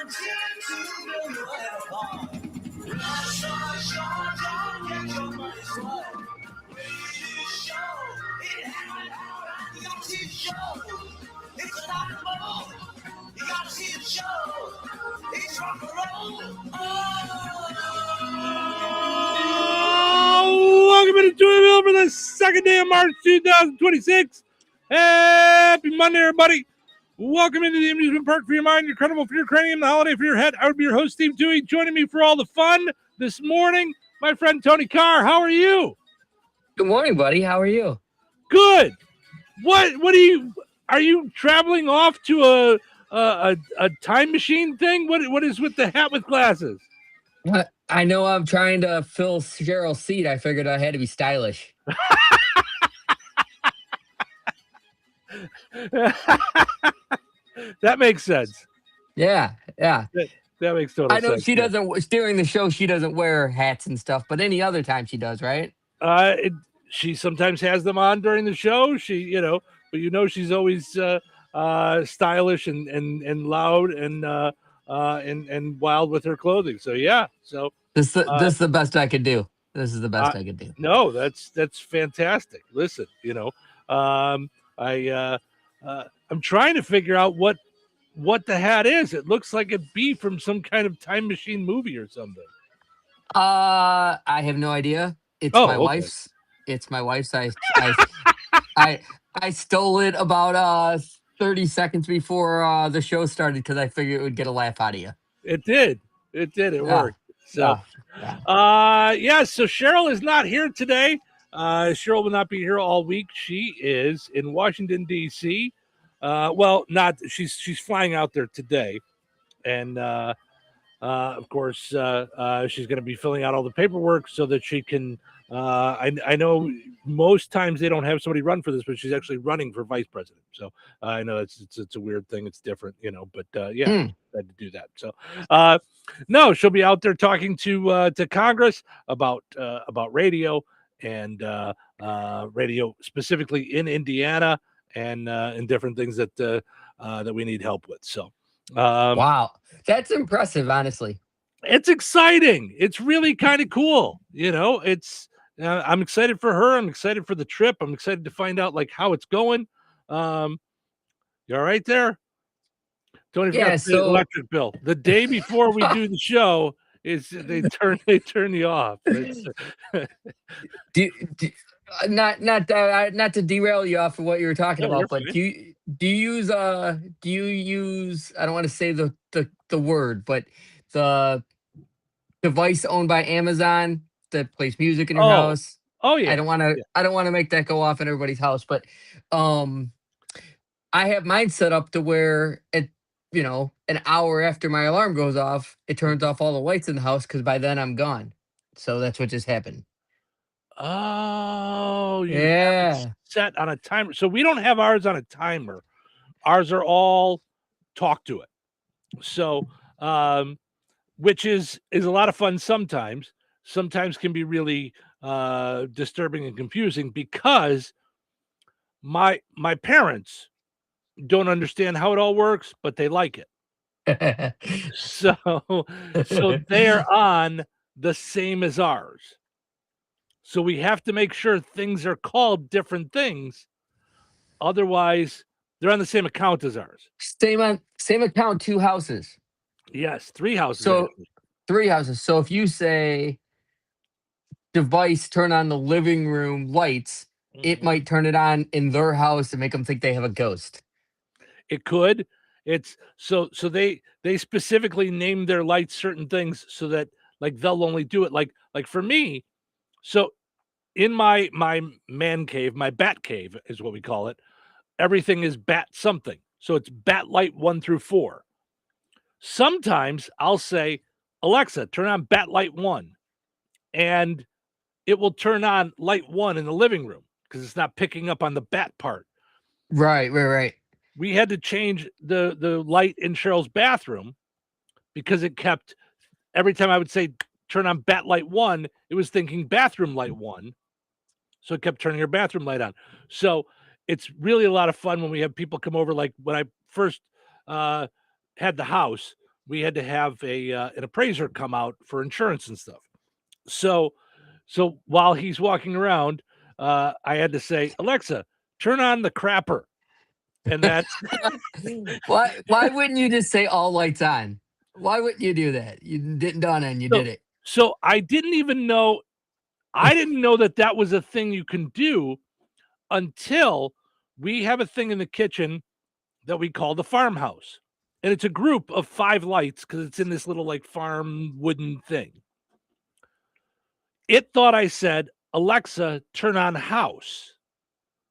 Welcome to Touhyville for the second day of March 2026. Happy Monday, everybody. Welcome into the amusement park for your mind, your carnival for your cranium, the holiday for your head. I would be your host, Steve Touhy. Joining me for all the fun this morning, my friend Tony Carr. How are you? Good morning, buddy. How are you? Good. Are you traveling off to a time machine thing? What is with the hat with glasses? I know I'm trying to fill Cheryl's seat. I figured I had to be stylish. That makes sense. Yeah. That makes total sense. I know she doesn't, during the show, she doesn't wear hats and stuff, but any other time she does, right? She sometimes has them on during the show. But she's always stylish and loud and wild with her clothing. So yeah. So this is the best I could do. This is the best I could do. No, that's fantastic. Listen, I'm trying to figure out what the hat is. It looks like it'd be from some kind of time machine movie or something. I have no idea. It's my wife's. It's my wife's. I stole it about 30 seconds before the show started because I figured it would get a laugh out of you. It did. It worked. So, so Cheryl is not here today. Cheryl will not be here all week. She is in Washington, D.C. She's flying out there today. And, of course, she's going to be filling out all the paperwork so that she can, I know most times they don't have somebody run for this, but she's actually running for vice president. So I know it's a weird thing. It's different, but had to do that. So, no, she'll be out there talking to Congress about radio and radio specifically in Indiana and different things that we need help with. So, wow, that's impressive. Honestly, it's exciting. It's really kind of cool. It's I'm excited for her. I'm excited for the trip. I'm excited to find out how it's going. You all right there? Tony, forgot the electric bill. The day before we do the show is they turn you off. Not to derail you off of what you were talking about, but do you use I don't want to say the word, but the device owned by Amazon that plays music in your house? Oh yeah. I don't want to make that go off in everybody's house, but I have mine set up to where an hour after my alarm goes off, it turns off all the lights in the house because by then I'm gone. So that's what just happened. Oh, yeah. Set on a timer. So we don't have ours on a timer. Ours are all talk to it. So, which is a lot of fun sometimes. Sometimes can be really disturbing and confusing because my parents don't understand how it all works, but they like it. So they're on the same as ours. So we have to make sure things are called different things. Otherwise, they're on the same account as ours. Same account, 2 houses. Yes, 3 houses. So 3 houses. So if you say device turn on the living room lights, it might turn it on in their house and make them think they have a ghost. It could. It's so they specifically name their lights certain things so that they'll only do it like for me. So in my man cave, my bat cave is what we call it. Everything is bat something. So it's bat light 1 through 4. Sometimes I'll say, Alexa, turn on bat light 1. And it will turn on light 1 in the living room because it's not picking up on the bat part. Right. We had to change the light in Cheryl's bathroom because it kept, every time I would say, turn on bat light 1, it was thinking bathroom light 1. So it kept turning her bathroom light on. So it's really a lot of fun when we have people come over. Like when I first had the house, we had to have an appraiser come out for insurance and stuff. So while he's walking around, I had to say, Alexa, turn on the crapper. And that's Why wouldn't you just say all lights on? Why wouldn't you do that? You didn't dawn on you, did it? So I didn't even know. I didn't know that was a thing you can do until we have a thing in the kitchen that we call the farmhouse. And it's a group of 5 lights because it's in this little like farm wooden thing. It thought I said, Alexa, turn on house.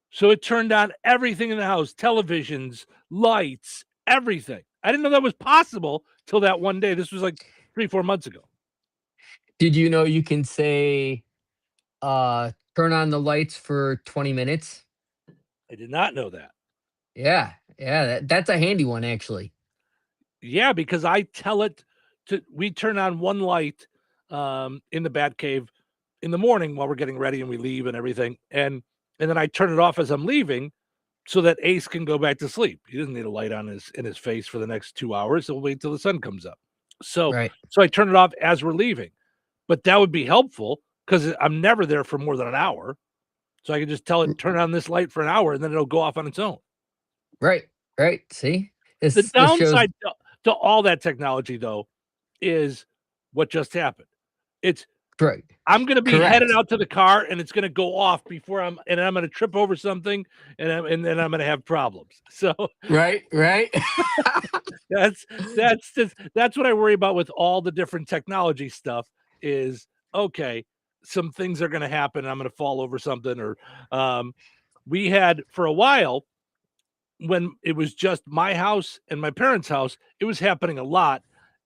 So it turned on everything in the house, televisions, lights, everything. I didn't know that was possible till that one day. This was like 3-4 months ago. Did you know you can say, turn on the lights for 20 minutes? I did not know that. Yeah. That's a handy one, actually. Yeah, because I tell it we turn on one light in the bat cave in the morning while we're getting ready and we leave and everything. And then I turn it off as I'm leaving so that Ace can go back to sleep. He doesn't need a light on in his face for the next 2 hours. He'll wait till the sun comes up. So I turn it off as we're leaving. But that would be helpful because I'm never there for more than an hour. So I can just tell it, turn on this light for an hour, and then it'll go off on its own. Right. See? The downside to all that technology, though, is what just happened. It's right. I'm going to be headed out to the car, and it's going to go off before I'm going to trip over something, and then I'm going to have problems. So right. that's what I worry about with all the different technology stuff. Is okay. Some things are going to happen. I'm going to fall over something, or we had for a while when it was just my house and my parents' house. It was happening a lot,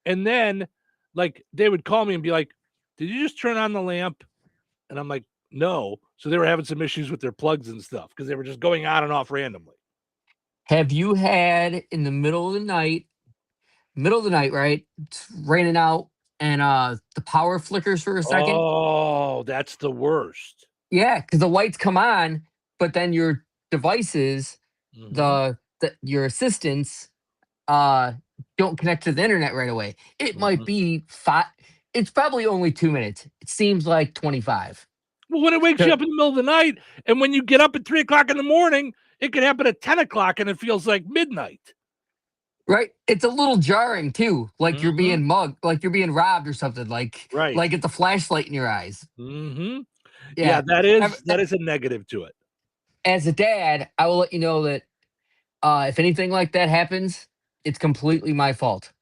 and then like they would call me and be like, did you just turn on the lamp? And I'm like, no. So they were having some issues with their plugs and stuff because they were just going on and off randomly. Have you had in the middle of the night, right? It's raining out and the power flickers for a second? Oh, that's the worst. Yeah, because the lights come on, but then your devices, your assistants, don't connect to the internet right away. It might be 5. It's probably only 2 minutes. It seems like 25. Well, when it wakes you up in the middle of the night, and when you get up at 3 o'clock in the morning, it can happen at 10 o'clock, and it feels like midnight. Right. It's a little jarring too, like you're being mugged, like you're being robbed or something. Like it's a flashlight in your eyes. Yeah, that is a negative to it. As a dad, I will let you know that if anything like that happens, it's completely my fault.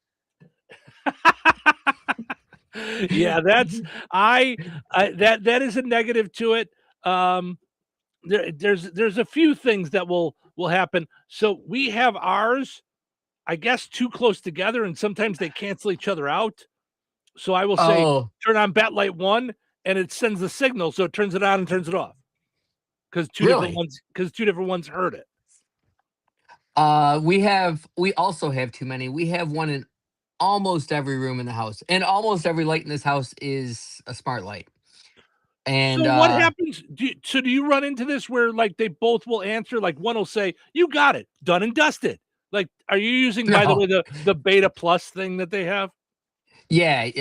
Yeah, that's that is a negative to it. There's a few things that will happen. So we have ours, I guess, too close together, and sometimes they cancel each other out. So I will say, turn on bat light 1, and it sends the signal, so it turns it on and turns it off. Because two different ones heard it. We also have too many. We have one in almost every room in the house, and almost every light in this house is a smart light. And so what happens? Do you run into this where like they both will answer? Like one will say, "You got it, done and dusted." Like, are you using, by the way, the Beta Plus thing that they have? Yeah.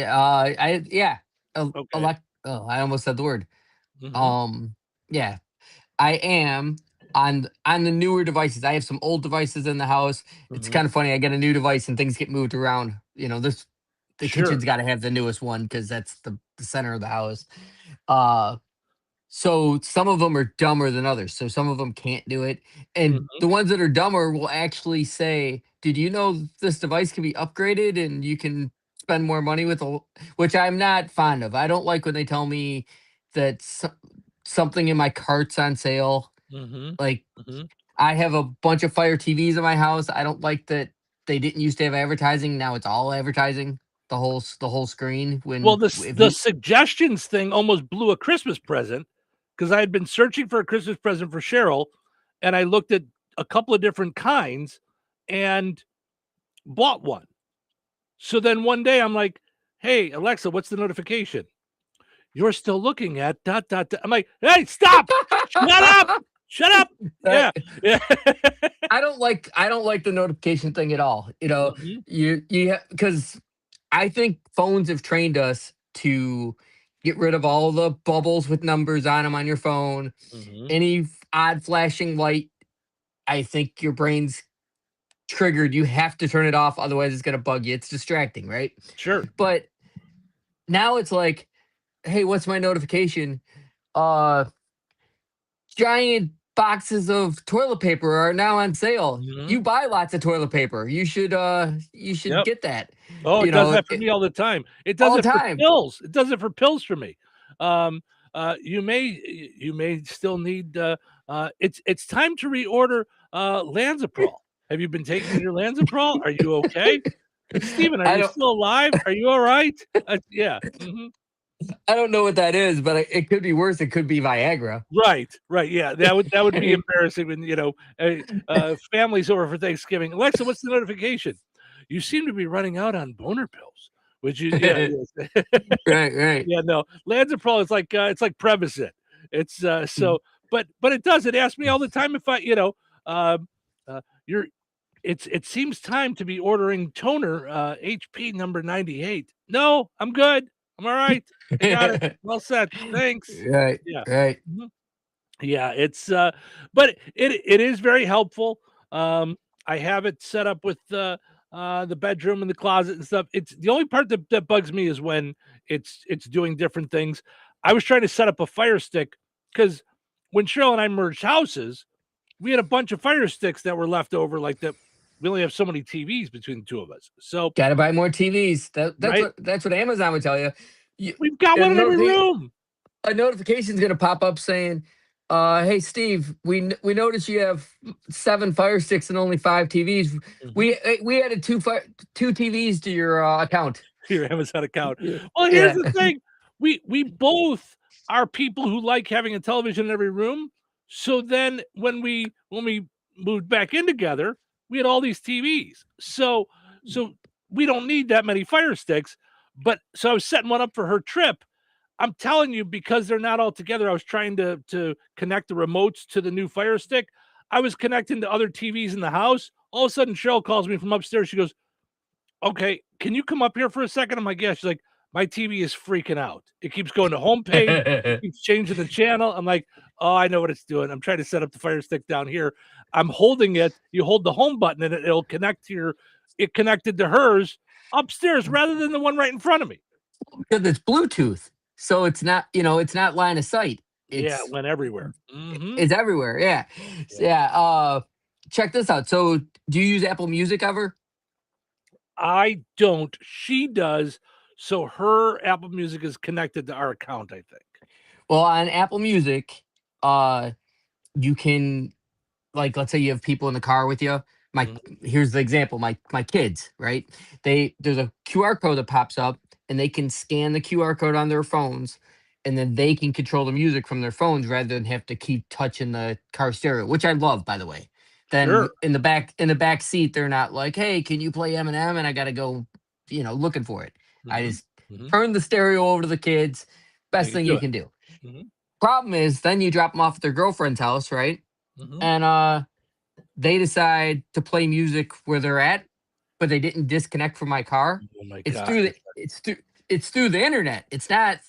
I almost said the word. Yeah, I am on the newer devices. I have some old devices in the house. It's kind of funny. I get a new device and things get moved around. You know, the kitchen's got to have the newest one because that's the center of the house. So some of them are dumber than others. So some of them can't do it. And the ones that are dumber will actually say, did you know this device can be upgraded and you can spend more money with which I'm not fond of. I don't like when they tell me that something in my cart's on sale. Like I have a bunch of Fire TVs in my house. I don't like that they didn't used to have advertising. Now it's all advertising. The whole screen. The suggestions thing almost blew a Christmas present because I had been searching for a Christmas present for Cheryl, and I looked at a couple of different kinds and bought one. So then one day I'm like, "Hey Alexa, what's the notification? You're still looking at ... I'm like, "Hey, stop! Shut up! Shut up. Yeah. Yeah. I don't like the notification thing at all. Mhm. Because I think phones have trained us to get rid of all the bubbles with numbers on them on your phone. Mhm. Any odd flashing light, I think your brain's triggered. You have to turn it off, otherwise it's gonna bug you. It's distracting, right? Sure. But now it's like, hey, what's my notification? Uh Giant boxes of toilet paper are now on sale. Mhm. You buy lots of toilet paper. You should Yep. get that. Oh, You it does know, that for me all the time. It does all the it for time. pills. It does it for pills for me. Um, you may still need. It's time to reorder Lanzaprol. Have you been taking your Lanzaprol? Are you okay, Stephen? Are I you don't still alive? Are you all right? Yeah. I don't know what that is, but it could be worse. It could be Viagra. Right. Right. Yeah. That would be embarrassing when families over for Thanksgiving. Alexa, what's the notification? You seem to be running out on boner pills. Which you yeah. Yes. Right, right. Yeah, no. Lanzaprol is like it's like Prevacid. It's Mm. so but it does. It asks me all the time if I, you're it seems time to be ordering toner HP number 98. No, I'm good. I'm all right. I got it. Well set. Thanks. Right, Yeah. right. Mhm. Yeah, it's but it is very helpful. I have it set up with the bedroom and the closet and stuff. It's the only part that bugs me is when it's doing different things. I was trying to set up a fire stick because when Cheryl and I merged houses, we had a bunch of fire sticks that were left over, like that. We only have so many TVs between the two of us. So Got to buy more TVs. right, That's what Amazon would tell you. we've got A, one in every notifi- room. a notification is going to pop up saying, "Hey Steve, we noticed you have 7 Fire Sticks and only 5 TVs. Mhm. We added 2 TVs to your account." Your Amazon account. Yeah. Well, here's Yeah. the thing. We both are people who like having a television in every room. So then when we moved back in together, we had all these TVs. So we don't need that many fire sticks. But so I was setting one up for her trip. I'm telling you, because they're not all together, I was trying to connect the remotes to the new fire stick. I was connecting to other TVs in the house. All of a sudden, Cheryl calls me from upstairs. She goes, okay, can you come up here for a second? I'm like, yeah. She's like, my TV is freaking out. It keeps going to homepage. It keeps changing the channel. I'm like, oh, I know what it's doing. I'm trying to set up the fire stick down here. I'm holding it. You hold the home button and it'll connect to it connected to hers upstairs rather than the one right in front of me. Because it's Bluetooth, so it's not line of sight. Yeah, it It's went everywhere. Hmm. it's everywhere. Yeah, Yeah. yeah. Check this out. So, do you use Apple Music ever? I don't. She does. So her Apple Music is connected to our account, I think. Well, on Apple Music, uh, you can, like, let's say you have people in the car with you. My Mhm. Here's the example. My kids, right? There's a QR code that pops up, and they can scan the QR code on their phones, and then they can control the music from their phones rather than have to keep touching the car stereo, which I love, by the way. Then Sure. in the back seat, they're not like, "Hey, can you play Eminem?" And I got to go, looking for it. I Hmm. just Hmm. turn the stereo over to the kids. They Best can thing do you it. can do. Mhm. Problem is, then you drop them off at their girlfriend's house, right? Mhm. And they decide to play music where they're at, but they didn't disconnect from my car. Oh my It's god. through the it's through the internet. It's not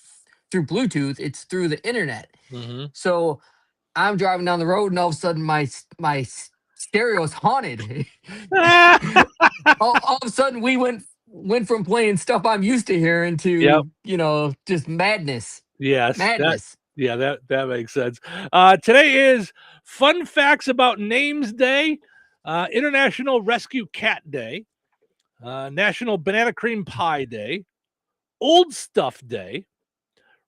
through Bluetooth. It's through the internet. Mhm. So I'm driving down the road, and all of a sudden stereo is haunted. All of a sudden, we went from playing stuff I'm used to hearing Yep. to just madness, Yes. madness. That makes sense. Today is Fun Facts About Names Day, International Rescue Cat Day, National Banana Cream Pie Day, Old Stuff Day,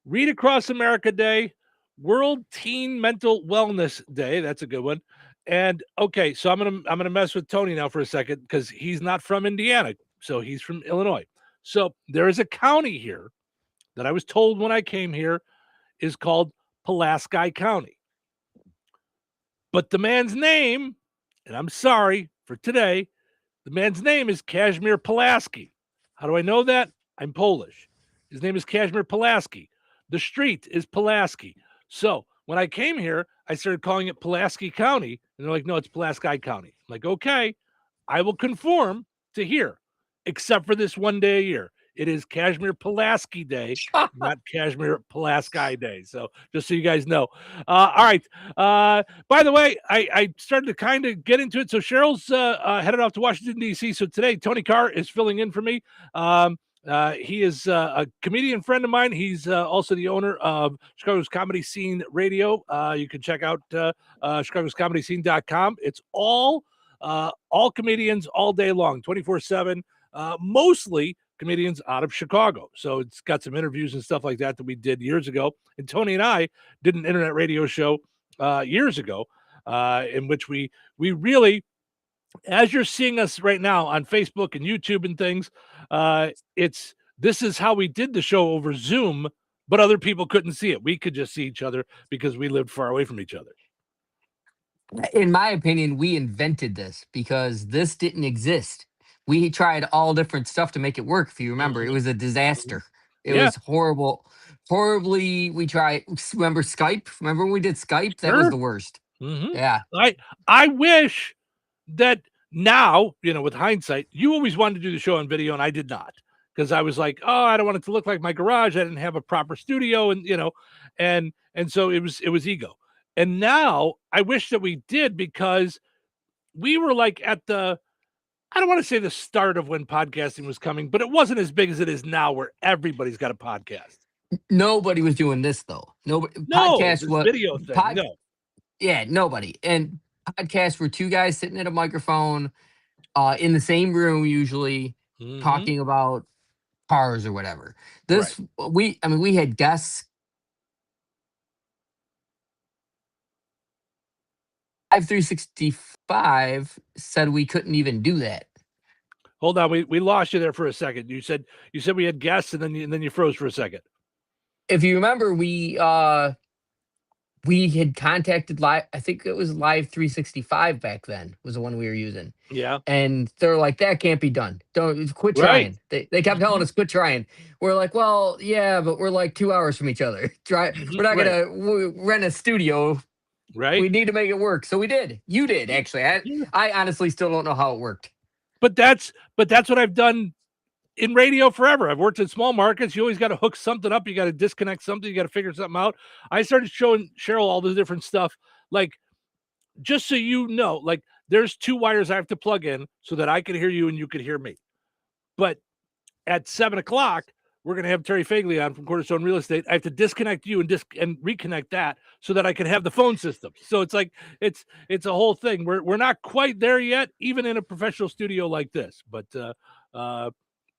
Read Across America Day, World Teen Mental Wellness Day. That's a good one. And okay, so I'm gonna mess with Tony now for a second because he's not from Indiana, so he's from Illinois. So there is a county here that I was told when I came here is called Pulaski County. But the man's name, and I'm sorry for today, the man's name is Kazimierz Pulaski. How do I know that? I'm Polish. His name is Kazimierz Pulaski. The street is Pulaski. So when I came here, I started calling it Pulaski County. And they're like, no, it's Pulaski County. I'm like, okay, I will conform to here, except for this one day a year. It is Kashmir Pulaski Day, not Kashmir Pulaski Day. So just so you guys know. All right. By the way, I started to kind of get into it. So Cheryl's headed off to Washington, D.C. So today, Tony Carr is filling in for me. He is a comedian friend of mine. He's also the owner of Chicago's Comedy Scene Radio. You can check out chicagoscomedyscene.com. It's all comedians all day long, 24/7, mostly comedians out of Chicago. So it's got some interviews and stuff like that we did years ago. And Tony and I did an internet radio show years ago in which we really, as you're seeing us right now on Facebook and YouTube and things, this is how we did the show over Zoom, but other people couldn't see it. We could just see each other because we lived far away from each other. In my opinion, we invented this because this didn't exist. We tried all different stuff to make it work. If you remember, it was a disaster. It was horrible. Horribly, we tried. Remember Skype? Remember when we did Skype? That was the worst. Yeah. I wish that now, with hindsight, you always wanted to do the show on video and I did not, because I was like, oh, I don't want it to look like my garage. I didn't have a proper studio, and and so it was ego. And now I wish that we did, because we were like at the, I don't want to say the start of when podcasting was coming, but it wasn't as big as it is now where everybody's got a podcast. Nobody was doing this though. Podcast was video thing. No. Yeah, nobody. And podcasts were two guys sitting at a microphone in the same room, usually talking about cars or whatever. This we had guests. Live 365 said we couldn't even do that. Hold on, we lost you there for a second. You said we had guests, and then you froze for a second. If you remember, we had contacted live. I think it was Live 365 back then was the one we were using. Yeah, and they're like, that can't be done. Don't quit trying. They kept telling us quit trying. We're like, well, yeah, but we're like 2 hours from each other. We're not gonna rent a studio. Right. We need to make it work. So we did. You did, actually. I honestly still don't know how it worked. But that's what I've done in radio forever. I've worked in small markets. You always got to hook something up. You got to disconnect something. You got to figure something out. I started showing Cheryl all the different stuff. Like, just so you know, like, there's 2 wires I have to plug in so that I can hear you and you can hear me. But at 7:00, we're going to have Terry Fagley on from Cornerstone Real Estate. I have to disconnect you and reconnect that so that I can have the phone system. So it's like, it's a whole thing. We're not quite there yet, even in a professional studio like this, but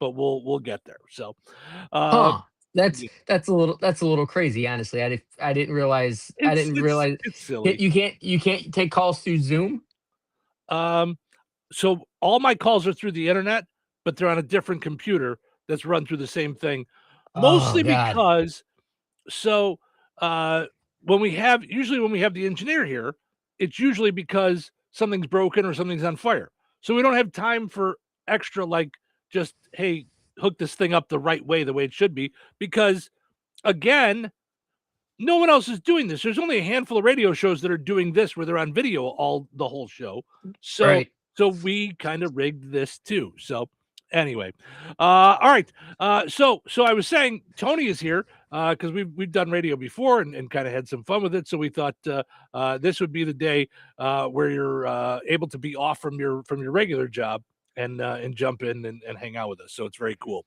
we'll get there. So, that's a little crazy. Honestly, I didn't realize. It's silly. You can't take calls through Zoom. So all my calls are through the internet, but they're on a different computer that's run through the same thing, mostly because when we have the engineer here, it's usually because something's broken or something's on fire. So we don't have time for extra, like, just, hey, hook this thing up the right way, the way it should be, because again, no one else is doing this. There's only a handful of radio shows that are doing this where they're on video the whole show. So we kind of rigged this too. So anyway, all right. So I was saying Tony is here because we've done radio before and kind of had some fun with it. So we thought this would be the day where you're able to be off from your regular job and jump in and hang out with us. So it's very cool.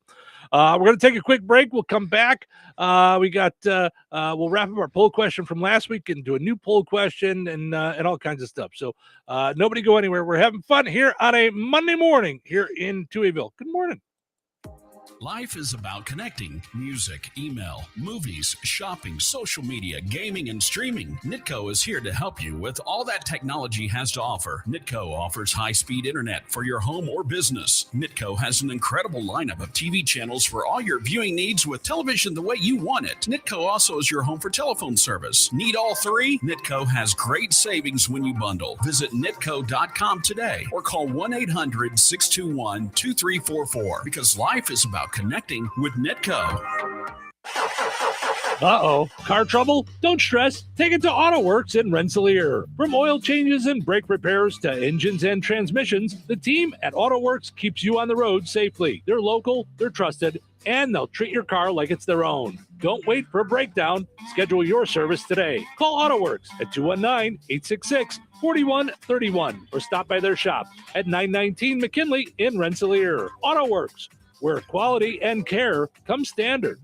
We're going to take a quick break. We'll come back. We'll wrap up our poll question from last week and do a new poll question and all kinds of stuff. So nobody go anywhere. We're having fun here on a Monday morning here in Touhyville. Good morning. Life is about connecting. Music, email, movies, shopping, social media, gaming, and streaming. Nitco is here to help you with all that technology has to offer. Nitco offers high-speed internet for your home or business. Nitco has an incredible lineup of TV channels for all your viewing needs with television the way you want it. Nitco also is your home for telephone service. Need all 3? Nitco has great savings when you bundle. Visit nitco.com today or call 1-800-621-2344 because life is about connecting with Nitco. Uh-oh. Car trouble? Don't stress. Take it to AutoWorks in Rensselaer. From oil changes and brake repairs to engines and transmissions, the team at AutoWorks keeps you on the road safely. They're local, they're trusted, and they'll treat your car like it's their own. Don't wait for a breakdown. Schedule your service today. Call AutoWorks at 219-866-4131 or stop by their shop at 919 McKinley in Rensselaer. AutoWorks, where quality and care come standard.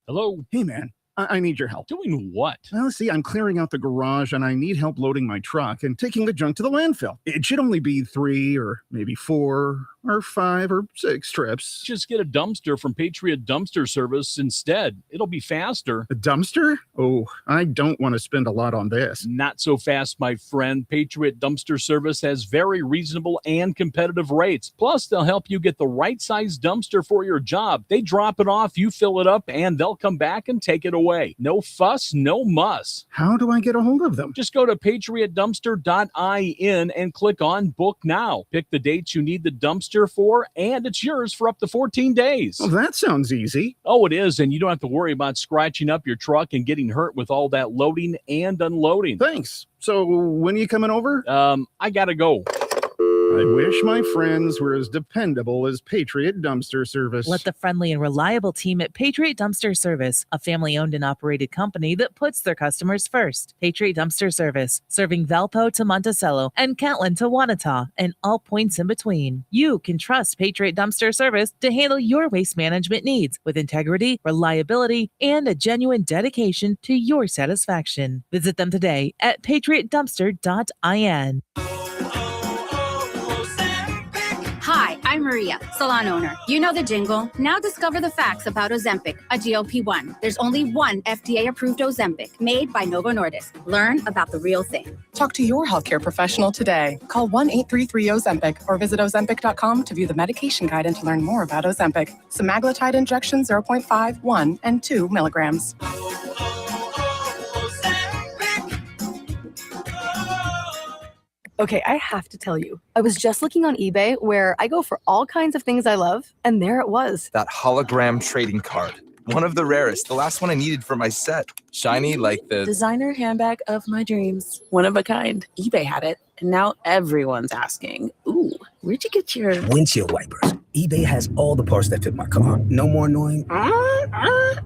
Hello. Hey, man, I need your help. Doing what? Well, see, I'm clearing out the garage and I need help loading my truck and taking the junk to the landfill. It should only be 3 or maybe 4 or 5 or 6 trips. Just get a dumpster from Patriot Dumpster Service instead. It'll be faster. A dumpster? Oh, I don't want to spend a lot on this. Not so fast, my friend. Patriot Dumpster Service has very reasonable and competitive rates. Plus, they'll help you get the right size dumpster for your job. They drop it off, you fill it up, and they'll come back and take it away. No fuss, no muss. How do I get a hold of them? Just go to patriotdumpster.in and click on Book Now. Pick the dates you need the dumpster for, and it's yours for up to 14 days. Well, that sounds easy. Oh, it is, and you don't have to worry about scratching up your truck and getting hurt with all that loading and unloading. Thanks. So when are you coming over? I gotta go. I wish my friends were as dependable as Patriot Dumpster Service. Let the friendly and reliable team at Patriot Dumpster Service, a family-owned and operated company that puts their customers first. Patriot Dumpster Service, serving Valpo to Monticello and Catlin to Wanata and all points in between. You can trust Patriot Dumpster Service to handle your waste management needs with integrity, reliability, and a genuine dedication to your satisfaction. Visit them today at patriotdumpster.in. Hi, I'm Maria, salon owner. You know the jingle. Now discover the facts about Ozempic, a GLP-1. There's only one FDA-approved Ozempic made by Novo Nordisk. Learn about the real thing. Talk to your healthcare professional today. Call 1-833-OZEMPIC or visit Ozempic.com to view the medication guide and to learn more about Ozempic. Semaglutide injection 0.5, 1, and 2 milligrams. Okay, I have to tell you, I was just looking on eBay where I go for all kinds of things I love, and there it was. That hologram trading card. One of the rarest, the last one I needed for my set. Shiny like the designer handbag of my dreams. One of a kind. eBay had it, and now everyone's asking, ooh, where'd you get your windshield wipers? eBay has all the parts that fit my car. No more annoying,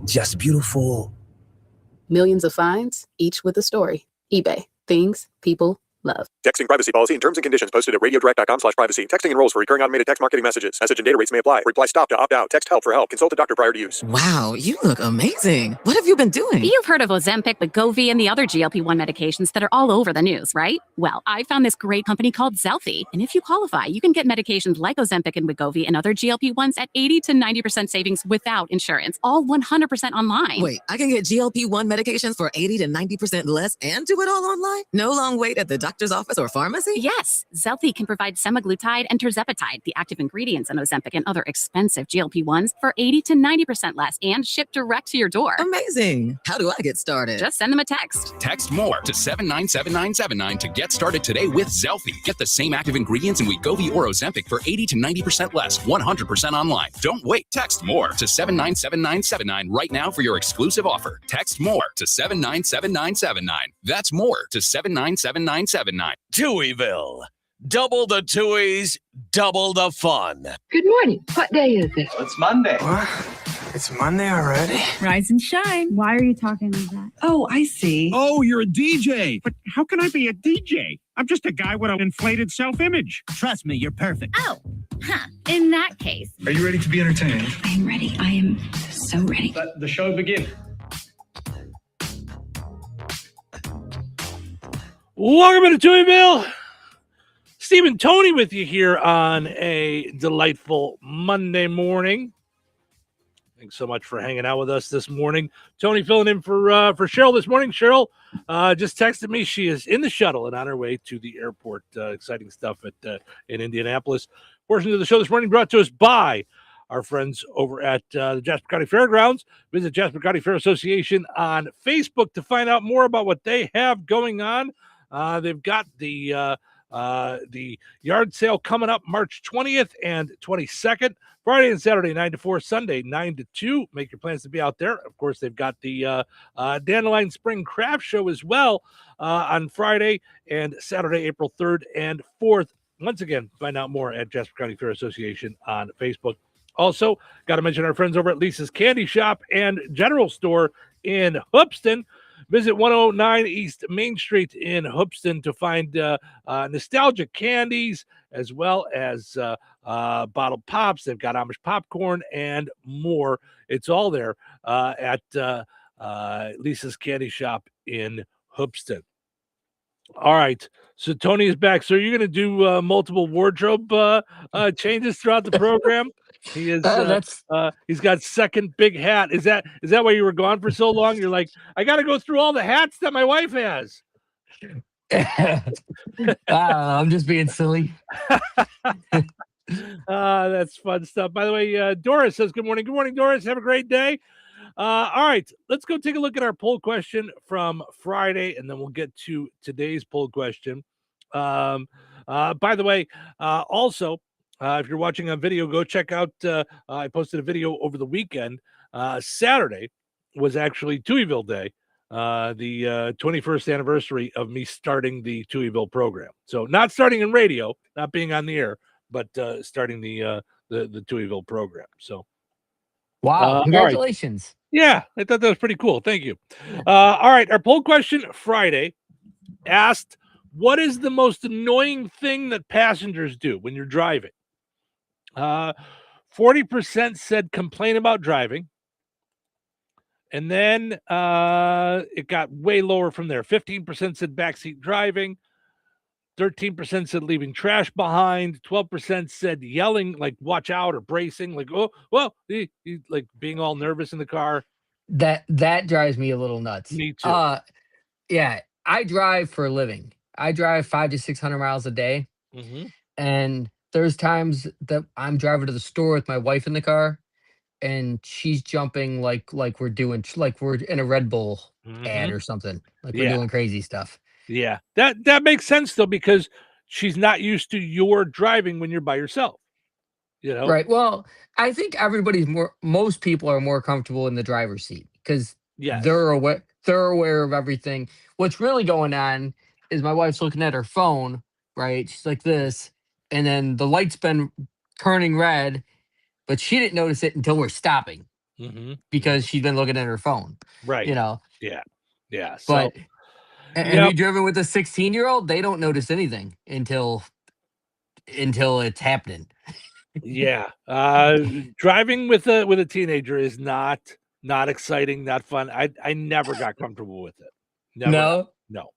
just beautiful. Millions of finds, each with a story. eBay. Things people love. Texting privacy policy and terms and conditions posted at radiodirect.com/privacy. Texting enrolls for recurring automated text marketing messages. Message and data rates may apply. Reply stop to opt out. Text help for help. Consult a doctor prior to use. Wow, you look amazing. What have you been doing? You've heard of Ozempic, Wegovy, and the other GLP-1 medications that are all over the news, right? Well, I found this great company called Zelfie. And if you qualify, you can get medications like Ozempic and Wegovy and other GLP-1s at 80 to 90% savings without insurance. All 100% online. Wait, I can get GLP-1 medications for 80 to 90% less and do it all online? No long wait at the doctor's office or pharmacy? Yes, Zelfie can provide semaglutide and tirzepatide, the active ingredients in Ozempic and other expensive GLP-1s, for 80 to 90% less and shipped direct to your door. Amazing. How do I get started? Just send them a text. Text MORE to 797979 to get started today with Zelfie. Get the same active ingredients in Wegovy or Ozempic for 80 to 90% less, 100% online. Don't wait. Text MORE to 797979 right now for your exclusive offer. Text MORE to 797979. That's MORE to 797979. Touhyville. Double the Touhies, double the fun. Good morning. What day is it? It's Monday. What? It's Monday already? Rise and shine. Why are you talking like that? Oh, I see. Oh, you're a DJ. But how can I be a DJ? I'm just a guy with an inflated self-image. Trust me, you're perfect. Oh, in that case. Are you ready to be entertained? I am ready. I am so ready. Let the show begin. Welcome to Touhyville. Steve and Tony with you here on a delightful Monday morning. Thanks so much for hanging out with us this morning. Tony filling in for Cheryl this morning. Cheryl just texted me. She is in the shuttle and on her way to the airport. Exciting stuff in Indianapolis. Portion of the show this morning brought to us by our friends over at the Jasper County Fairgrounds. Visit Jasper County Fair Association on Facebook to find out more about what they have going on. They've got the The yard sale coming up March 20th and 22nd. Friday and Saturday, 9 to 4. Sunday, 9 to 2. Make your plans to be out there. Of course, they've got the Dandelion Spring Craft Show as well on Friday and Saturday, April 3rd and 4th. Once again, find out more at Jasper County Fair Association on Facebook. Also, got to mention our friends over at Lisa's Candy Shop and General Store in Hoopston. Visit 109 East Main Street in Hoopston to find nostalgic candies as well as bottled pops. They've got Amish popcorn and more. It's all there at Lisa's Candy Shop in Hoopston. All right. So Tony is back. So you're going to do multiple wardrobe changes throughout the program? He is. He's got second big hat. Is that why you were gone for so long? You're like, I got to go through all the hats that my wife has. I'm just being silly. That's fun stuff. By the way, Doris says good morning. Good morning, Doris. Have a great day. All right, let's go take a look at our poll question from Friday, and then we'll get to today's poll question. By the way, also, if you're watching on video, go check out. I posted a video over the weekend. Saturday was actually Touhyville Day, the 21st anniversary of me starting the Touhyville program. So not starting in radio, not being on the air, but starting the Touhyville program. So wow, congratulations. Right. Yeah, I thought that was pretty cool. Thank you. All right, our poll question Friday asked, what is the most annoying thing that passengers do when you're driving? 40% said complain about driving. And then it got way lower from there. 15% said backseat driving. 13% said leaving trash behind. 12% said yelling, like watch out or bracing, like, oh, well, like being all nervous in the car. That drives me a little nuts. Me too. Yeah, I drive for a living. I drive 500 to 600 miles a day. Mm-hmm. And there's times that I'm driving to the store with my wife in the car, and she's jumping like we're in a Red Bull ad or something. Like we're doing crazy stuff. Yeah, that makes sense though, because she's not used to your driving when you're by yourself. You know, right? Well, I think most people are more comfortable in the driver's seat because they're aware of everything. What's really going on is my wife's looking at her phone, right? She's like this, and then the light's been turning red, but she didn't notice it until we're stopping because she's been looking at her phone. Right. You know. Yeah. So. Have you driven with a 16-year-old? They don't notice anything until it's happening. Yeah. Driving with a teenager is not exciting, not fun. I never got comfortable with it. Never. No.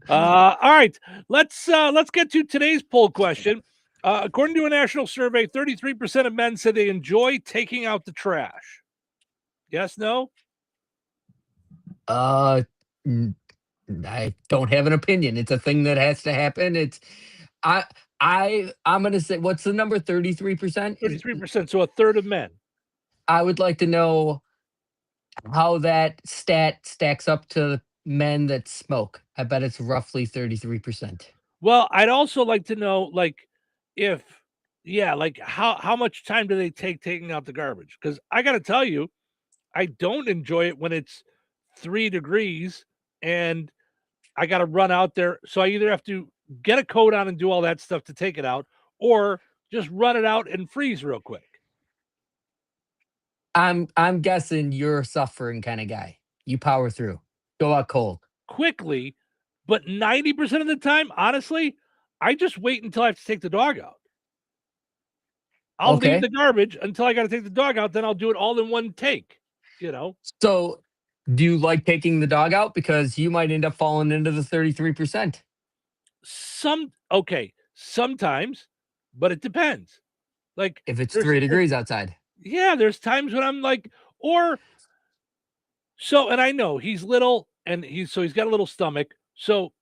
All right. Let's get to today's poll question. According to a national survey, 33% of men said they enjoy taking out the trash. Yes, no? I don't have an opinion. It's a thing that has to happen. I'm gonna say, what's the number? 33%? 33%. So a third of men. I would like to know how that stat stacks up to men that smoke. I bet it's roughly 33%. Well, I'd also like to know, like, how much time do they take taking out the garbage? Because I got to tell you, I don't enjoy it when it's 3 degrees and I got to run out there. So I either have to get a coat on and do all that stuff to take it out, or just run it out and freeze real quick. I'm guessing you're a suffering kind of guy. You power through. Go out cold. Quickly, but 90% of the time, honestly, I just wait until I have to take the dog out. I'll leave the garbage until I got to take the dog out. Then I'll do it all in one take, you know? So do you like taking the dog out? Because you might end up falling into the 33%. Sometimes, but it depends. Like if it's 3 degrees outside. Yeah, there's times when I'm like, and I know he's little and he's got a little stomach. So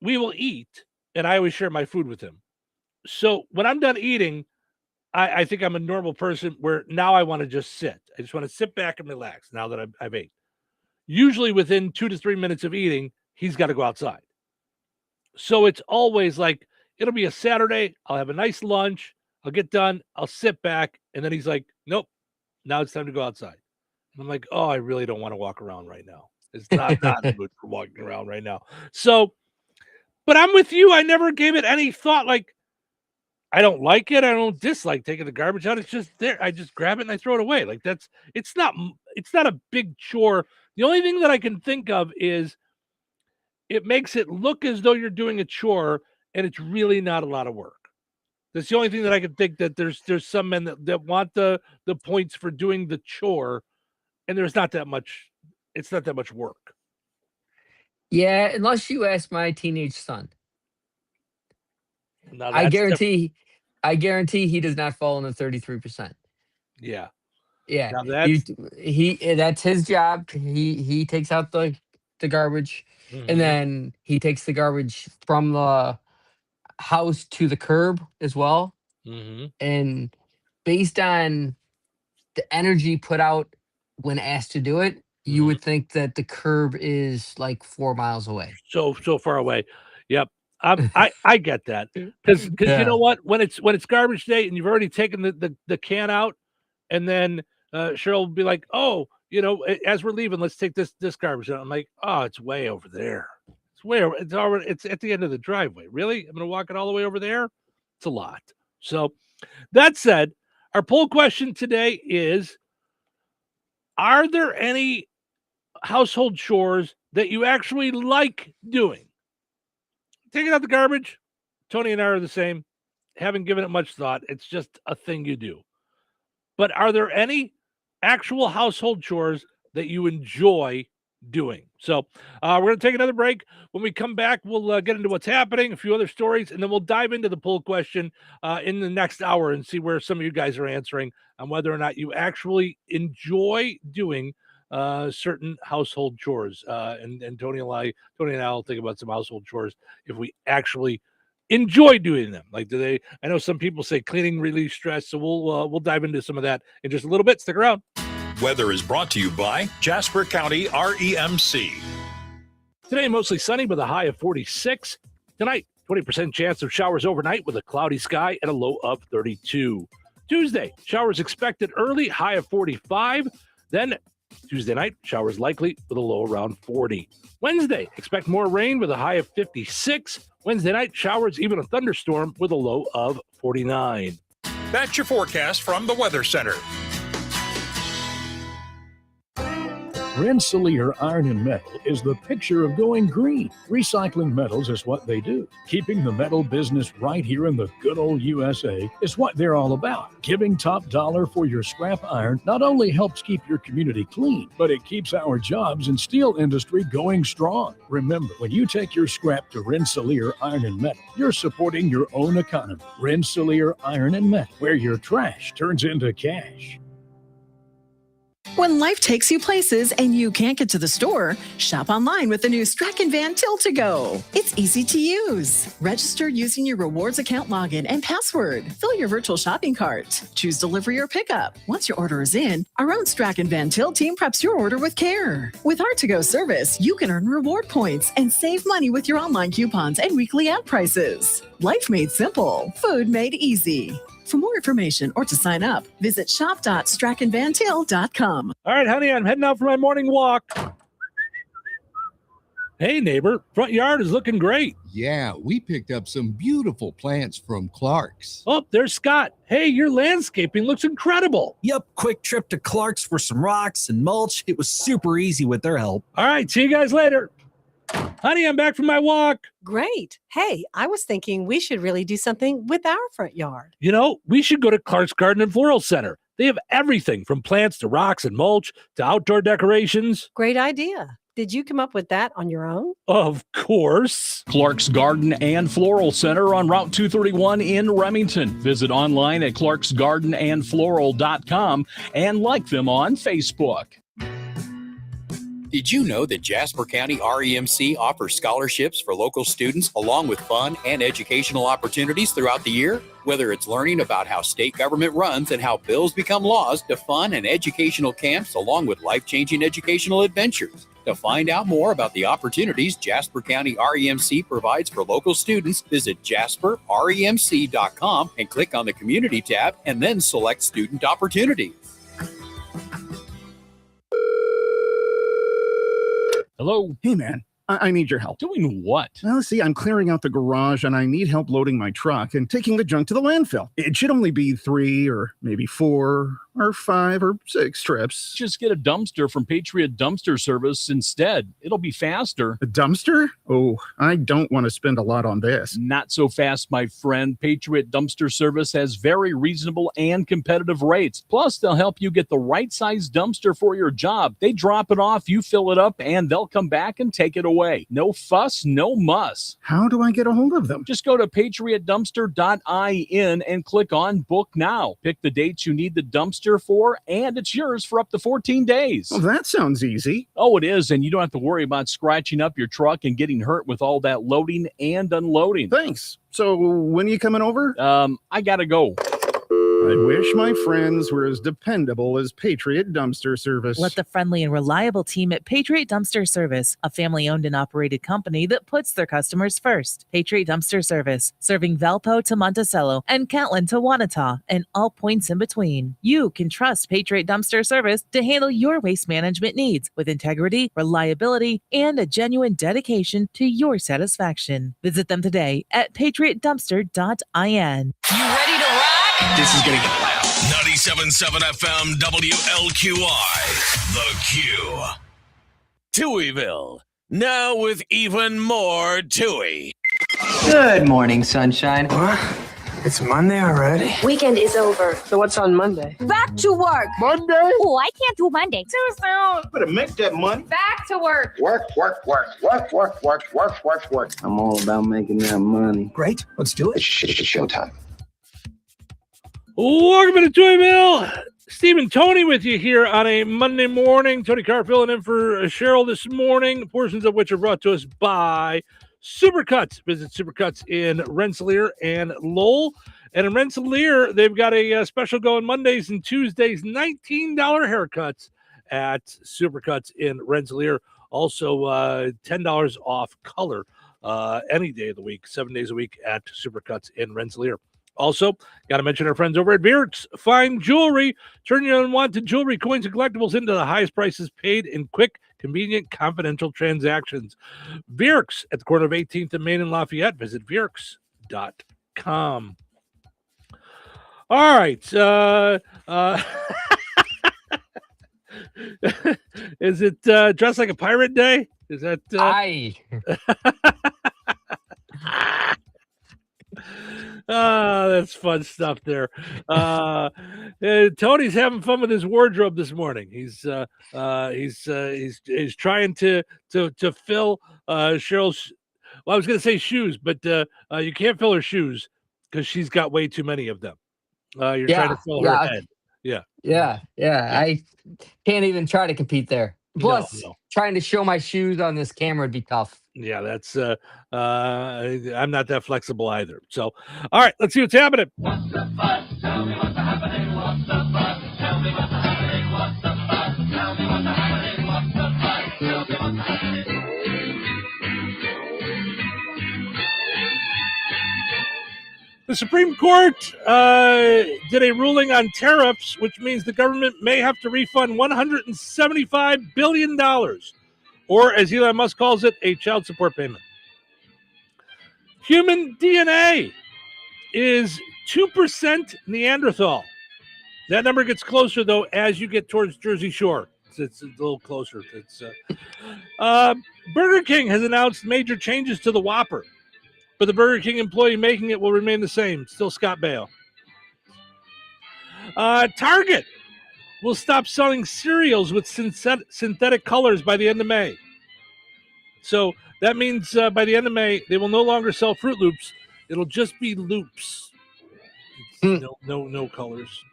we will eat, and I always share my food with him. So when I'm done eating, I think I'm a normal person where now I want to just sit. I just want to sit back and relax now that I've ate. Usually within 2 to 3 minutes of eating, he's got to go outside. So it's always like, it'll be a Saturday. I'll have a nice lunch. I'll get done. I'll sit back. And then he's like, nope, now it's time to go outside. And I'm like, oh, I really don't want to walk around right now. It's not in the mood for walking around right now. So, but I'm with you. I never gave it any thought. Like, I don't like it. I don't dislike taking the garbage out. It's just there. I just grab it and I throw it away. Like it's not a big chore. The only thing that I can think of is it makes it look as though you're doing a chore and it's really not a lot of work. That's the only thing that I can think, that there's some men that want the points for doing the chore, and there's not that much. It's not that much work. Yeah, unless you ask my teenage son. Now, I guarantee he does not fall in the 33%. Yeah. Yeah. Now that's that's his job. He takes out the garbage, and then he takes the garbage from the house to the curb as well. And based on the energy put out when asked to do it, you would think that the curb is like 4 miles away. So far away. Yep. I get that, because you know what, when it's garbage day and you've already taken the can out, and then Cheryl will be like, oh, as we're leaving, let's take this garbage out. I'm like, oh, it's way over there. It's way over. It's already. It's at the end of the driveway. Really? I'm going to walk it all the way over there? It's a lot. So that said, our poll question today is: are there any household chores that you actually like doing? Taking out the garbage, Tony and I are the same. Haven't given it much thought. It's just a thing you do. But are there any actual household chores that you enjoy doing? So we're going to take another break. When we come back, we'll get into what's happening, a few other stories, and then we'll dive into the poll question in the next hour and see where some of you guys are answering on whether or not you actually enjoy doing certain household chores. And Tony and I will think about some household chores if we actually enjoy doing them. Like, I know some people say cleaning relieves stress, so we'll dive into some of that in just a little bit. Stick around. Weather is brought to you by Jasper County REMC. Today, mostly sunny with a high of 46. Tonight, 20% chance of showers overnight with a cloudy sky and a low of 32. Tuesday, showers expected early, high of 45. Then Tuesday night, showers likely with a low around 40. Wednesday, expect more rain with a high of 56. Wednesday night, showers, even a thunderstorm with a low of 49. That's your forecast from the Weather Center. Rensselaer Iron and Metal is the picture of going green. Recycling metals is what they do. Keeping the metal business right here in the good old USA is what they're all about. Giving top dollar for your scrap iron not only helps keep your community clean, but it keeps our jobs and steel industry going strong. Remember, when you take your scrap to Rensselaer Iron and Metal, you're supporting your own economy. Rensselaer Iron and Metal, where your trash turns into cash. When life takes you places and you can't get to the store, shop online with the new Strachan Van Til to Go. It's easy to use. Register using your rewards account login and password. Fill your virtual shopping cart. Choose delivery or pickup. Once your order is in, our own Strachan Van Til team preps your order with care. With our to-go service, you can earn reward points and save money with your online coupons and weekly ad prices. Life made simple. Food made easy. For more information or to sign up, visit shop.strachanvantil.com. All right, honey, I'm heading out for my morning walk. Hey, neighbor, front yard is looking great. Yeah, we picked up some beautiful plants from Clark's. Oh, there's Scott. Hey, your landscaping looks incredible. Yep, quick trip to Clark's for some rocks and mulch. It was super easy with their help. All right, see you guys later. Honey, I'm back from my walk. Great. Hey, I was thinking we should really do something with our front yard. You know, we should go to Clark's Garden and Floral Center. They have everything from plants to rocks and mulch to outdoor decorations. Great idea. Did you come up with that on your own? Of course. Clark's Garden and Floral Center on Route 231 in Remington. Visit online at clarksgardenandfloral.com and like them on Facebook. Did you know that Jasper County REMC offers scholarships for local students along with fun and educational opportunities throughout the year? Whether it's learning about how state government runs and how bills become laws to fun and educational camps along with life-changing educational adventures. To find out more about the opportunities Jasper County REMC provides for local students, visit jasperremc.com and click on the Community tab and then select Student Opportunity. Hello. Hey, man. I need your help. Doing what? Well, see, I'm clearing out the garage and I need help loading my truck and taking the junk to the landfill. It should only be 3 or maybe 4 or 5 or 6 trips. Just get a dumpster from Patriot Dumpster Service instead. It'll be faster. A dumpster? Oh, I don't want to spend a lot on this. Not so fast, my friend. Patriot Dumpster Service has very reasonable and competitive rates. Plus, they'll help you get the right size dumpster for your job. They drop it off, you fill it up, and they'll come back and take it away. No fuss, no muss. How do I get a hold of them? Just go to patriotdumpster.in and click on Book Now. Pick the dates you need the dumpster for, and it's yours for up to 14 days. Well, that sounds easy. Oh, it is, and you don't have to worry about scratching up your truck and getting hurt with all that loading and unloading. Thanks. So when are you coming over? I gotta go. I wish my friends were as dependable as Patriot Dumpster Service. Let the friendly and reliable team at Patriot Dumpster Service, a family-owned and operated company that puts their customers first. Patriot Dumpster Service, serving Valpo to Monticello and Catlin to Wanata and all points in between. You can trust Patriot Dumpster Service to handle your waste management needs with integrity, reliability, and a genuine dedication to your satisfaction. Visit them today at patriotdumpster.in. You ready to rock? This is going to get loud. 97.7 FM WLQI. The Q. Touhyville. Now with even more Touhy. Good morning, sunshine. What? It's Monday already? Weekend is over. So what's on Monday? Back to work. Monday? Oh, I can't do Monday. Too soon. Better make that money. Back to work. Work. I'm all about making that money. Great. Let's do it. It's showtime. Welcome to Touhyville. Steve and Tony with you here on a Monday morning. Tony Carr filling in for Cheryl this morning, portions of which are brought to us by Supercuts. Visit Supercuts in Rensselaer and Lowell. And in Rensselaer, they've got a special going Mondays and Tuesdays, $19 haircuts at Supercuts in Rensselaer. Also, $10 off color any day of the week, 7 days a week at Supercuts in Rensselaer. Also, got to mention our friends over at Bierk's Fine Jewelry. Turn your unwanted jewelry, coins, and collectibles into the highest prices paid in quick, convenient, confidential transactions. Bierk's at the corner of 18th and Main in Lafayette. Visit Bierk's.com. All right. Is it dressed like a pirate day? Is that that's fun stuff there. Tony's having fun with his wardrobe this morning. He's trying to fill Cheryl's. Well, I was going to say shoes, but you can't fill her shoes because she's got way too many of them. You're trying to fill her head. Yeah. I can't even try to compete there. Plus, No. trying to show my shoes on this camera would be tough. Yeah, that's I'm not that flexible either. So, all right, let's see what's happening. What's the fun? Tell me what's happening. What's the fun? Tell me what's happening. What's the fun? Tell me what's happening. What's the fun? Tell me what's happening. The Supreme Court did a ruling on tariffs, which means the government may have to refund $175 billion, or as Elon Musk calls it, a child support payment. Human DNA is 2% Neanderthal. That number gets closer, though, as you get towards Jersey Shore. It's a little closer. Burger King has announced major changes to the Whopper. But the Burger King employee making it will remain the same. Still Scott Baio. Target will stop selling cereals with synthetic colors by the end of May. So that means by the end of May, they will no longer sell Fruit Loops. It'll just be loops. No colors.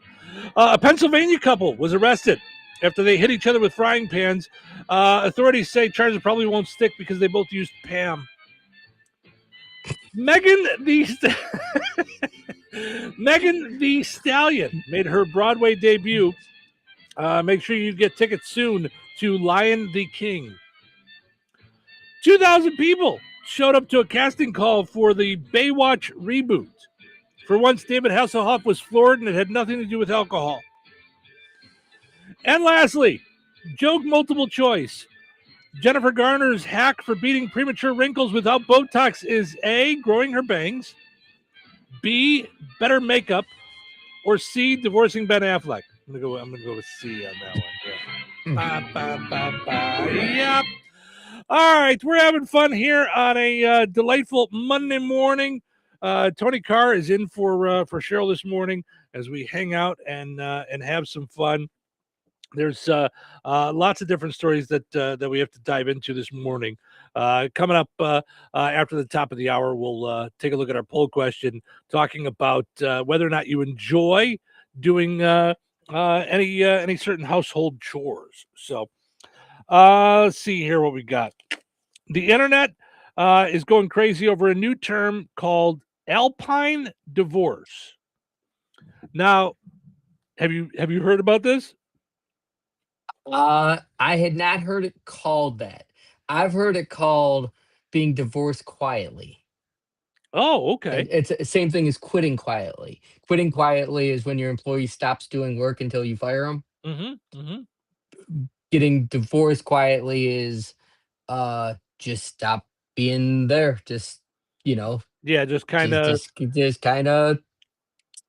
A Pennsylvania couple was arrested after they hit each other with frying pans. Authorities say charges probably won't stick because they both used Pam. Megan Thee Stallion made her Broadway debut. Make sure you get tickets soon to Lion the King. 2,000 people showed up to a casting call for the Baywatch reboot. For once, David Hasselhoff was floored, and it had nothing to do with alcohol. And lastly, joke multiple choice. Jennifer Garner's hack for beating premature wrinkles without Botox is A, growing her bangs, B, better makeup, or C, divorcing Ben Affleck. I'm gonna go with C on that one. Yeah. Ba, ba, ba, ba. Yep. All right, we're having fun here on a delightful Monday morning. Tony Carr is in for Cheryl this morning as we hang out and have some fun. There's lots of different stories that we have to dive into this morning. Coming up after the top of the hour, we'll take a look at our poll question, talking about whether or not you enjoy doing any certain household chores. So let's see here what we got. The internet is going crazy over a new term called alpine divorce. Now, have you heard about this? I had not heard it called that. I've heard it called being divorced quietly. Oh, okay. It's the same thing as quitting quietly. Quitting quietly is when your employee stops doing work until you fire them. Mm-hmm. Mm-hmm. Getting divorced quietly is just stop being there. Just yeah, just kind of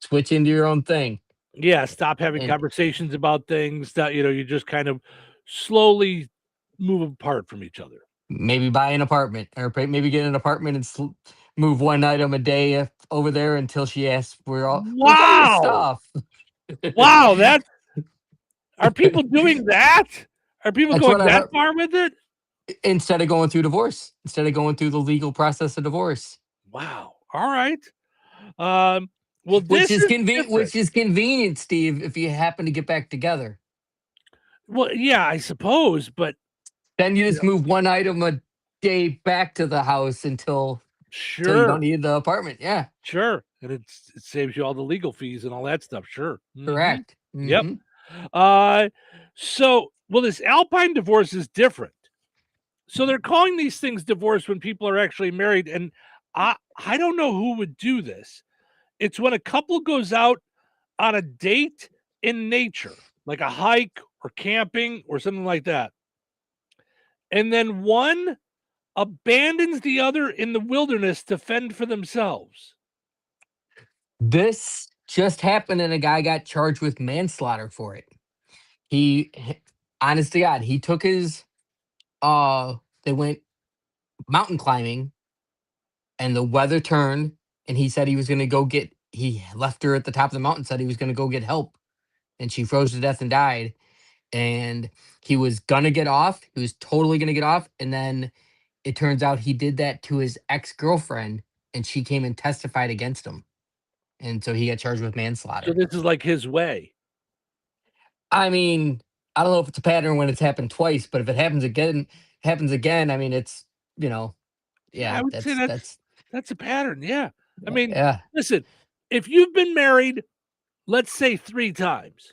switch into your own thing. Yeah, stop having conversations about things that you just kind of slowly move apart from each other. Maybe buy an apartment, or maybe get an apartment and move one item a day over there until she asks where's all your stuff. Wow, are people doing that? Are people going that far with it? Instead of going through divorce, instead of going through the legal process of divorce. Wow. All right. Well, which is convenient, Steve, if you happen to get back together. Well, yeah, I suppose, but then you just move one item a day back to the house until you don't need the apartment. Yeah, sure, and it saves you all the legal fees and all that stuff. Sure, correct. Mm-hmm. Yep. So, this alpine divorce is different. So they're calling these things divorce when people are actually married, and I don't know who would do this. It's when a couple goes out on a date in nature, like a hike or camping or something like that. And then one abandons the other in the wilderness to fend for themselves. This just happened and a guy got charged with manslaughter for it. He, honest to God, he took his, they went mountain climbing and the weather turned and he said he was going to he left her at the top of the mountain, said he was going to go get help. And she froze to death and died. And he was going to get off. He was totally going to get off. And then it turns out he did that to his ex-girlfriend and she came and testified against him. And so he got charged with manslaughter. So this is like his way. I mean, I don't know if it's a pattern when it's happened twice, but if it happens again, I mean, it's, yeah. I would say that's a pattern. Yeah. I mean, yeah. Listen, if you've been married, let's say 3 times,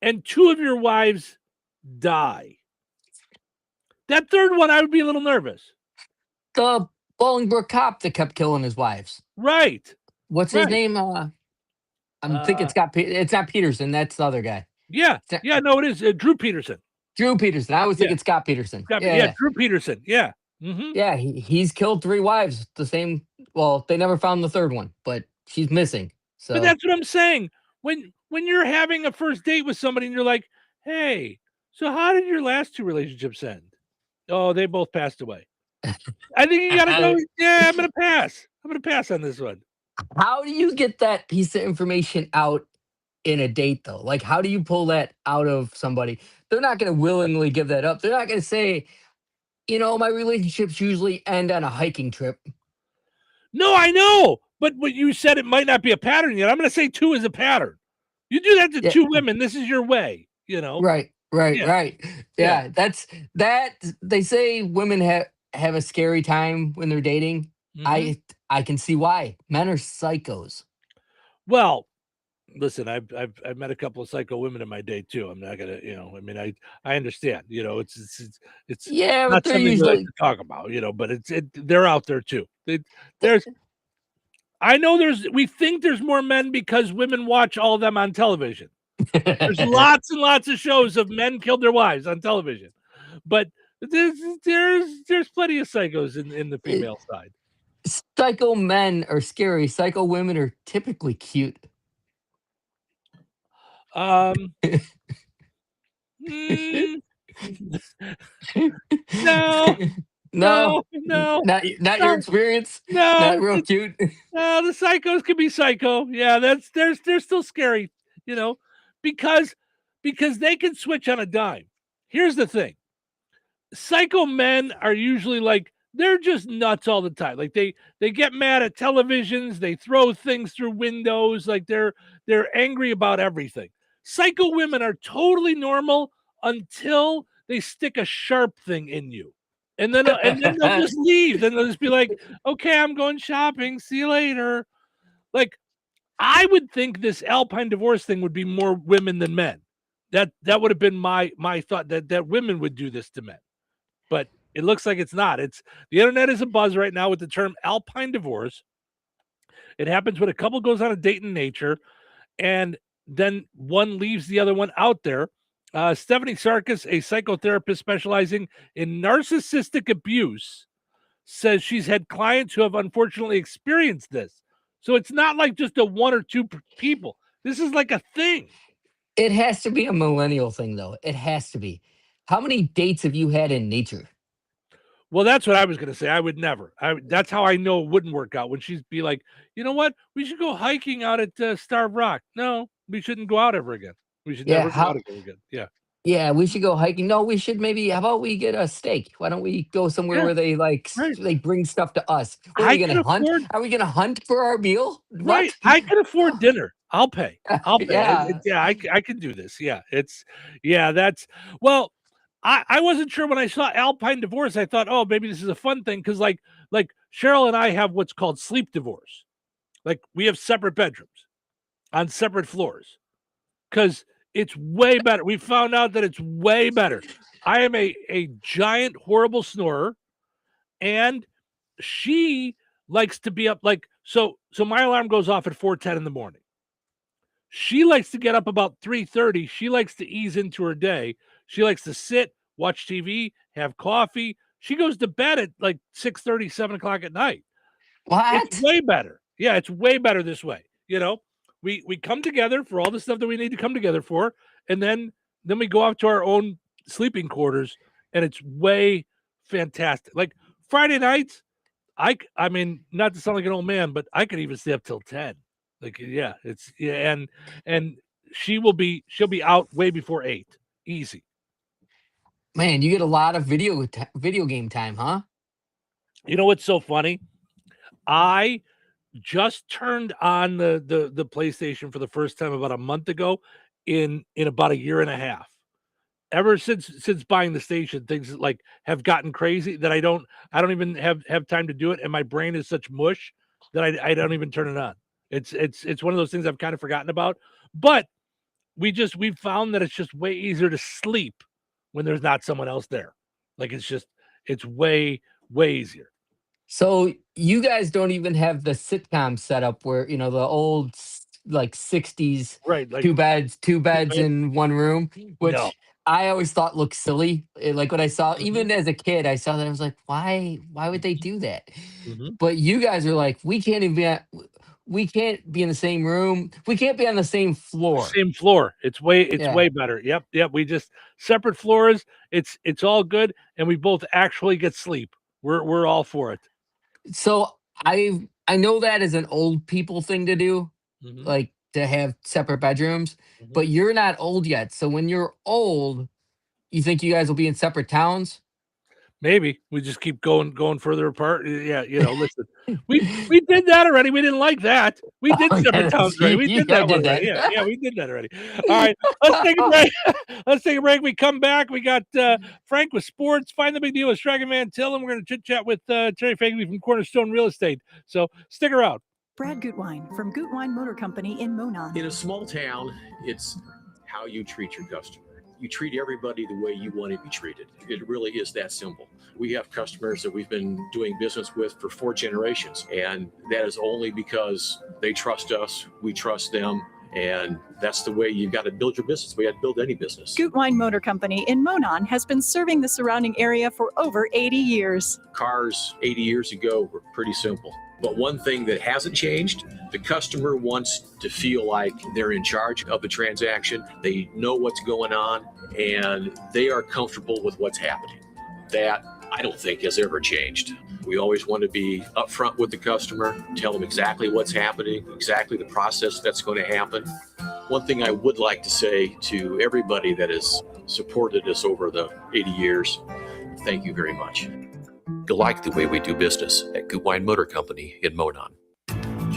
and 2 of your wives die, that third one, I would be a little nervous. The Bolingbrook cop that kept killing his wives. Right. What's his name? I'm thinking it's not Peterson. That's the other guy. Yeah. Yeah, no, it is Drew Peterson. Drew Peterson. I was thinking Scott Peterson. Drew Peterson. Yeah. Mm-hmm. Yeah, he's killed 3 wives. The same. Well, they never found the third one, but she's missing. So. But that's what I'm saying. When you're having a first date with somebody and you're like, hey, so how did your last 2 relationships end? Oh, they both passed away. I think you got to go, yeah, I'm going to pass. I'm going to pass on this one. How do you get that piece of information out in a date, though? Like, how do you pull that out of somebody? They're not going to willingly give that up. They're not going to say, my relationships usually end on a hiking trip. No, I know. But what you said, it might not be a pattern yet. I'm going to say 2 is a pattern. You do that to 2 women. This is your way, Right. Yeah, that's that. They say women have a scary time when they're dating. Mm-hmm. I can see why. Men are psychos. Well, Listen, I've met a couple of psycho women in my day too. I'm not gonna, I mean, I understand, it's Yeah, not but they're something we like usually to talk about, but they're out there too. I know we think there's more men because women watch all of them on television. There's lots and lots of shows of men killed their wives on television, but there's plenty of psychos in the female side. psycho men are scary. Psycho women are typically cute. Mm, no, No, no, not your experience. no. Not real cute. No, the psychos can be psycho. Yeah, they're still scary, because they can switch on a dime. Here's the thing: psycho men are usually like they're just nuts all the time. Like they get mad at televisions, they throw things through windows, like they're angry about everything. Psycho women are totally normal until they stick a sharp thing in you. And then they'll just leave. Then they'll just be like, "Okay, I'm going shopping. See you later." Like, I would think this Alpine divorce thing would be more women than men. That would have been my thought that women would do this to men. But it looks like it's not. It's the internet is a buzz right now with the term Alpine divorce. It happens when a couple goes on a date in nature, and then one leaves the other one out there. Stephanie Sarkis, a psychotherapist specializing in narcissistic abuse, says she's had clients who have unfortunately experienced this. So it's not like just a one or two people. This is like a thing. It has to be a millennial thing, though. It has to be. How many dates have you had in nature? Well, that's what I was going to say. I would never. That's how I know it wouldn't work out. When she'd be like, you know what? We should go hiking out at Starved Rock. No, we shouldn't go out ever again. We should never go out again. Yeah. Yeah, we should go hiking. No, we should maybe. How about we get a steak? Why don't we go somewhere where they they bring stuff to us? Are we going to hunt? Are we going to hunt for our meal? Right. I can afford dinner. I'll pay. I'll pay. Yeah. I can do this. Yeah. That's well. I wasn't sure when I saw Alpine divorce. I thought, oh, maybe this is a fun thing because like Cheryl and I have what's called sleep divorce. Like we have separate bedrooms on separate floors because it's way better. We found out that it's way better. I am a giant, horrible snorer, and she likes to be up like so my alarm goes off at 4:10 in the morning. She likes to get up about 3:30. She likes to ease into her day. She likes to sit, watch TV, have coffee. She goes to bed at like 6:30, 7 o'clock at night. What? It's way better. Yeah, it's way better this way. We come together for all the stuff that we need to come together for, and then we go off to our own sleeping quarters, and it's way fantastic. Like Friday nights, I mean, not to sound like an old man, but I could even stay up till 10. Like, and she'll be out way before 8. Easy. Man, you get a lot of video game time, huh? You know what's so funny? I just turned on the PlayStation for the first time about a month ago in about a year and a half. Ever since buying the station, things like have gotten crazy that I don't even have time to do it, and my brain is such mush that I don't even turn it on. It's one of those things I've kind of forgotten about. But we've found that it's just way easier to sleep when there's not someone else there. Like it's way easier. So you guys don't even have the sitcom setup where the old like 60s, right? Like two beds in one room, which No. I always thought looked silly. Like when I saw, even as a kid, I saw that I was like, why would they do that? But you guys are like, we can't be in the same room. We can't be on the same floor. Same floor. It's way better. Yep. We just separate floors. It's all good, and we both actually get sleep. We're all for it. So I know that is an old people thing to do, like to have separate bedrooms, but you're not old yet. So when you're old, you think you guys will be in separate towns? Maybe we just keep going further apart. Yeah, listen, we did that already. We didn't like that. We did separate towns already. We did that one already. Yeah, we did that already. All right, let's take a break. Let's take a break. We come back. We got Frank with sports. Find the big deal with Dragon Man Till, and we're going to chit chat with Terry Fagley from Cornerstone Real Estate. So stick around. Brad Gutwein from Gutwein Motor Company in Monon. In a small town, it's how you treat your customer. You treat everybody the way you want to be treated. It really is that simple. We have customers that we've been doing business with for 4 generations, and that is only because they trust us, we trust them, and that's the way you've got to build your business. We got to build any business. Gutwein Motor Company in Monon has been serving the surrounding area for over 80 years. Cars 80 years ago were pretty simple. But one thing that hasn't changed, the customer wants to feel like they're in charge of the transaction. They know what's going on, and they are comfortable with what's happening. That, I don't think, has ever changed. We always want to be upfront with the customer, tell them exactly what's happening, exactly the process that's going to happen. One thing I would like to say to everybody that has supported us over the 80 years, thank you very much. You like the way we do business at Gutwein Motor Company in Monon.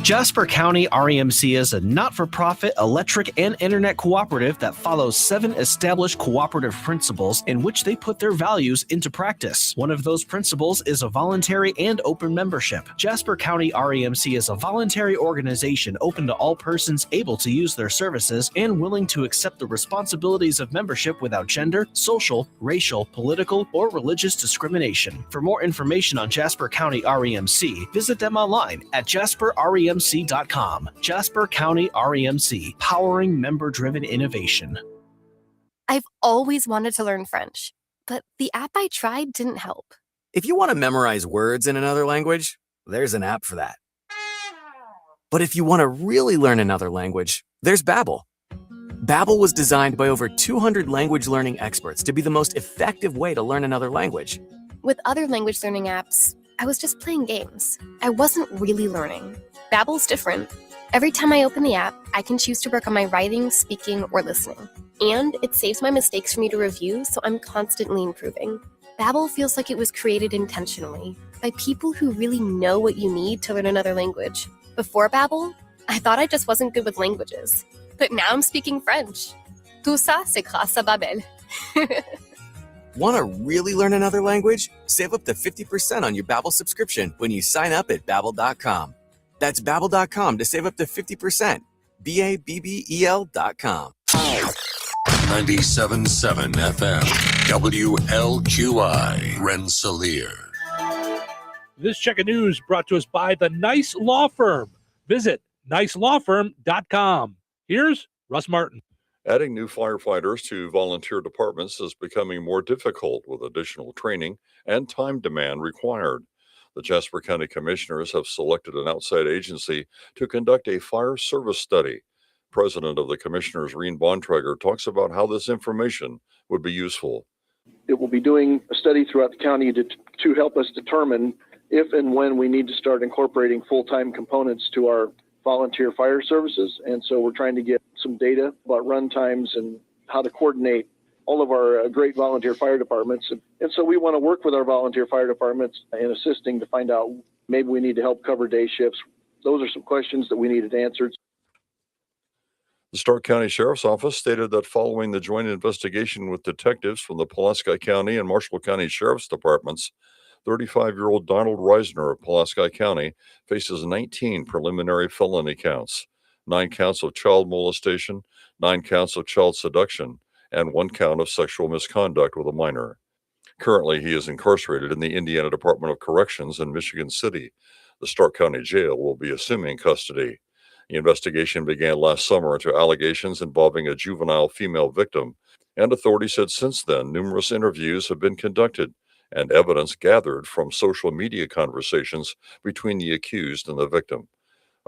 Jasper County REMC is a not-for-profit electric and internet cooperative that follows 7 established cooperative principles in which they put their values into practice. One of those principles is a voluntary and open membership. Jasper County REMC is a voluntary organization open to all persons able to use their services and willing to accept the responsibilities of membership without gender, social, racial, political, or religious discrimination. For more information on Jasper County REMC, visit them online at jasperremc.com. Jasper County REMC, powering member-driven innovation. I've always wanted to learn French, but the app I tried didn't help. If you want to memorize words in another language, there's an app for that. But if you want to really learn another language, there's Babbel. Babbel was designed by over 200 language learning experts to be the most effective way to learn another language. With other language learning apps, I was just playing games. I wasn't really learning. Babbel's different. Every time I open the app, I can choose to work on my writing, speaking, or listening. And it saves my mistakes for me to review, so I'm constantly improving. Babbel feels like it was created intentionally by people who really know what you need to learn another language. Before Babbel, I thought I just wasn't good with languages. But now I'm speaking French. Tout ça, c'est grâce à Babbel. Want to really learn another language? Save up to 50% on your Babbel subscription when you sign up at Babbel.com. That's Babbel.com to save up to 50%. Babbel.com. 97.7 FM, WLQI, Rensselaer. This check of news brought to us by the Nice Law Firm. Visit nicelawfirm.com. Here's Russ Martin. Adding new firefighters to volunteer departments is becoming more difficult with additional training and time demand required. The Jasper County Commissioners have selected an outside agency to conduct a fire service study. President of the Commissioners, Reen Bontrager, talks about how this information would be useful. It will be doing a study throughout the county to help us determine if and when we need to start incorporating full-time components to our volunteer fire services. And so we're trying to get some data about run times and how to coordinate all of our great volunteer fire departments. And so we want to work with our volunteer fire departments in assisting to find out maybe we need to help cover day shifts. Those are some questions that we needed answered. The Stark County Sheriff's Office stated that following the joint investigation with detectives from the Pulaski County and Marshall County Sheriff's Departments, 35-year-old Donald Reisner of Pulaski County faces 19 preliminary felony counts, 9 counts of child molestation, 9 counts of child seduction, and 1 count of sexual misconduct with a minor. Currently, he is incarcerated in the Indiana Department of Corrections in Michigan City. The Stark County Jail will be assuming custody. The investigation began last summer into allegations involving a juvenile female victim, and authorities said since then numerous interviews have been conducted and evidence gathered from social media conversations between the accused and the victim.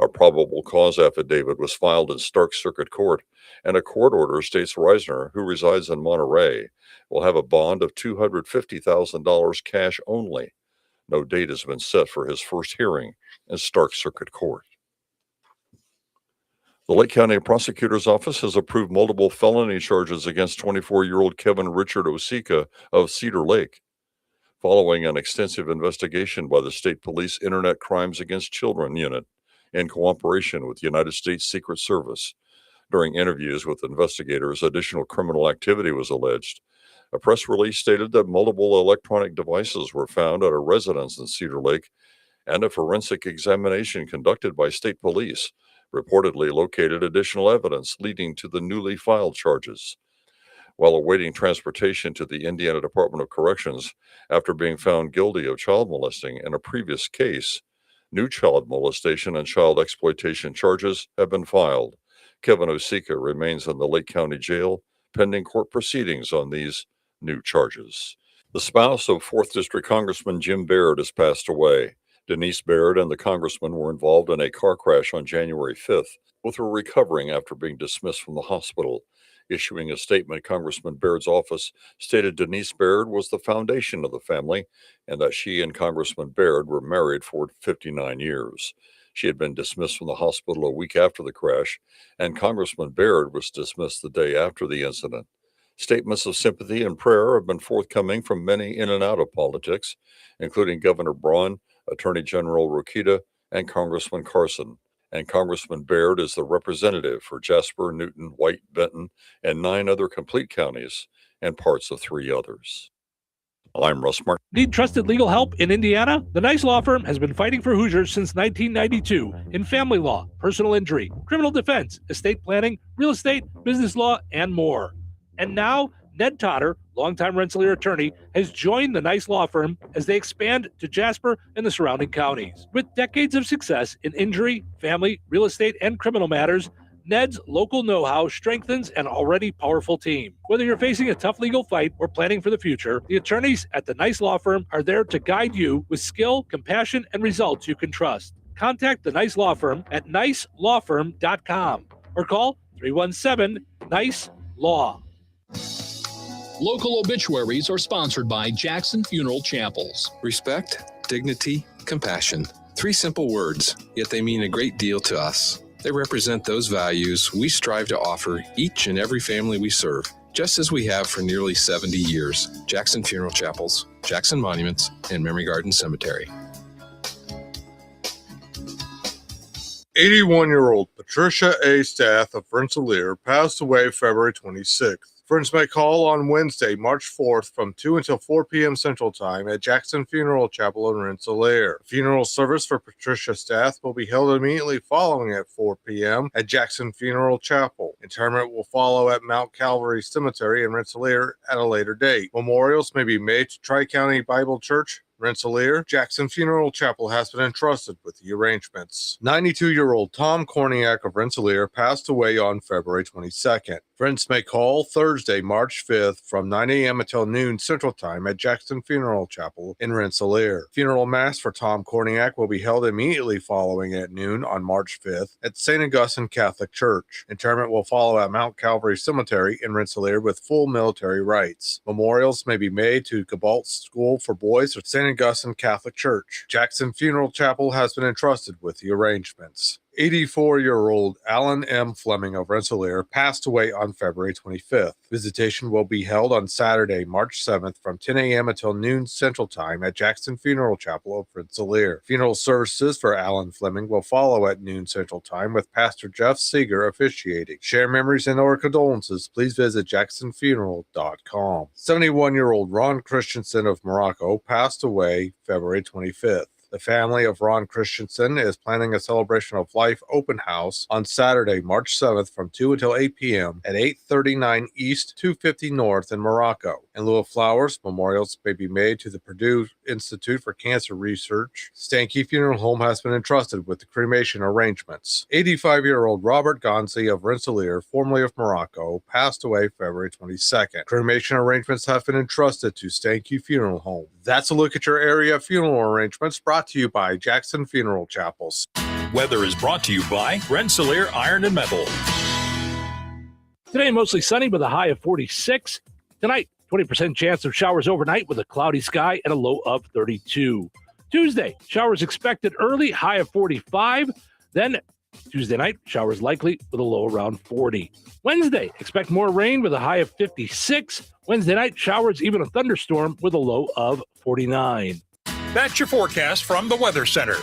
A probable cause affidavit was filed in Stark Circuit Court, and a court order states Reisner, who resides in Monterey, will have a bond of $250,000 cash only. No date has been set for his first hearing in Stark Circuit Court. The Lake County Prosecutor's Office has approved multiple felony charges against 24-year-old Kevin Richard Osika of Cedar Lake, following an extensive investigation by the State Police Internet Crimes Against Children Unit in cooperation with the United States Secret Service. During interviews with investigators, additional criminal activity was alleged. A press release stated that multiple electronic devices were found at a residence in Cedar Lake and a forensic examination conducted by state police reportedly located additional evidence leading to the newly filed charges. While awaiting transportation to the Indiana Department of Corrections after being found guilty of child molesting in a previous case, new child molestation and child exploitation charges have been filed. Kevin Osika remains in the Lake County Jail pending court proceedings on these new charges. The spouse of 4th District Congressman Jim Baird has passed away. Denise Baird and the congressman were involved in a car crash on January 5th. Both were recovering after being dismissed from the hospital. Issuing a statement, Congressman Baird's office stated Denise Baird was the foundation of the family and that she and Congressman Baird were married for 59 years. She had been dismissed from the hospital a week after the crash, and Congressman Baird was dismissed the day after the incident. Statements of sympathy and prayer have been forthcoming from many in and out of politics, including Governor Braun, Attorney General Rokita, and Congressman Carson. And Congressman Baird is the representative for Jasper, Newton, White, Benton, and 9 other complete counties and parts of 3 others. I'm Russ Martin. Need trusted legal help in Indiana? The Nice Law Firm has been fighting for Hoosiers since 1992 in family law, personal injury, criminal defense, estate planning, real estate, business law, and more. And now, Ned Totter, longtime Rensselaer attorney, has joined the Nice Law Firm as they expand to Jasper and the surrounding counties. With decades of success in injury, family, real estate, and criminal matters, Ned's local know-how strengthens an already powerful team. Whether you're facing a tough legal fight or planning for the future, the attorneys at the Nice Law Firm are there to guide you with skill, compassion, and results you can trust. Contact the Nice Law Firm at nicelawfirm.com or call 317-NICE-LAW. Local obituaries are sponsored by Jackson Funeral Chapels. Respect, dignity, compassion. 3 simple words, yet they mean a great deal to us. They represent those values we strive to offer each and every family we serve, just as we have for nearly 70 years. Jackson Funeral Chapels, Jackson Monuments, and Memory Garden Cemetery. 81-year-old Patricia A. Stath of Rensselaer passed away February 26th. Friends may call on Wednesday, March 4th from 2 until 4 p.m. Central Time at Jackson Funeral Chapel in Rensselaer. Funeral service for Patricia Stath will be held immediately following at 4 p.m. at Jackson Funeral Chapel. Interment will follow at Mount Calvary Cemetery in Rensselaer at a later date. Memorials may be made to Tri-County Bible Church, Rensselaer. Jackson Funeral Chapel has been entrusted with the arrangements. 92-year-old Tom Korniak of Rensselaer passed away on February 22nd. Friends may call Thursday, March 5th from 9 a.m. until noon Central Time at Jackson Funeral Chapel in Rensselaer. Funeral Mass for Tom Korniak will be held immediately following at noon on March 5th at St. Augustine Catholic Church. Interment will follow at Mount Calvary Cemetery in Rensselaer with full military rites. Memorials may be made to Gabalt School for Boys or St. Augustine Catholic Church. Jackson Funeral Chapel has been entrusted with the arrangements. 84-year-old Alan M. Fleming of Rensselaer passed away on February 25th. Visitation will be held on Saturday, March 7th from 10 a.m. until noon Central Time at Jackson Funeral Chapel of Rensselaer. Funeral services for Alan Fleming will follow at noon Central Time with Pastor Jeff Seeger officiating. Share memories and or condolences, please visit jacksonfuneral.com. 71-year-old Ron Christensen of Morocco passed away February 25th. The family of Ron Christensen is planning a celebration of life open house on Saturday, March 7th from 2 until 8 p.m. at 839 East 250 North in Morocco. In lieu of flowers, memorials may be made to the Purdue Institute for Cancer Research. Stanky Funeral Home has been entrusted with the cremation arrangements. 85-year-old Robert Gonzi of Rensselaer, formerly of Morocco, passed away February 22nd. Cremation arrangements have been entrusted to Stanky Funeral Home. That's a look at your area funeral arrangements brought to you by Jackson Funeral Chapels. Weather is brought to you by Rensselaer Iron and Metal. Today, mostly sunny with a high of 46. Tonight, 20% chance of showers overnight with a cloudy sky and a low of 32. Tuesday, showers expected early, high of 45. Then Tuesday night, showers likely with a low around 40. Wednesday, expect more rain with a high of 56. Wednesday night, showers, even a thunderstorm with a low of 49. That's your forecast from the Weather Center.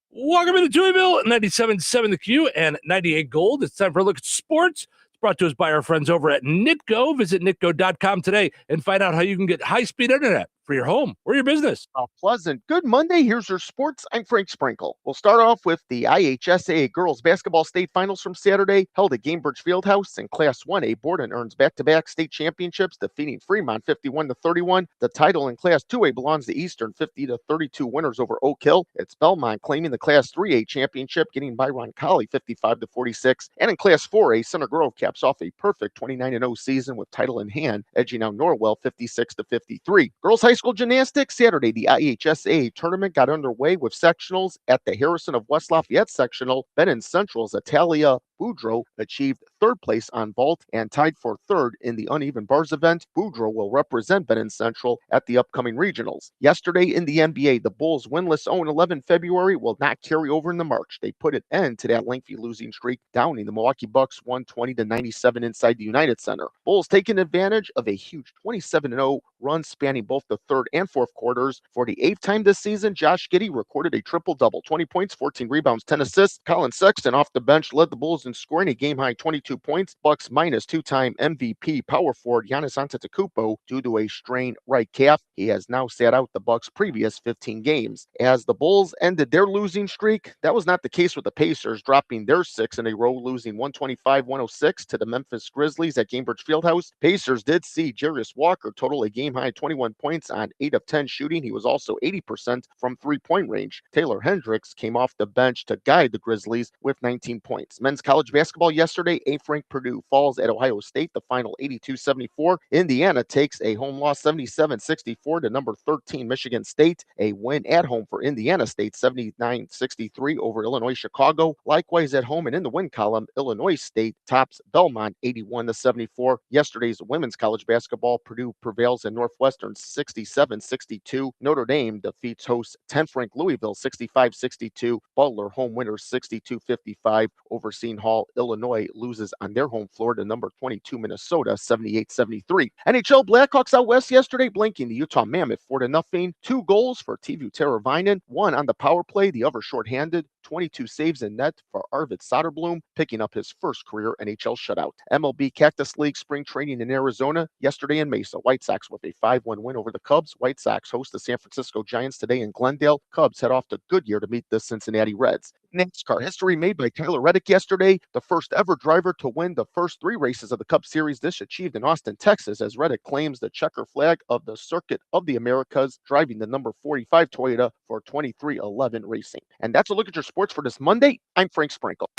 Welcome into Touhyville, 97.7 The Q and 98 Gold. It's time for a look at sports. It's brought to us by our friends over at Nitco. Visit nitco.com today and find out how you can get high-speed internet for your home or your business. A pleasant good Monday. Here's your sports. I'm Frank Sprinkle. We'll start off with the IHSAA girls basketball state finals from Saturday, held at Gamebridge Fieldhouse. In Class 1A, Borden earns back-to-back state championships, defeating Fremont 51-31. The title in Class 2A belongs to Eastern, 50-32 winners over Oak Hill. It's Belmont claiming the Class 3A championship, getting by Roncalli 55-46. And in Class 4A, Center Grove caps off a perfect 29-0 season with title in hand, edging out Norwell 56-53. Girls high school gymnastics Saturday, the IHSAA tournament got underway with sectionals at the Harrison of West Lafayette sectional. Benton Central's Italia Boudreaux achieved third place on vault and tied for third in the uneven bars event. Boudreaux will represent Benton Central at the upcoming regionals. Yesterday in the NBA, the Bulls' winless 0-11 February will not carry over into March. They put an end to that lengthy losing streak, downing the Milwaukee Bucks 120-97 inside the United Center. Bulls taking advantage of a huge 27-0 run spanning both the third and fourth quarters. For the eighth time this season, Josh Giddey recorded a triple-double, 20 points, 14 rebounds, 10 assists. Colin Sexton off the bench led the Bulls in scoring a game-high 22 points. Bucks minus two-time MVP power forward Giannis Antetokounmpo due to a strained right calf. He has now sat out the Bucks' previous 15 games. As the Bulls ended their losing streak, that was not the case with the Pacers, dropping their 6 in a row, losing 125-106 to the Memphis Grizzlies at Gamebridge Fieldhouse. Pacers did see Jarius Walker total a game-high 21 points on 8 of 10 shooting. He was also 80% from three-point range. Taylor Hendricks came off the bench to guide the Grizzlies with 19 points. Men's college basketball yesterday, 8th ranked Purdue falls at Ohio State, the final 82-74. Indiana takes a home loss 77-64 to number 13 Michigan State. A win at home for Indiana State 79-63 over Illinois Chicago. Likewise at home and in the win column, Illinois State tops Belmont 81-74. Yesterday's women's college basketball, Purdue prevails in Northwestern 67-62. Notre Dame defeats host 10th ranked Louisville 65-62. Butler home winners 62-55 over Seton Hall. Illinois loses on their home floor to number 22 Minnesota 78-73. NHL Blackhawks out west yesterday, blanking the Utah Mammoth 4-0. 2 goals for Teuvo Teravainen, one on the power play, the other shorthanded. 22 saves in net for Arvid Soderblom, picking up his first career NHL shutout. MLB Cactus League spring training in Arizona yesterday in Mesa. White Sox with a 5-1 win over the Cubs. White Sox host the San Francisco Giants today in Glendale. Cubs head off to Goodyear to meet the Cincinnati Reds. NASCAR history made by Tyler Reddick yesterday, the first ever driver to win the first 3 races of the Cup Series. This achieved in Austin, Texas, as Reddick claims the checker flag of the Circuit of the Americas, driving the number 45 Toyota for 2311 Racing. And that's a look at your sports for this Monday. I'm Frank Sprinkle.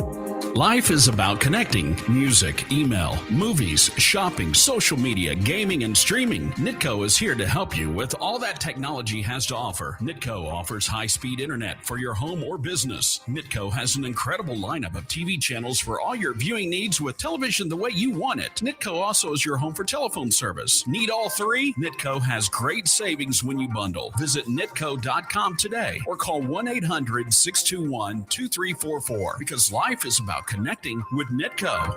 Life is about connecting. Music, email, movies, shopping, social media, gaming, and streaming. Nitco is here to help you with all that technology has to offer. Nitco offers high-speed internet for your home or business. Nitco has an incredible lineup of TV channels for all your viewing needs with television the way you want it. Nitco also is your home for telephone service. Need all 3? Nitco has great savings when you bundle. Visit nitco.com today or call 1-800-621-2344 because life is about connecting with Nitco.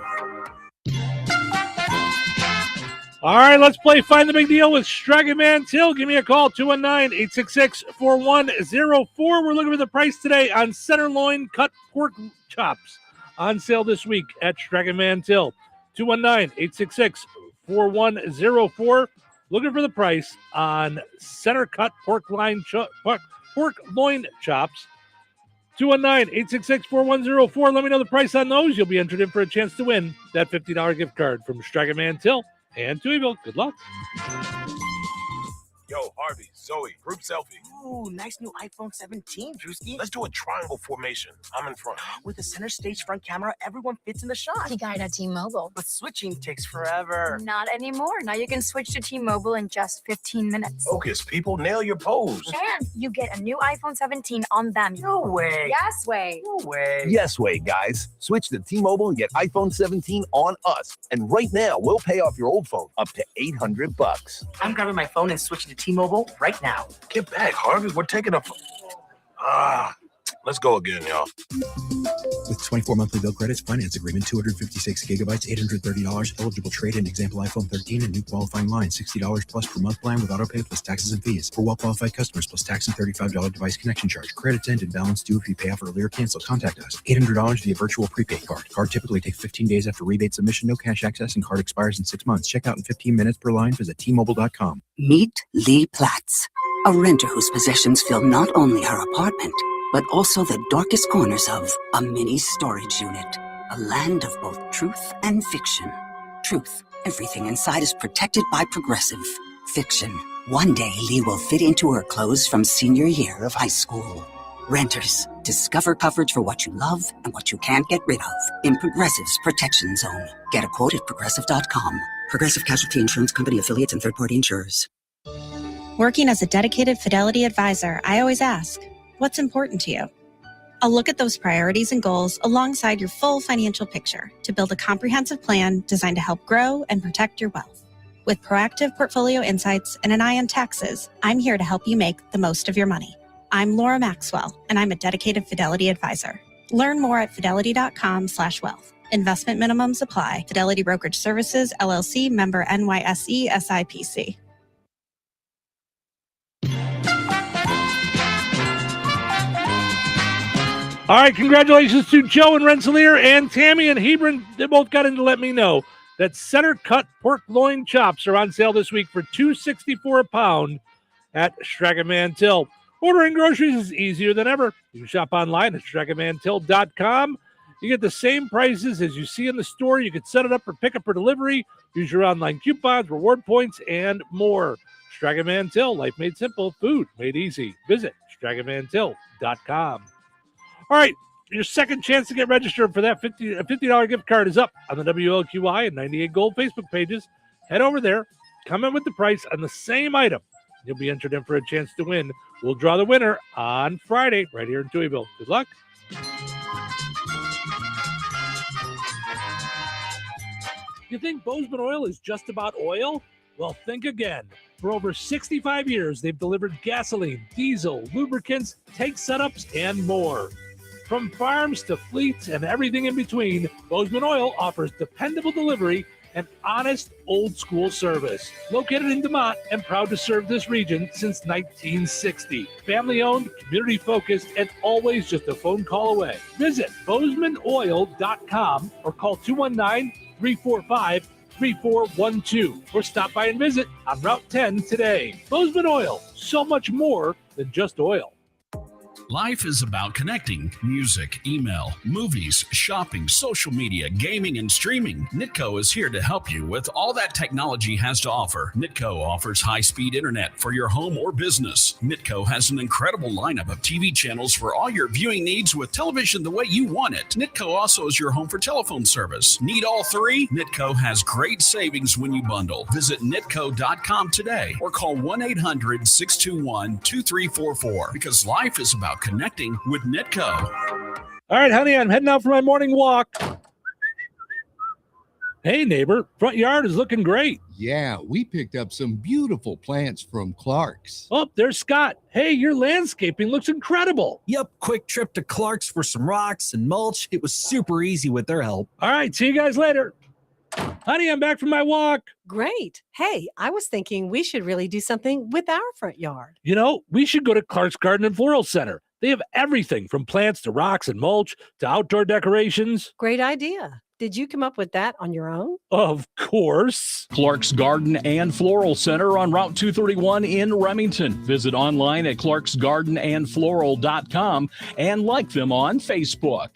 All right, let's play Find the Big Deal with Stragan Till. Give me a call, 219-866-4104. We're looking for the price today on center loin cut pork chops. On sale this week at Stragan Till. 219-866-4104. Looking for the price on center cut pork loin chops. 219-866-4104. Let me know the price on those. You'll be entered in for a chance to win that $50 gift card from Stragan Till and Touhyville. Good luck. Yo, Harvey, Zoe, group selfie. Ooh, nice new iPhone 17, Drewski. Let's do a triangle formation. I'm in front. With a center stage front camera, everyone fits in the shot. You got it at T-Mobile. But switching takes forever. Not anymore. Now you can switch to T-Mobile in just 15 minutes. Focus, people. Nail your pose. And you get a new iPhone 17 on them. No way. Yes way. No way. Yes way, guys. Switch to T-Mobile and get iPhone 17 on us. And right now, we'll pay off your old phone up to $800. I'm grabbing my phone and switching to T-Mobile right now. Get back, Harvey. We're taking a... Let's go again, y'all. With 24 monthly bill credits, finance agreement, 256 gigabytes, $830, eligible trade-in, example iPhone 13, and new qualifying line, $60 plus per month plan with autopay plus taxes and fees. For well-qualified customers, plus tax and $35 device connection charge. Credits end and balance due if you pay off early or cancel. Contact us. $800 via virtual prepaid card. Card typically takes 15 days after rebate submission. No cash access and card expires in 6 months. Check out in 15 minutes per line. Visit T-Mobile.com. Meet Lee Platts, a renter whose possessions fill not only her apartment, but also the darkest corners of a mini storage unit. A land of both truth and fiction. Truth, everything inside is protected by Progressive. Fiction, one day Lee will fit into her clothes from senior year of high school. Renters, discover coverage for what you love and what you can't get rid of in Progressive's Protection Zone. Get a quote at Progressive.com. Progressive Casualty Insurance Company affiliates and third-party insurers. Working as a dedicated Fidelity advisor, I always ask, what's important to you? I'll look at those priorities and goals alongside your full financial picture to build a comprehensive plan designed to help grow and protect your wealth. With proactive portfolio insights and an eye on taxes, I'm here to help you make the most of your money. I'm Laura Maxwell, and I'm a dedicated Fidelity advisor. Learn more at fidelity.com/wealth. Investment minimums apply. Fidelity Brokerage Services, LLC, member NYSE, SIPC. All right, congratulations to Joe and Rensselaer and Tammy and Hebron. They both got in to let me know that center cut pork loin chops are on sale this week for $2.64 a pound at Stragamantill. Ordering groceries is easier than ever. You can shop online at stragamantill.com. You get the same prices as you see in the store. You can set it up for pickup or delivery. Use your online coupons, reward points, and more. Stragamantill, life made simple, food made easy. Visit stragamantill.com. All right, your second chance to get registered for that $50 gift card is up on the WLQI and 98 Gold Facebook pages. Head over there, comment with the price on the same item. You'll be entered in for a chance to win. We'll draw the winner on Friday right here in Touhyville. Good luck. You think Bozeman Oil is just about oil? Well, think again. For over 65 years, they've delivered gasoline, diesel, lubricants, tank setups, and more. From farms to fleets and everything in between, Bozeman Oil offers dependable delivery and honest, old-school service. Located in DeMont and proud to serve this region since 1960. Family-owned, community-focused, and always just a phone call away. Visit BozemanOil.com or call 219-345-3412 or stop by and visit on Route 10 today. Bozeman Oil, so much more than just oil. Life is about connecting. Music, email, movies, shopping, social media, gaming, and streaming. Nitco is here to help you with all that technology has to offer. Nitco offers high-speed internet for your home or business. Nitco has an incredible lineup of TV channels for all your viewing needs with television the way you want it. Nitco also is your home for telephone service. Need all three? Nitco has great savings when you bundle. Visit nitco.com today or call 1-800-621-2344 because life is about connecting with Nitco. All right, honey, I'm heading out for my morning walk. Hey, neighbor, front yard is looking great. Yeah, we picked up some beautiful plants from Clark's. Oh, there's Scott. Hey, your landscaping looks incredible. Yep, quick trip to Clark's for some rocks and mulch. It was super easy with their help. All right, see you guys later. Honey, I'm back from my walk. Great. Hey, I was thinking we should really do something with our front yard. You know, we should go to Clark's Garden and Floral Center. They have everything from plants to rocks and mulch to outdoor decorations. Great idea. Did you come up with that on your own? Of course. Clark's Garden and Floral Center on Route 231 in Remington. Visit online at clarksgardenandfloral.com and like them on Facebook.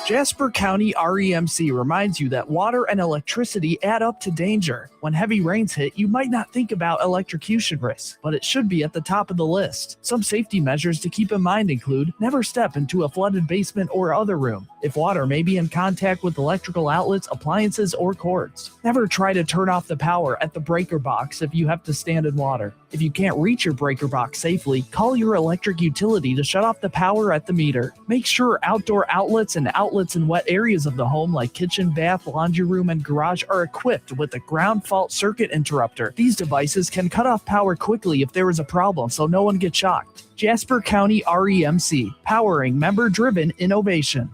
Jasper County REMC reminds you that water and electricity add up to danger. When heavy rains hit, you might not think about electrocution risks, but it should be at the top of the list. Some safety measures to keep in mind include never step into a flooded basement or other room. If water may be in contact with electrical outlets, appliances, or cords. Never try to turn off the power at the breaker box if you have to stand in water. If you can't reach your breaker box safely, call your electric utility to shut off the power at the meter. Make sure outdoor outlets and outlets in wet areas of the home like kitchen, bath, laundry room, and garage are equipped with a ground fault circuit interrupter. These devices can cut off power quickly if there is a problem so no one gets shocked. Jasper County REMC, powering member-driven innovation.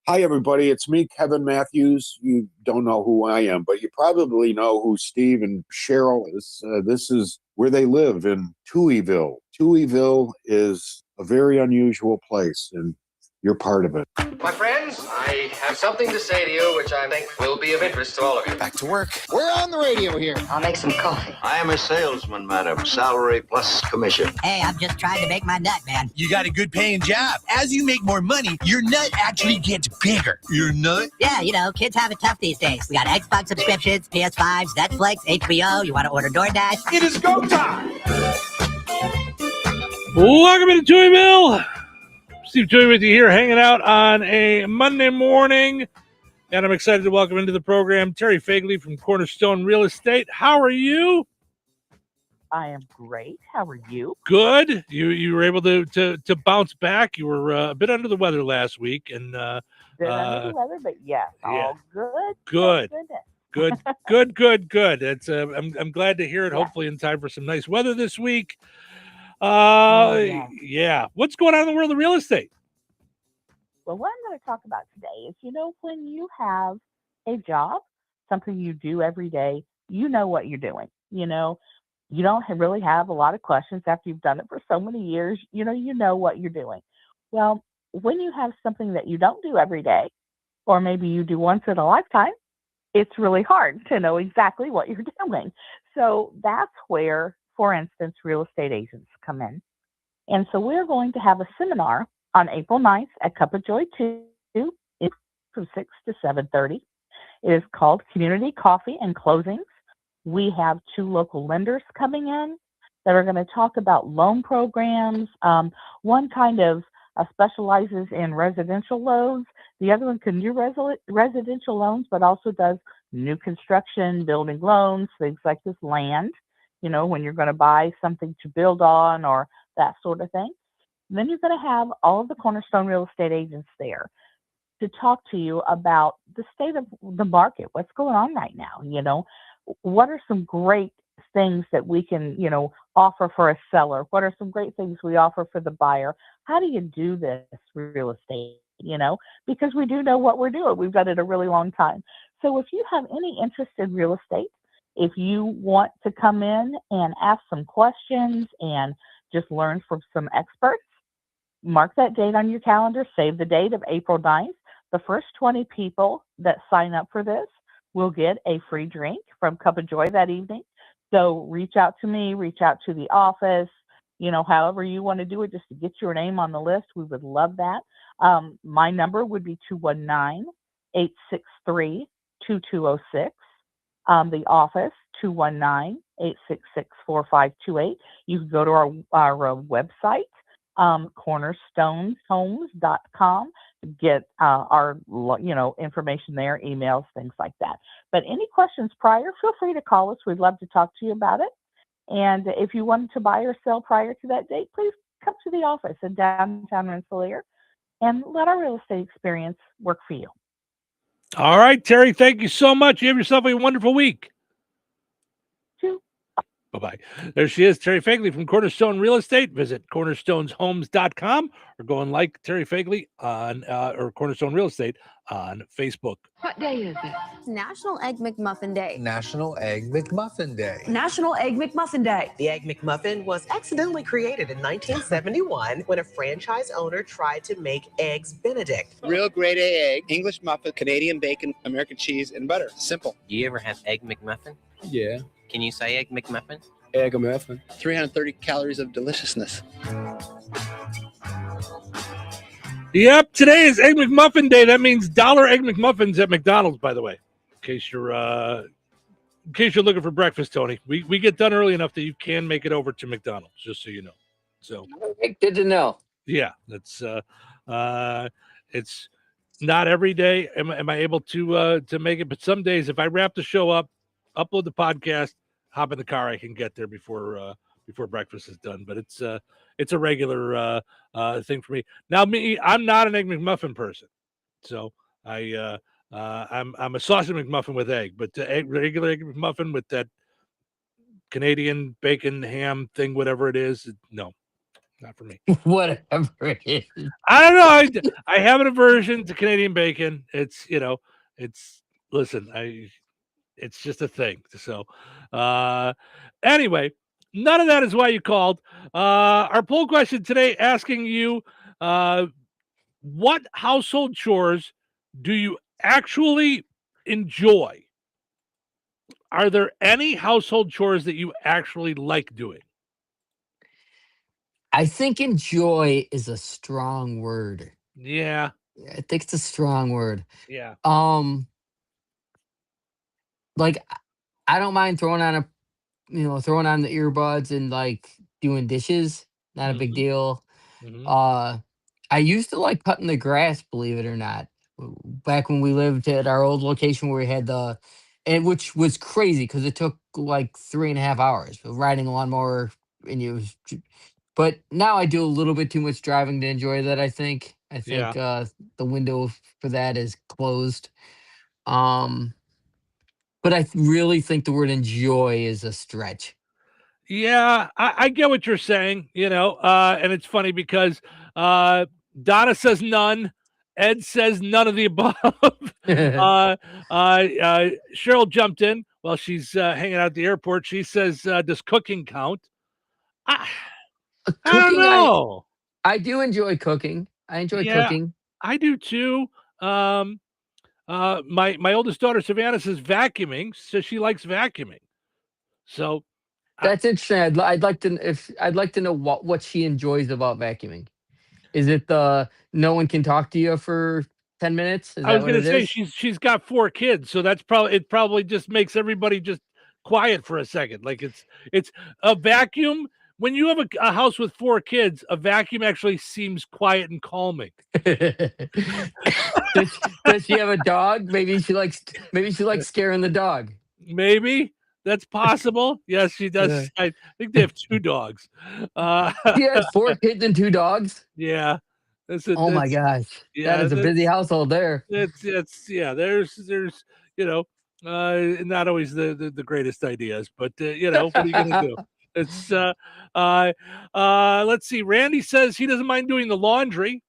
Hi, everybody. It's me, Kevin Matthews. You don't know who I am, but you probably know who Steve and Cheryl is. This is where they live in Touhyville. Touhyville is a very unusual place, and you're part of it. My friends, I have something to say to you which I think will be of interest to all of you. Back to work. We're on the radio here. I'll make some coffee. I am a salesman, madam. Salary plus commission. Hey, I'm just trying to make my nut, man. You got a good paying job. As you make more money, your nut actually gets bigger. Your nut? Yeah, you know, kids have it tough these days. We got Xbox subscriptions, PS5s, Netflix, HBO. You want to order DoorDash? It is go time! Welcome into Touhyville. Steve Touhy with you here, hanging out on a Monday morning. And I'm excited to welcome into the program Terry Fagley from Cornerstone Real Estate. How are you? I am great. How are you? Good. You were able to bounce back. You were a bit under the weather last week, and Been under the weather, but yes, all good. Good. Thank goodness. Good. It's I'm glad to hear it. Hopefully, in time for some nice weather this week. Yeah. What's going on in the world of real estate? Well, what I'm going to talk about today is, when you have a job, something you do every day, you know what you're doing. You don't really have a lot of questions after you've done it for so many years. You know what you're doing. Well, when you have something that you don't do every day, or maybe you do once in a lifetime, it's really hard to know exactly what you're doing. So that's where, for instance, real estate agents come in. And so we're going to have a seminar on April 9th at Cup of Joy 2 from 6 to 7:30. It is called Community Coffee and Closings. We have 2 local lenders coming in that are going to talk about loan programs. One kind of specializes in residential loans. The other one can do residential loans, but also does new construction, building loans, things like this land, when you're going to buy something to build on or that sort of thing. And then you're going to have all of the Cornerstone real estate agents there to talk to you about the state of the market, what's going on right now. What are some great things that we can, offer for a seller? What are some great things we offer for the buyer? How do you do this real estate? Because we do know what we're doing. We've done it a really long time. So if you have any interest in real estate, if you want to come in and ask some questions and just learn from some experts, mark that date on your calendar, save the date of April 9th. The first 20 people that sign up for this will get a free drink from Cup of Joy that evening. So reach out to me, reach out to the office, however you want to do it, just to get your name on the list. We would love that. My number would be 219-863-2206. The office, 219-866-4528. You can go to our website, cornerstoneshomes.com, get our information there, emails, things like that. But any questions prior, feel free to call us. We'd love to talk to you about it. And if you wanted to buy or sell prior to that date, please come to the office in downtown Rensselaer and let our real estate experience work for you. All right, Terry, thank you so much. You have yourself a wonderful week. Bye-bye. There she is, Terry Fagley from Cornerstone Real Estate. Visit cornerstoneshomes.com or go and like Terry Fagley on or Cornerstone Real Estate on Facebook. What day is it? National Egg McMuffin Day. National Egg McMuffin Day. National Egg McMuffin Day. The Egg McMuffin was accidentally created in 1971 when a franchise owner tried to make Eggs Benedict. Real grade A egg, English muffin, Canadian bacon, American cheese, and butter. Simple. You ever have Egg McMuffin? Yeah. Can you say Egg McMuffin? Egg McMuffin. 330 calories of deliciousness. Yep, today is Egg McMuffin Day. That means $1 Egg McMuffins at McDonald's, by the way. In case you're looking for breakfast, Tony. We get done early enough that you can make it over to McDonald's, just so you know. So good to know. Yeah, that's it's not every day am I able to make it, but some days if I wrap the show up, upload the podcast, hop in the car, I can get there before before breakfast is done. But it's a regular thing for me. Now, I'm not an Egg McMuffin person, so I'm a sausage McMuffin with egg, but the regular Egg McMuffin with that Canadian bacon ham thing, whatever it is, no, not for me. Whatever it is. I don't know. I have an aversion to Canadian bacon. It's it's just a thing. So anyway, none of that is why you called. Our poll question today asking you what household chores do you actually enjoy? Are there any household chores that you actually like doing? I think enjoy is a strong word. Yeah. I think it's a strong word. Yeah. Like I don't mind throwing on the earbuds and like doing dishes. Not a big deal. I used to like cutting the grass, believe it or not. Back when we lived at our old location where we had which was crazy because it took like 3.5 hours riding a lawnmower but now I do a little bit too much driving to enjoy that. I think the window for that is closed. But I really think the word enjoy is a stretch. Yeah, I get what you're saying, and it's funny because Donna says none. Ed says none of the above. Cheryl jumped in while she's hanging out at the airport. She says, does cooking count? I don't know. I do enjoy cooking. I enjoy cooking. I do too. My oldest daughter Savannah says vacuuming, so she likes vacuuming. So that's interesting. I'd like to know what she enjoys about vacuuming. Is it no one can talk to you for 10 minutes? I was going to say she's got 4 kids, so it probably just makes everybody just quiet for a second. Like it's a vacuum. When you have a house with 4 kids, a vacuum actually seems quiet and calming. Does she have a dog? Maybe she likes scaring the dog. Maybe that's possible. Yes, she does. Yeah. I think they have 2 dogs. She has 4 kids and 2 dogs. Yeah. Oh my gosh. Yeah, that is a busy household there. There's not always the greatest ideas, but what are you gonna do? It's let's see. Randy says he doesn't mind doing the laundry.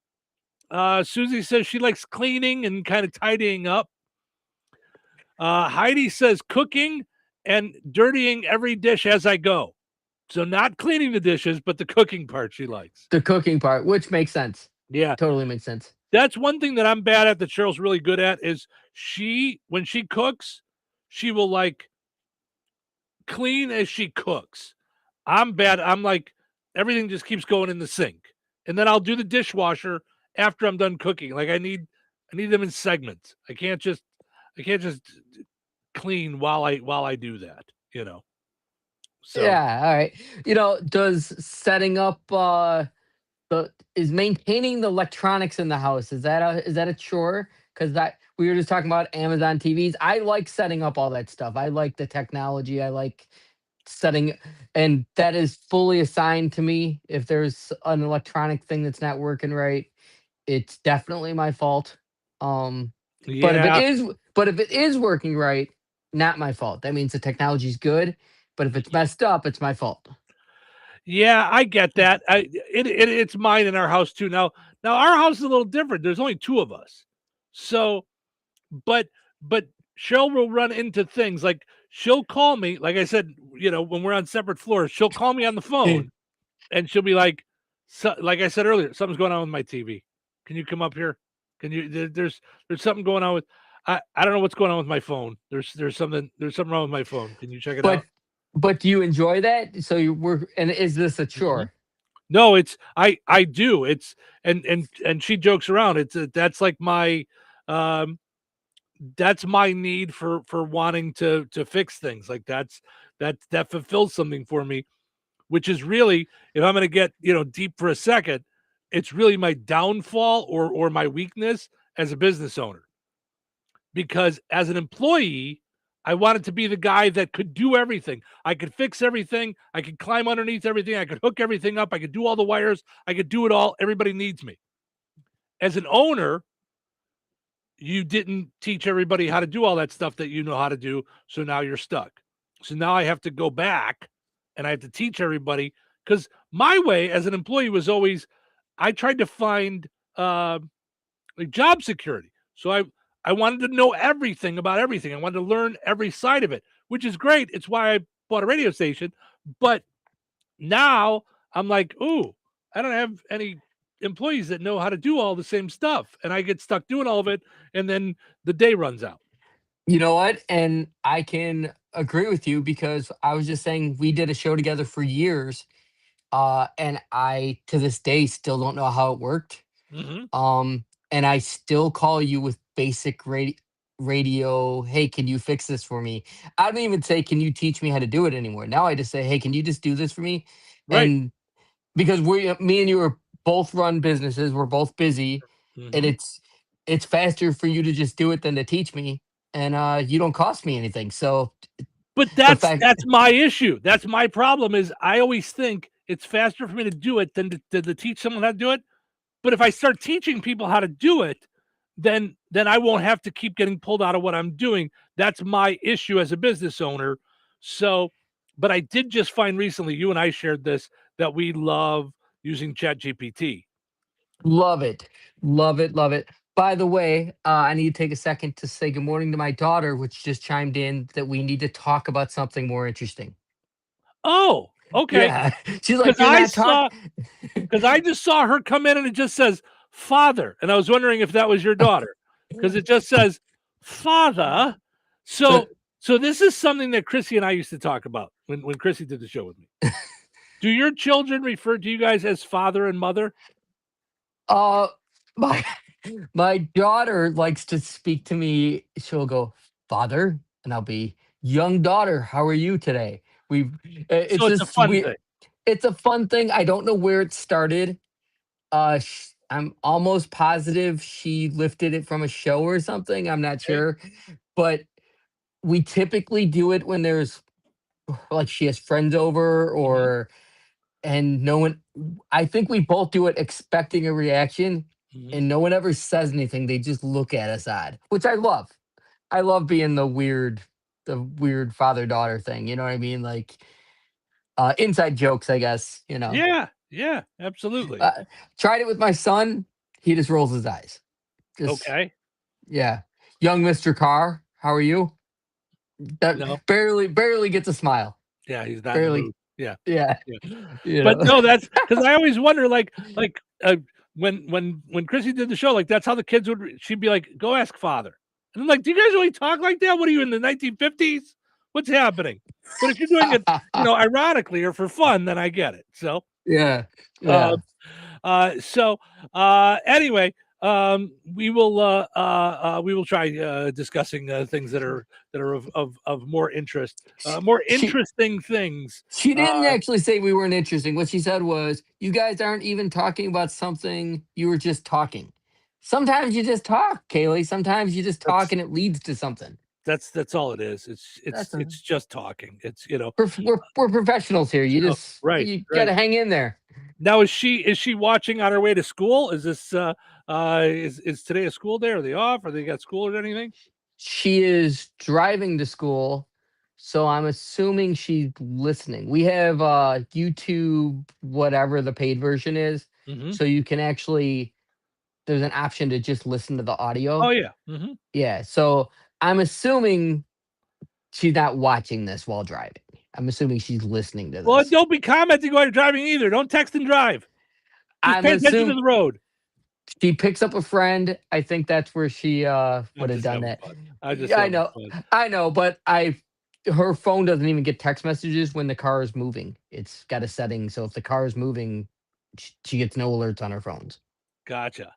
Susie says she likes cleaning and kind of tidying up. Heidi says cooking and dirtying every dish as I go. So not cleaning the dishes, but the cooking part she likes. The cooking part, which makes sense. Yeah. Totally makes sense. That's one thing that I'm bad at that Cheryl's really good at is when she cooks, she will like clean as she cooks. I'm bad. I'm like, everything just keeps going in the sink. And then I'll do the dishwasher after I'm done cooking. Like I need them in segments. I can't just clean while I do that, So yeah, all right. Does setting up is maintaining the electronics in the house, is that a chore? Because we were just talking about Amazon TVs. I like setting up all that stuff. I like the technology. I like setting, and that is fully assigned to me. If there's an electronic thing that's not working right, it's definitely my fault. But if it is working right, not my fault. That means the technology's good. But if it's messed up, it's my fault. Yeah, I get that. It's mine in our house too. Now our house is a little different. There's only 2 of us. So, but Cheryl will run into things like she'll call me. Like I said, when we're on separate floors, she'll call me on the phone, and she'll be like, like I said earlier, something's going on with my TV. Can you come up here? Can you? There's something going on with. I don't know what's going on with my phone. There's something wrong with my phone. Can you check it out? But do you enjoy that? So and is this a chore? No, I do. It's and she jokes around. That's like my that's my need for wanting to fix things. Like that fulfills something for me, which is really, if I'm going to get deep for a second, it's really my downfall or my weakness as a business owner. Because as an employee, I wanted to be the guy that could do everything. I could fix everything. I could climb underneath everything. I could hook everything up. I could do all the wires. I could do it all. Everybody needs me. As an owner, you didn't teach everybody how to do all that stuff that you know how to do. So now you're stuck. So now I have to go back and I have to teach everybody, because my way as an employee was always, I tried to find like job security. So I wanted to know everything about everything. I wanted to learn every side of it, which is great. It's why I bought a radio station. But now I'm like, ooh, I don't have any employees that know how to do all the same stuff, and I get stuck doing all of it, and then the day runs out. You know what? And I can agree with you, because I was just saying we did a show together for years, and I to this day still don't know how it worked. And I still call you with basic radio. Hey, can you fix this for me? I don't even say, can you teach me how to do it anymore? Now I just say, hey, can you just do this for me? Right. And because me and you are both run businesses, we're both busy, and it's faster for you to just do it than to teach me, and you don't cost me anything. So, but that's my issue. That's my problem. Is I always think it's faster for me to do it than to teach someone how to do it. But if I start teaching people how to do it, then I won't have to keep getting pulled out of what I'm doing. That's my issue as a business owner. So, but I did just find recently, you and I shared this, that we love using ChatGPT. Love it. Love it. Love it. By the way, I need to take a second to say good morning to my daughter, which just chimed in that we need to talk about something more interesting. Oh, okay. Yeah. She's like, you're not talking. Because I just saw her come in and it just says father. And I was wondering if that was your daughter, because it just says father. So this is something that Chrissy and I used to talk about when Chrissy did the show with me. Do your children refer to you guys as father and mother? My daughter likes to speak to me. She'll go, father, and I'll be, young daughter, how are you today? It's So it's a fun thing. It's a fun thing. I don't know where it started. I'm almost positive she lifted it from a show or something. I'm not sure, but we typically do it when there's like she has friends over, or and no one. I think we both do it expecting a reaction, and no one ever says anything. They just look at us odd, which I love. I love being the weird father-daughter thing. You know what I mean? Like inside jokes, I guess. You know. Yeah, absolutely. Tried it with my son. He just rolls his eyes. Okay. Yeah. Young Mr. Carr, how are you? Barely gets a smile. Yeah, he's not barely. in the mood. Yeah. You But know? no, that's because I always wonder, when Chrissy did the show, like that's how the kids she'd be like, go ask father. And I'm like, do you guys really talk like that? What are you, in the 1950s? What's happening? But if you're doing it, ironically or for fun, then I get it. So yeah. Anyway, we will try discussing things that are of more interest, more interesting things. She didn't actually say we weren't interesting. What she said was, you guys aren't even talking about something, you were just talking. Sometimes you just talk, Kaylee. Sometimes you just talk and it leads to something. That's all it is. It's just talking. It's we're professionals here. You just you gotta hang in there. Now is she watching on her way to school? Is this is today a school day? Are they off? Are they got school or anything? She is driving to school, so I'm assuming she's listening. We have YouTube, whatever the paid version is, so you can actually, there's an option to just listen to the audio. Oh yeah. Yeah. So I'm assuming she's not watching this while driving. I'm assuming she's listening to this. Well, don't be commenting while you're driving either. Don't text and drive. Just pay attention to the road. She picks up a friend. I think that's where she would have done that. I know, but her phone doesn't even get text messages when the car is moving. It's got a setting, so if the car is moving, she gets no alerts on her phones. Gotcha.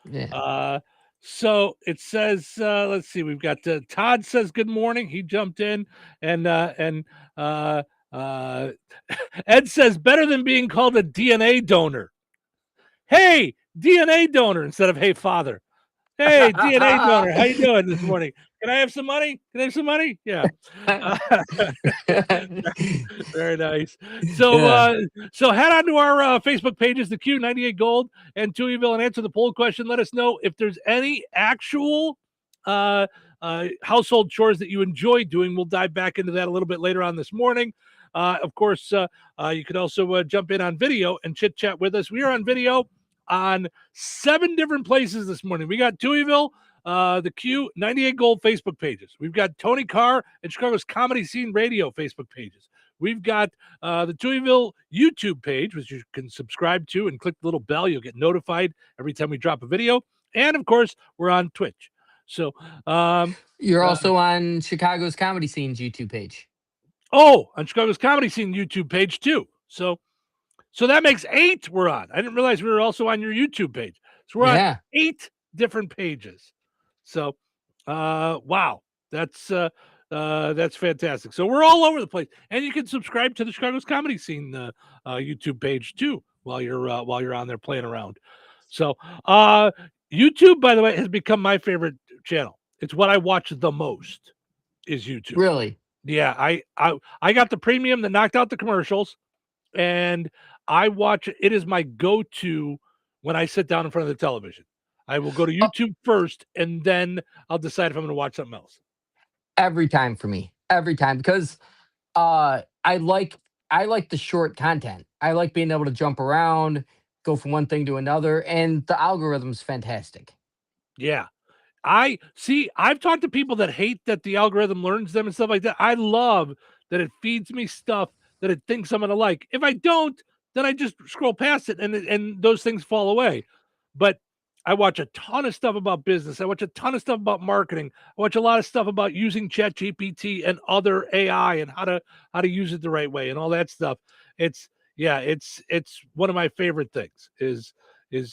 Yeah. So it says, let's see, we've got Todd says good morning. He jumped in, and Ed says better than being called a DNA donor. Hey, DNA donor instead of hey father. Hey, DNA donor, how you doing this morning? Can I have some money? Can I have some money? Yeah. Very nice. So, so head on to our Facebook pages, the Q98 Gold and Touhyville, and answer the poll question. Let us know if there's any actual household chores that you enjoy doing. We'll dive back into that a little bit later on this morning. Of course, you could also jump in on video and chit chat with us. We are on video on 7 different places this morning. We got Touhyville, the Q98 Gold Facebook pages. We've got Tony Carr and Chicago's Comedy Scene Radio Facebook pages. We've got the Touhyville YouTube page, which you can subscribe to and click the little bell. You'll get notified every time we drop a video. And of course, we're on Twitch. So you're also on Chicago's Comedy Scene's YouTube page. Oh, on Chicago's Comedy Scene YouTube page too. So that makes 8 we're on. I didn't realize we were also on your YouTube page. So we're on 8 different pages. So wow, that's fantastic. So we're all over the place. And you can subscribe to the Chicago's Comedy Scene YouTube page too while you're on there playing around. So YouTube, by the way, has become my favorite channel. It's what I watch the most is YouTube. Really? Yeah, I got the premium that knocked out the commercials, and I watch it. It is my go-to when I sit down in front of the television. I will go to YouTube first, and then I'll decide if I'm going to watch something else. Every time for me, every time, because I like the short content. I like being able to jump around, go from one thing to another, and the algorithm's fantastic. Yeah. I've talked to people that hate that the algorithm learns them and stuff like that. I love that it feeds me stuff that it thinks I'm going to like. If I don't, then I just scroll past it and those things fall away. But I watch a ton of stuff about business. I watch a ton of stuff about marketing. I watch a lot of stuff about using ChatGPT and other AI and how to use it the right way and all that stuff. It's one of my favorite things is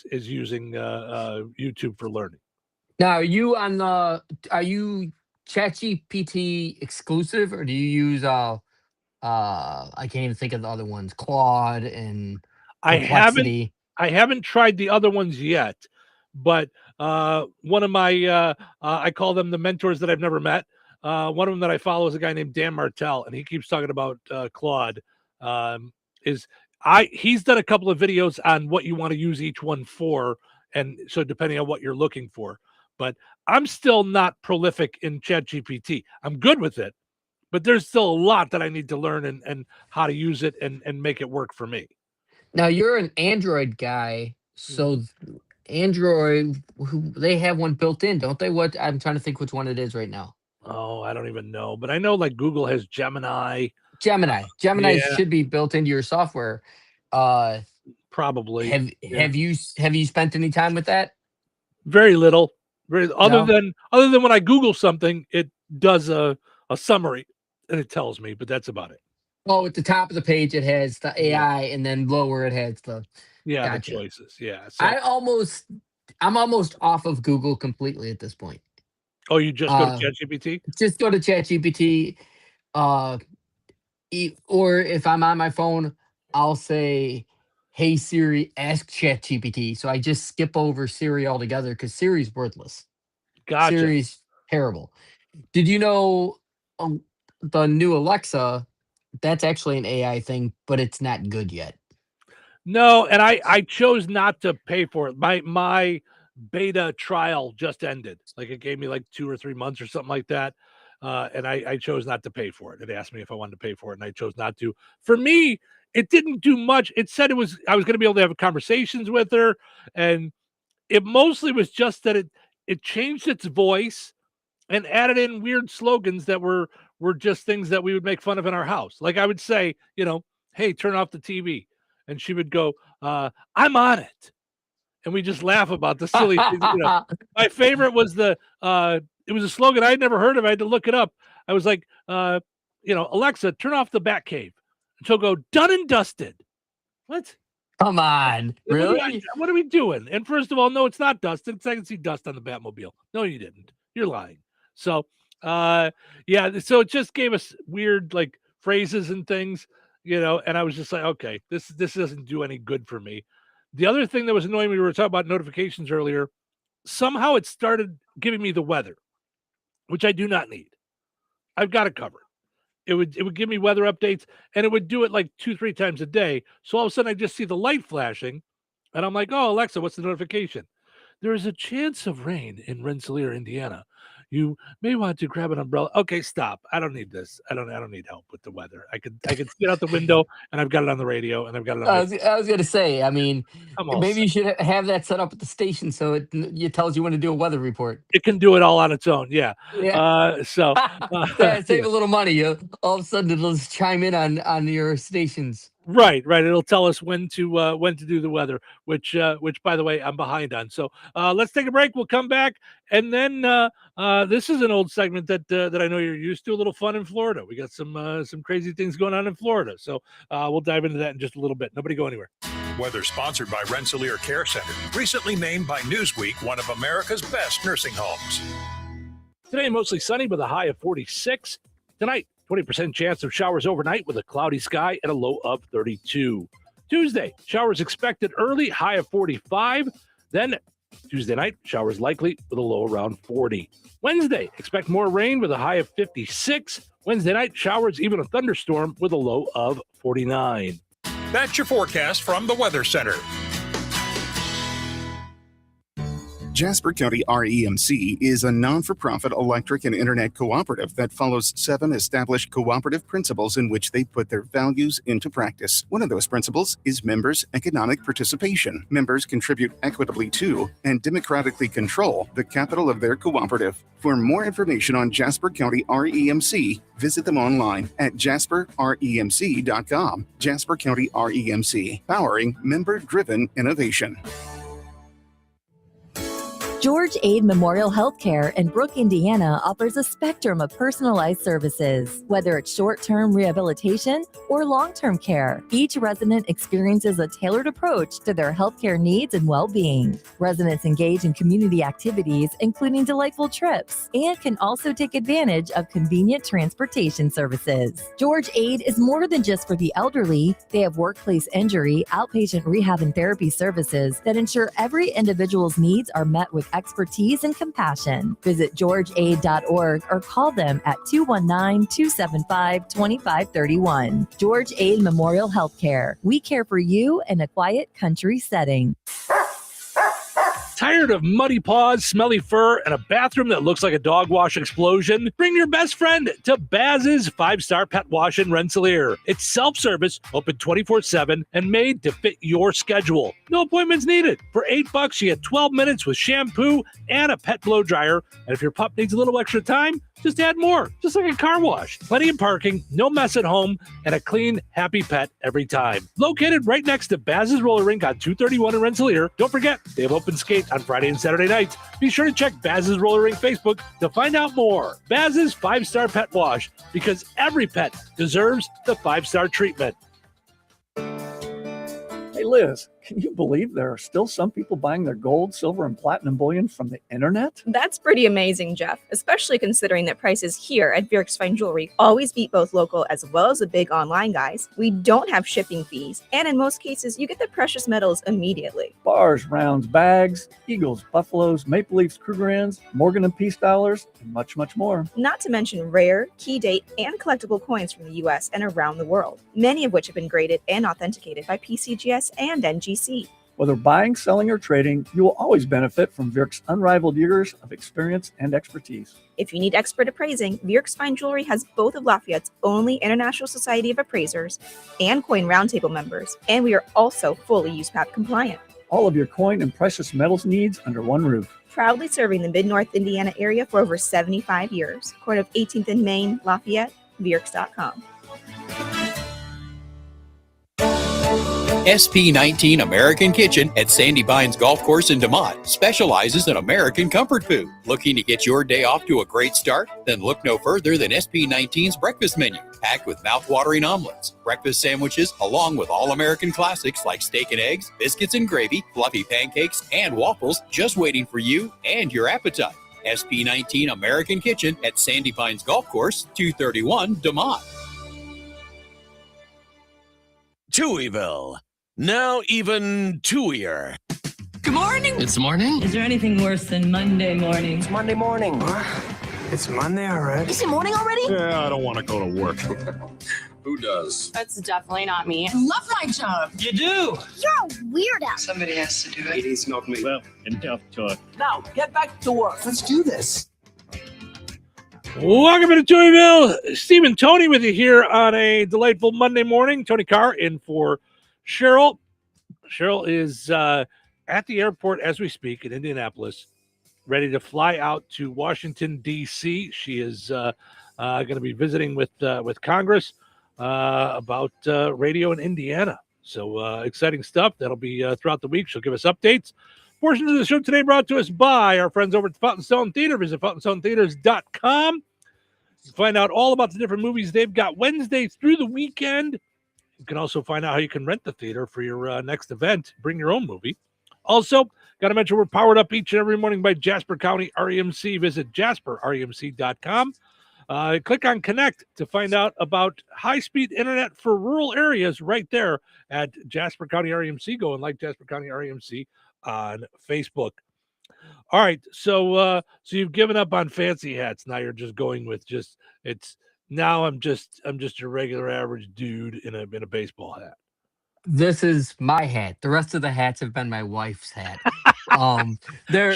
using YouTube for learning. Now, are you ChatGPT exclusive, or do you use I can't even think of the other ones, Claude and Perplexity? I haven't tried the other ones yet, but one of my I call them the mentors that I've never met. One of them that I follow is a guy named Dan Martell, and he keeps talking about Claude. He's done a couple of videos on what you want to use each one for, and so depending on what you're looking for. But I'm still not prolific in ChatGPT. I'm good with it, but there's still a lot that I need to learn and how to use it and make it work for me. Now, you're an Android guy, so Android, they have one built in, don't they? What I'm trying to think which one it is right now. Oh, I don't even know, but I know like Google has Gemini. Gemini should be built into your software. Probably. Have you spent any time with that? Very little. Other than when I Google something, it does a summary and it tells me, but that's about it. Oh, at the top of the page it has the AI, and then lower it has the the choices. Yeah. So, I'm almost off of Google completely at this point. Oh, you just go to ChatGPT? Just go to ChatGPT, or if I'm on my phone, I'll say, "Hey Siri, ask ChatGPT." So I just skip over Siri altogether because Siri's worthless. Gotcha. Siri's terrible. Did you know the new Alexa? That's actually an AI thing, but it's not good yet. No, and I chose not to pay for it. My beta trial just ended. Like it gave me like 2 or 3 months or something like that. And I chose not to pay for it. It asked me if I wanted to pay for it, and I chose not to. For me, it didn't do much. It said I was going to be able to have conversations with her, and it mostly was just that it changed its voice and added in weird slogans that were just things that we would make fun of in our house. Like I would say, hey, turn off the TV. And she would go, I'm on it. And we just laugh about the silly things. My favorite was it was a slogan I had never heard of. I had to look it up. I was like, Alexa, turn off the Batcave. And she'll go, done and dusted. What? Come on. Really? What are we doing? And first of all, no, it's not dusted because I can see dust on the Batmobile. No, you didn't. You're lying. So, so it just gave us weird like phrases and things, and I was just like, okay, this doesn't do any good for me. The other thing that was annoying me, we were talking about notifications earlier. somehow it started giving me the weather, which I do not need. I've got it covered. It would give me weather updates, and it would do it like 2-3 times a day. So all of a sudden I just see the light flashing, and I'm like, oh, Alexa, what's the notification? There is a chance of rain in Rensselaer, Indiana. You may want to grab an umbrella. Okay, stop. I don't need this. I don't need help with the weather. I could sit out the window, and I've got it on the radio, and I've got it on I was going to say, I mean, I'm all maybe you should have that set up at the station so it tells you when to do a weather report. It can do it all on its own. Yeah. Yeah. Save Yeah. a little money. All of a sudden, it'll just chime in on your stations. Right. It'll tell us when to do the weather, which by the way, I'm behind on. So let's take a break. We'll come back, and then this is an old segment that I know you're used to. A little fun in Florida. We got some crazy things going on in Florida. So we'll dive into that in just a little bit. Nobody go anywhere. Weather sponsored by Rensselaer Care Center, recently named by Newsweek one of America's best nursing homes. Today, mostly sunny with a high of 46. Tonight, 20% chance of showers overnight with a cloudy sky and a low of 32. Tuesday, showers expected early, high of 45. Then Tuesday night, showers likely with a low around 40. Wednesday, expect more rain with a high of 56. Wednesday night, showers, even a thunderstorm with a low of 49. That's your forecast from the Weather Center. Jasper County REMC is a non-for-profit electric and internet cooperative that follows 7 established cooperative principles in which they put their values into practice. One of those principles is members' economic participation. Members contribute equitably to and democratically control the capital of their cooperative. For more information on Jasper County REMC, visit them online at jasperremc.com. Jasper County REMC, powering member-driven innovation. George Aid Memorial Healthcare in Brooke, Indiana offers a spectrum of personalized services. Whether it's short-term rehabilitation or long-term care, each resident experiences a tailored approach to their healthcare needs and well-being. Residents engage in community activities, including delightful trips, and can also take advantage of convenient transportation services. George Aid is more than just for the elderly. They have workplace injury, outpatient rehab, and therapy services that ensure every individual's needs are met with expertise and compassion. Visit georgeaid.org or call them at 219-275-2531. George Aid Memorial Healthcare. We care for you in a quiet country setting. Tired of muddy paws, smelly fur, and a bathroom that looks like a dog wash explosion? Bring your best friend to Baz's 5-Star Pet Wash in Rensselaer. It's self-service, open 24/7, and made to fit your schedule. No appointments needed. For $8, you get 12 minutes with shampoo and a pet blow dryer. And if your pup needs a little extra time, just add more, just like a car wash. Plenty of parking, no mess at home, and a clean, happy pet every time. Located right next to Baz's Roller Rink on 231 in Rensselaer. Don't forget, they have open skate on Friday and Saturday nights. Be sure to check Baz's Roller Rink Facebook to find out more. Baz's 5-Star Pet Wash, because every pet deserves the 5-star treatment. Hey, Liz, can you believe there are still some people buying their gold, silver, and platinum bullion from the internet? That's pretty amazing, Jeff, especially considering that prices here at Bjork's Fine Jewelry always beat both local as well as the big online guys. We don't have shipping fees, and in most cases, you get the precious metals immediately. Bars, rounds, bags, eagles, buffaloes, maple leafs, Krugerrands, Morgan and Peace dollars, and much, much more. Not to mention rare, key date, and collectible coins from the U.S. and around the world, many of which have been graded and authenticated by PCGS and NGC. Whether buying, selling, or trading, you will always benefit from Bjork's unrivaled years of experience and expertise. If you need expert appraising, Bjork's Fine Jewelry has both of Lafayette's only International Society of Appraisers and Coin Roundtable members, and we are also fully USPAP compliant. All of your coin and precious metals needs under one roof. Proudly serving the Mid-North Indiana area for over 75 years. Corner of 18th and Main, Lafayette, Bjorks.com. SP19 American Kitchen at Sandy Pines Golf Course in DeMont specializes in American comfort food. Looking to get your day off to a great start? Then look no further than SP19's breakfast menu, packed with mouth-watering omelets, breakfast sandwiches, along with all-American classics like steak and eggs, biscuits and gravy, fluffy pancakes, and waffles, just waiting for you and your appetite. SP19 American Kitchen at Sandy Pines Golf Course, 231 DeMont. Touhyville. Now even Touhier. Good morning. It's morning. Is there anything worse than Monday morning? It's Monday morning. It's Monday, all right. Is it morning already? Yeah, I don't want to go to work. Who does? That's definitely not me. I love my job. You do. You're a weirdo. Somebody has to do it. He needs to milk me. Well, enough talk. Now, get back to work. Let's do this. Welcome to Touhyville. Steve and Tony with you here on a delightful Monday morning. Tony Carr in for Cheryl. Cheryl is at the airport as we speak in Indianapolis, ready to fly out to Washington, D.C. She is going to be visiting with Congress about radio in Indiana. So exciting stuff. That'll be throughout the week. She'll give us updates. Portion of the show today brought to us by our friends over at the Fountain Stone Theater. Visit fountainstonetheaters.com. Find out all about the different movies they've got Wednesday through the weekend. You can also find out how you can rent the theater for your next event. Bring your own movie. Also, got to mention we're powered up each and every morning by Jasper County REMC. Visit jasperremc.com. Click on Connect to find out about high-speed internet for rural areas right there at Jasper County REMC. Go and like Jasper County REMC on Facebook. All right, so you've given up on fancy hats. Now you're just going with I'm just a regular average dude in a baseball hat. This is my hat. The rest of the hats have been my wife's hat. They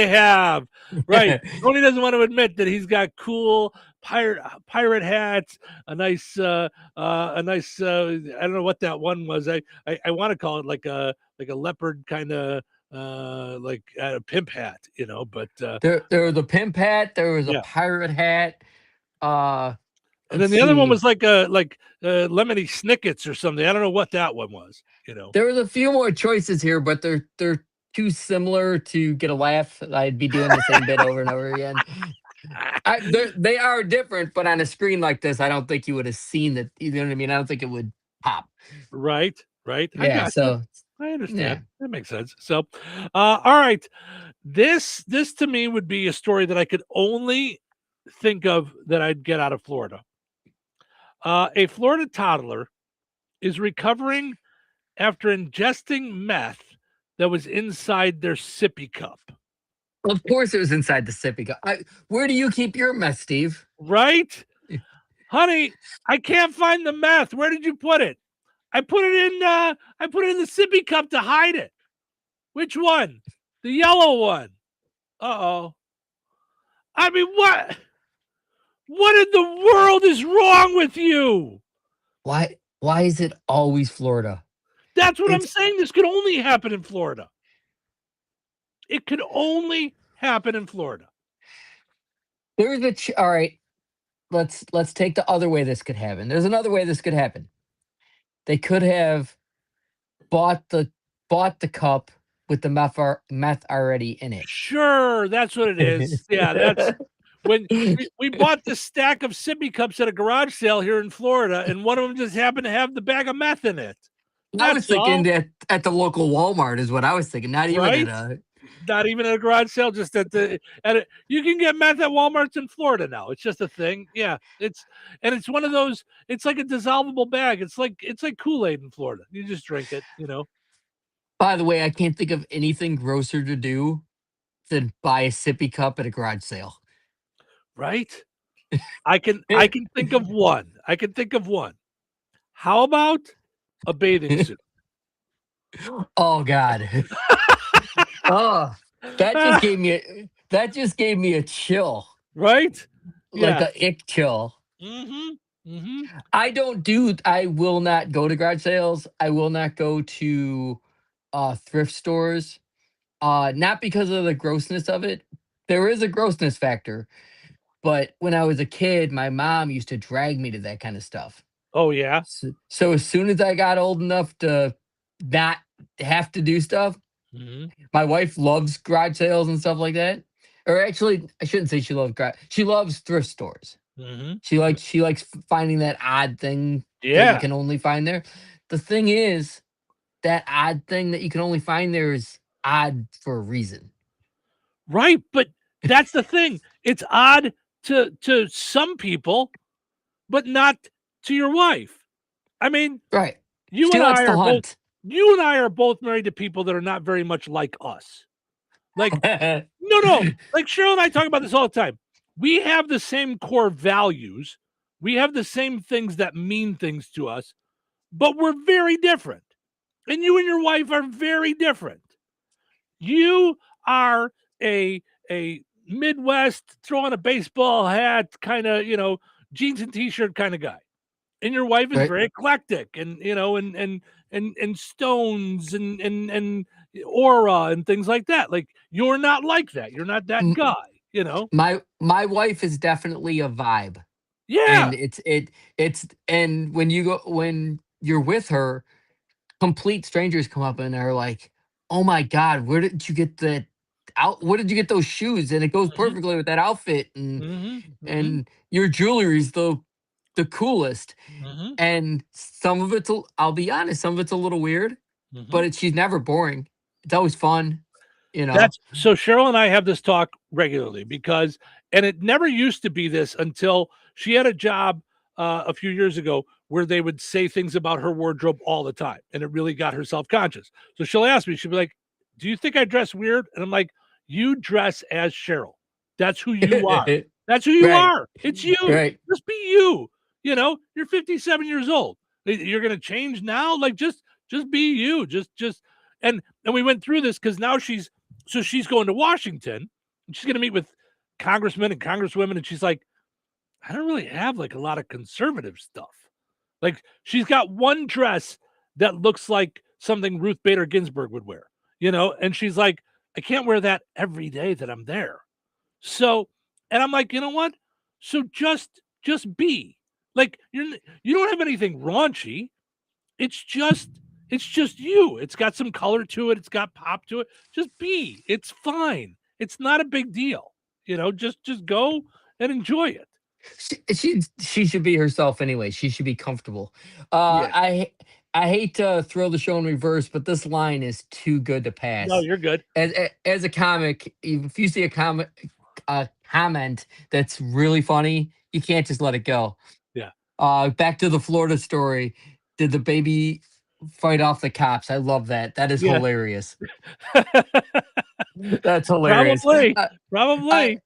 have. Right. Tony doesn't want to admit that he's got cool pirate hats, a nice I don't know what that one was. I want to call it like a leopard kind of like a pimp hat, but there was a pimp hat, there was a pirate hat. And then the other one was like lemony snickets or something. I don't know what that one was. There was a few more choices here, but they're too similar to get a laugh. I'd be doing the same bit over and over again. They are different, but on a screen like this, I don't think you would have seen that. You know what I mean? I don't think it would pop. Right. Yeah. I understand. Yeah. That makes sense. So, all right. This to me would be a story that I could only think of that I'd get out of Florida. A Florida toddler is recovering after ingesting meth that was inside their sippy cup. Of course it was inside the sippy cup. Where do you keep your meth, Steve? Right? Honey, I can't find the meth. Where did you put it? I put it in the sippy cup to hide it. Which one? The yellow one. Uh-oh. I mean, what in the world is wrong with you? Why is it always Florida? That's what I'm saying. This could only happen in Florida. It could only happen in Florida. There's all right. Let's take the other way this could happen. There's another way this could happen. They could have bought the cup with the meth already in it. Sure, that's what it is. Yeah, that's when we bought this stack of sippy cups at a garage sale here in Florida, and one of them just happened to have the bag of meth in it. I was thinking that at the local Walmart is what I was thinking. Not even not even at a garage sale, just you can get meth at Walmarts in Florida now. It's just a thing. Yeah. It's one of those, it's like a dissolvable bag. It's like Kool-Aid in Florida. You just drink it, By the way, I can't think of anything grosser to do than buy a sippy cup at a garage sale. Right? I can think of one. How about a bathing suit? Oh God. Oh, that just gave me a chill. Right? Like a ick chill. I will not go to garage sales. I will not go to thrift stores. Not because of the grossness of it. There is a grossness factor. But when I was a kid, my mom used to drag me to that kind of stuff. Oh, yeah? So as soon as I got old enough to not have to do stuff, my wife loves garage sales and stuff like that. Or actually, I shouldn't say she loves she loves thrift stores. She likes finding that odd thing that you can only find there. The thing is, that odd thing that you can only find there is odd for a reason. Right, but that's the thing. It's odd to some people, but not to your wife. I mean, right. You she and likes I to are hunt. both you and I are both married to people that are not very much like us. Like, no. Like Cheryl and I talk about this all the time. We have the same core values. We have the same things that mean things to us, but we're very different. And you and your wife are very different. You are a Midwest, throw on a baseball hat, kind of, jeans and t-shirt kind of guy. And your wife is very eclectic and, and stones and aura and things like that. Like, you're not like that. You're not that guy, My wife is definitely a vibe. Yeah. And and when you're with her, complete strangers come up and are like, "Oh my God, where did you get that where did you get those shoes?" And it goes perfectly with that outfit, and your jewelry's the coolest. And some of it's, I'll be honest, some of it's a little weird, but she's never boring. It's always fun, So Cheryl and I have this talk regularly and it never used to be this until she had a job a few years ago where they would say things about her wardrobe all the time, and it really got her self-conscious. So she'll ask me, she'll be like, "Do you think I dress weird?" And I'm like, "You dress as Cheryl. That's who you are. That's who you are. It's you. Just be you. You're 57 years old. You're gonna change now? Like, just be you. And we went through this because now she's going to Washington and she's gonna meet with congressmen and congresswomen, and she's like, "I don't really have like a lot of conservative stuff." Like, she's got one dress that looks like something Ruth Bader Ginsburg would wear, and she's like, "I can't wear that every day that I'm there." So, and I'm like, you know what? So just be like, you don't have anything raunchy. It's just you. It's got some color to it. It's got pop to it. Just be. It's fine. It's not a big deal. Just go and enjoy it. She should be herself anyway. She should be comfortable. I hate to throw the show in reverse, but this line is too good to pass. No, you're good. As a comic, if you see a comment that's really funny, you can't just let it go. Yeah. Back to the Florida story. Did the baby fight off the cops? I love that. That is hilarious. That's hilarious. Probably.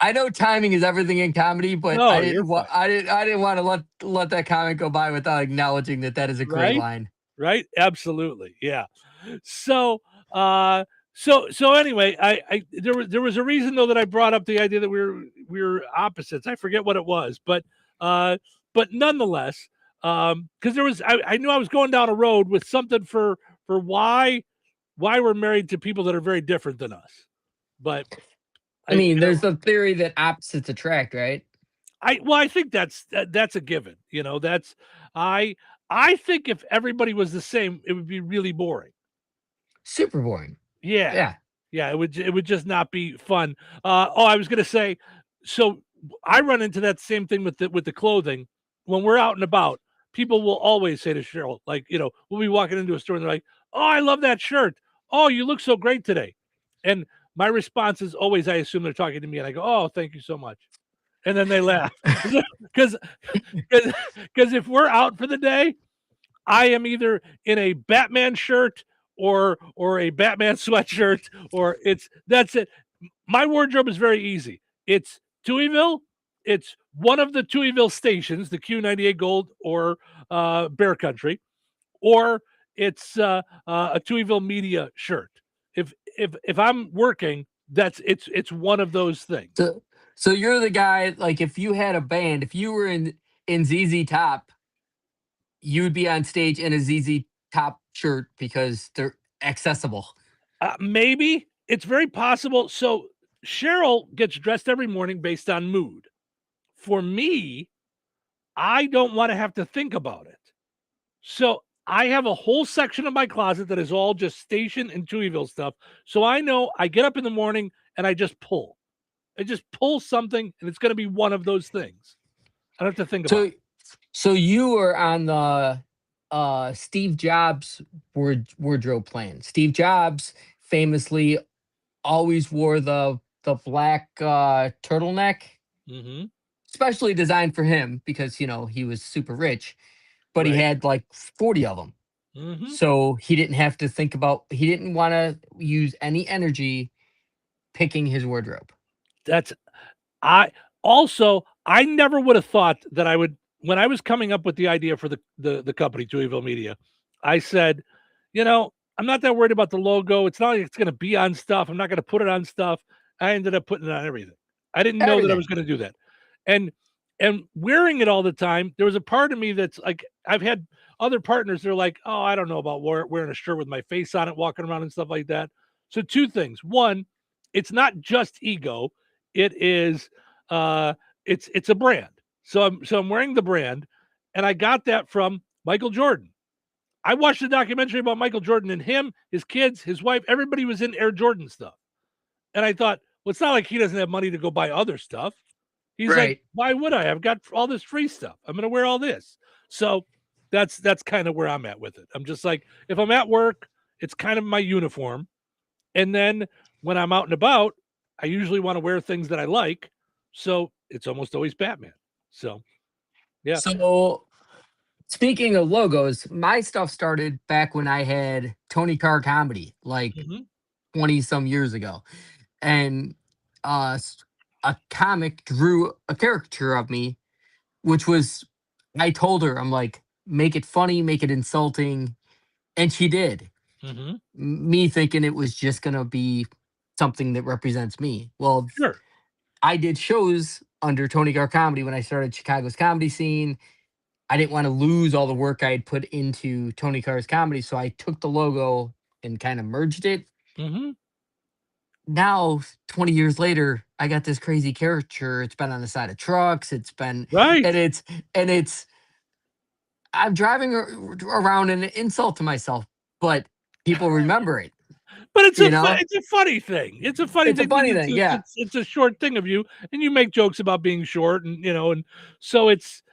I know timing is everything in comedy, but No, I didn't want to let that comment go by without acknowledging that is a great line. Right? Absolutely. Yeah. So anyway, there was a reason though that I brought up the idea that we're opposites. I forget what it was, but nonetheless, because I knew I was going down a road with something for why we're married to people that are very different than us. But I mean, there's the theory that opposites attract, right? I think that's a given. I think if everybody was the same, it would be really boring. Super boring. Yeah. It would just not be fun. I was gonna say, so I run into that same thing with the clothing when we're out and about. People will always say to Cheryl, like, we'll be walking into a store and they're like, "Oh, I love that shirt. Oh, you look so great today." And my response is always, I assume they're talking to me, and I go, "Oh, thank you so much." And then they laugh because if we're out for the day, I am either in a Batman shirt or a Batman sweatshirt, or that's it. My wardrobe is very easy. It's Touhyville. It's one of the Touhyville stations, the Q98 Gold or Bear Country, or it's a Touhyville Media shirt. If I'm working, it's one of those things. So you're the guy, like, if you had a band, if you were in ZZ Top, you would be on stage in a ZZ Top shirt because they're accessible. Maybe. It's very possible. So Cheryl gets dressed every morning based on mood. For me, I don't want to have to think about it. So I have a whole section of my closet that is all just station and Touhyville stuff. So I know I get up in the morning and I just pull. I just pull something, and it's going to be one of those things. I don't have to think about it. So you were on the Steve Jobs wardrobe plan. Steve Jobs famously always wore the black turtleneck, specially designed for him because he was super rich, but he had like 40 of them. So he didn't have to think about. He didn't want to use any energy picking his wardrobe. I never would have thought that I would, when I was coming up with the idea for the company, Touhyville Media, I said, I'm not that worried about the logo. It's not like it's going to be on stuff. I'm not going to put it on stuff. I ended up putting it on everything. I didn't know that I was going to do that. And wearing it all the time, there was a part of me that's like, I've had other partners, they're like, oh, I don't know about wearing a shirt with my face on it, walking around and stuff like that. So two things. One, it's not just ego. It is, it's a brand. So I'm wearing the brand, and I got that from Michael Jordan. I watched a documentary about Michael Jordan, and him, his kids, his wife, everybody was in Air Jordan stuff. And I thought, well, it's not like he doesn't have money to go buy other stuff. He's like, why would I? I've got all this free stuff. I'm going to wear all this. So that's kind of where I'm at with it. I'm just like, if I'm at work, it's kind of my uniform. And then when I'm out and about, I usually want to wear things that I like. So it's almost always Batman. So, yeah. So speaking of logos, my stuff started back when I had Tony Carr Comedy, like 20 some years ago. And a comic drew a caricature of me, which was, I told her, I'm like, make it funny, make it insulting. And she did. Me thinking it was just going to be something that represents me. Well, sure. I did shows under Tony Carr Comedy when I started Chicago's comedy scene. I didn't want to lose all the work I had put into Tony Carr's comedy. So I took the logo and kind of merged it. Now, 20 years later, I got this crazy caricature. It's been on the side of trucks. It's been right. And it's I'm driving around an insult to myself, but people remember it. But it's a funny thing. It's a funny thing. Yeah. It's a short thing of you, and you make jokes about being short, and and so it's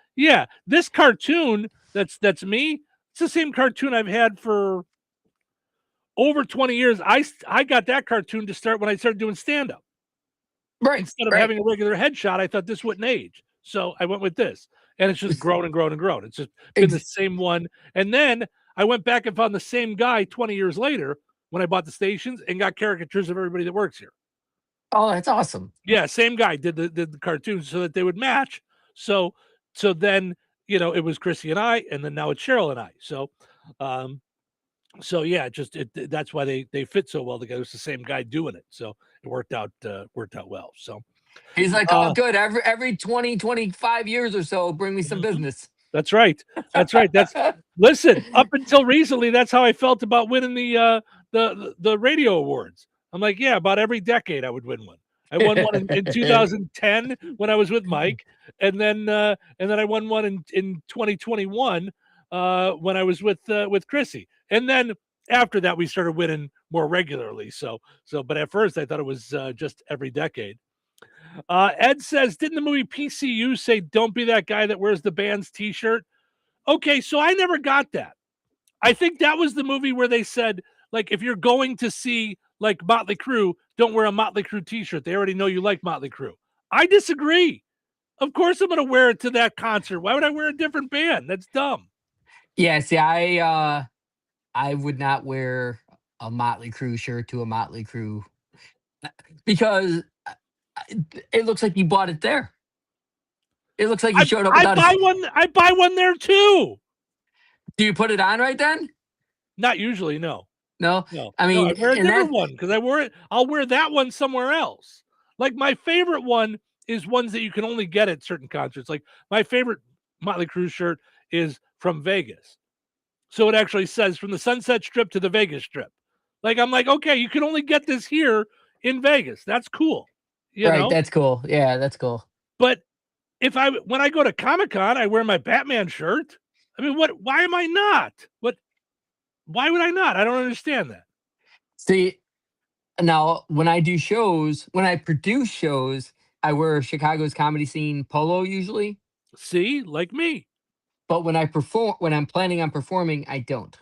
this cartoon that's me. It's the same cartoon I've had for over 20 years. I got that cartoon to start when I started doing stand-up. Right. Instead of having a regular headshot, I thought this wouldn't age. So I went with this. And it's just grown and grown and grown. It's just been the same one. And then I went back and found the same guy 20 years later when I bought the stations and got caricatures of everybody that works here. Oh, that's awesome. Yeah, same guy did the cartoons so that they would match. So then, it was Chrissy and I, and then now it's Cheryl and I. So yeah, that's why they fit so well together. It's the same guy doing it. So it worked out well. So he's like, oh, good. Every 20, 25 years or so, bring me some business. That's right. Listen, up until recently, that's how I felt about winning the radio awards. I'm like, yeah, about every decade I would win one. I won one in 2010 when I was with Mike, and then I won one in 2021 when I was with Chrissy. And then after that, we started winning more regularly. But at first I thought it was just every decade. Ed says, didn't the movie PCU say don't be that guy that wears the band's t-shirt? Okay, so I never got that. I think that was the movie where they said, like, if you're going to see like Motley Crue, don't wear a Motley Crue t-shirt. They already know you like Motley Crue. I disagree. Of course I'm going to wear it to that concert. Why would I wear a different band? That's dumb. Yeah, see, I would not wear a Motley Crue shirt to a Motley Crue because it looks like you bought it there. It looks like you showed up. I buy one there too. Do you put it on right then? Not usually, no. No. I mean, I wear a different one because I'll wear that one somewhere else. Like my favorite one is ones that you can only get at certain concerts. Like my favorite Motley Crue shirt is from Vegas. So it actually says from the Sunset Strip to the Vegas Strip. Like I'm like, okay, you can only get this here in Vegas. That's cool. You know? That's cool. Yeah, that's cool. But when I go to Comic-Con, I wear my Batman shirt. I mean, why am I not? Why would I not? I don't understand that. See, now when I produce shows, I wear Chicago's comedy scene polo usually. See, like me. But when I'm planning on performing, I don't.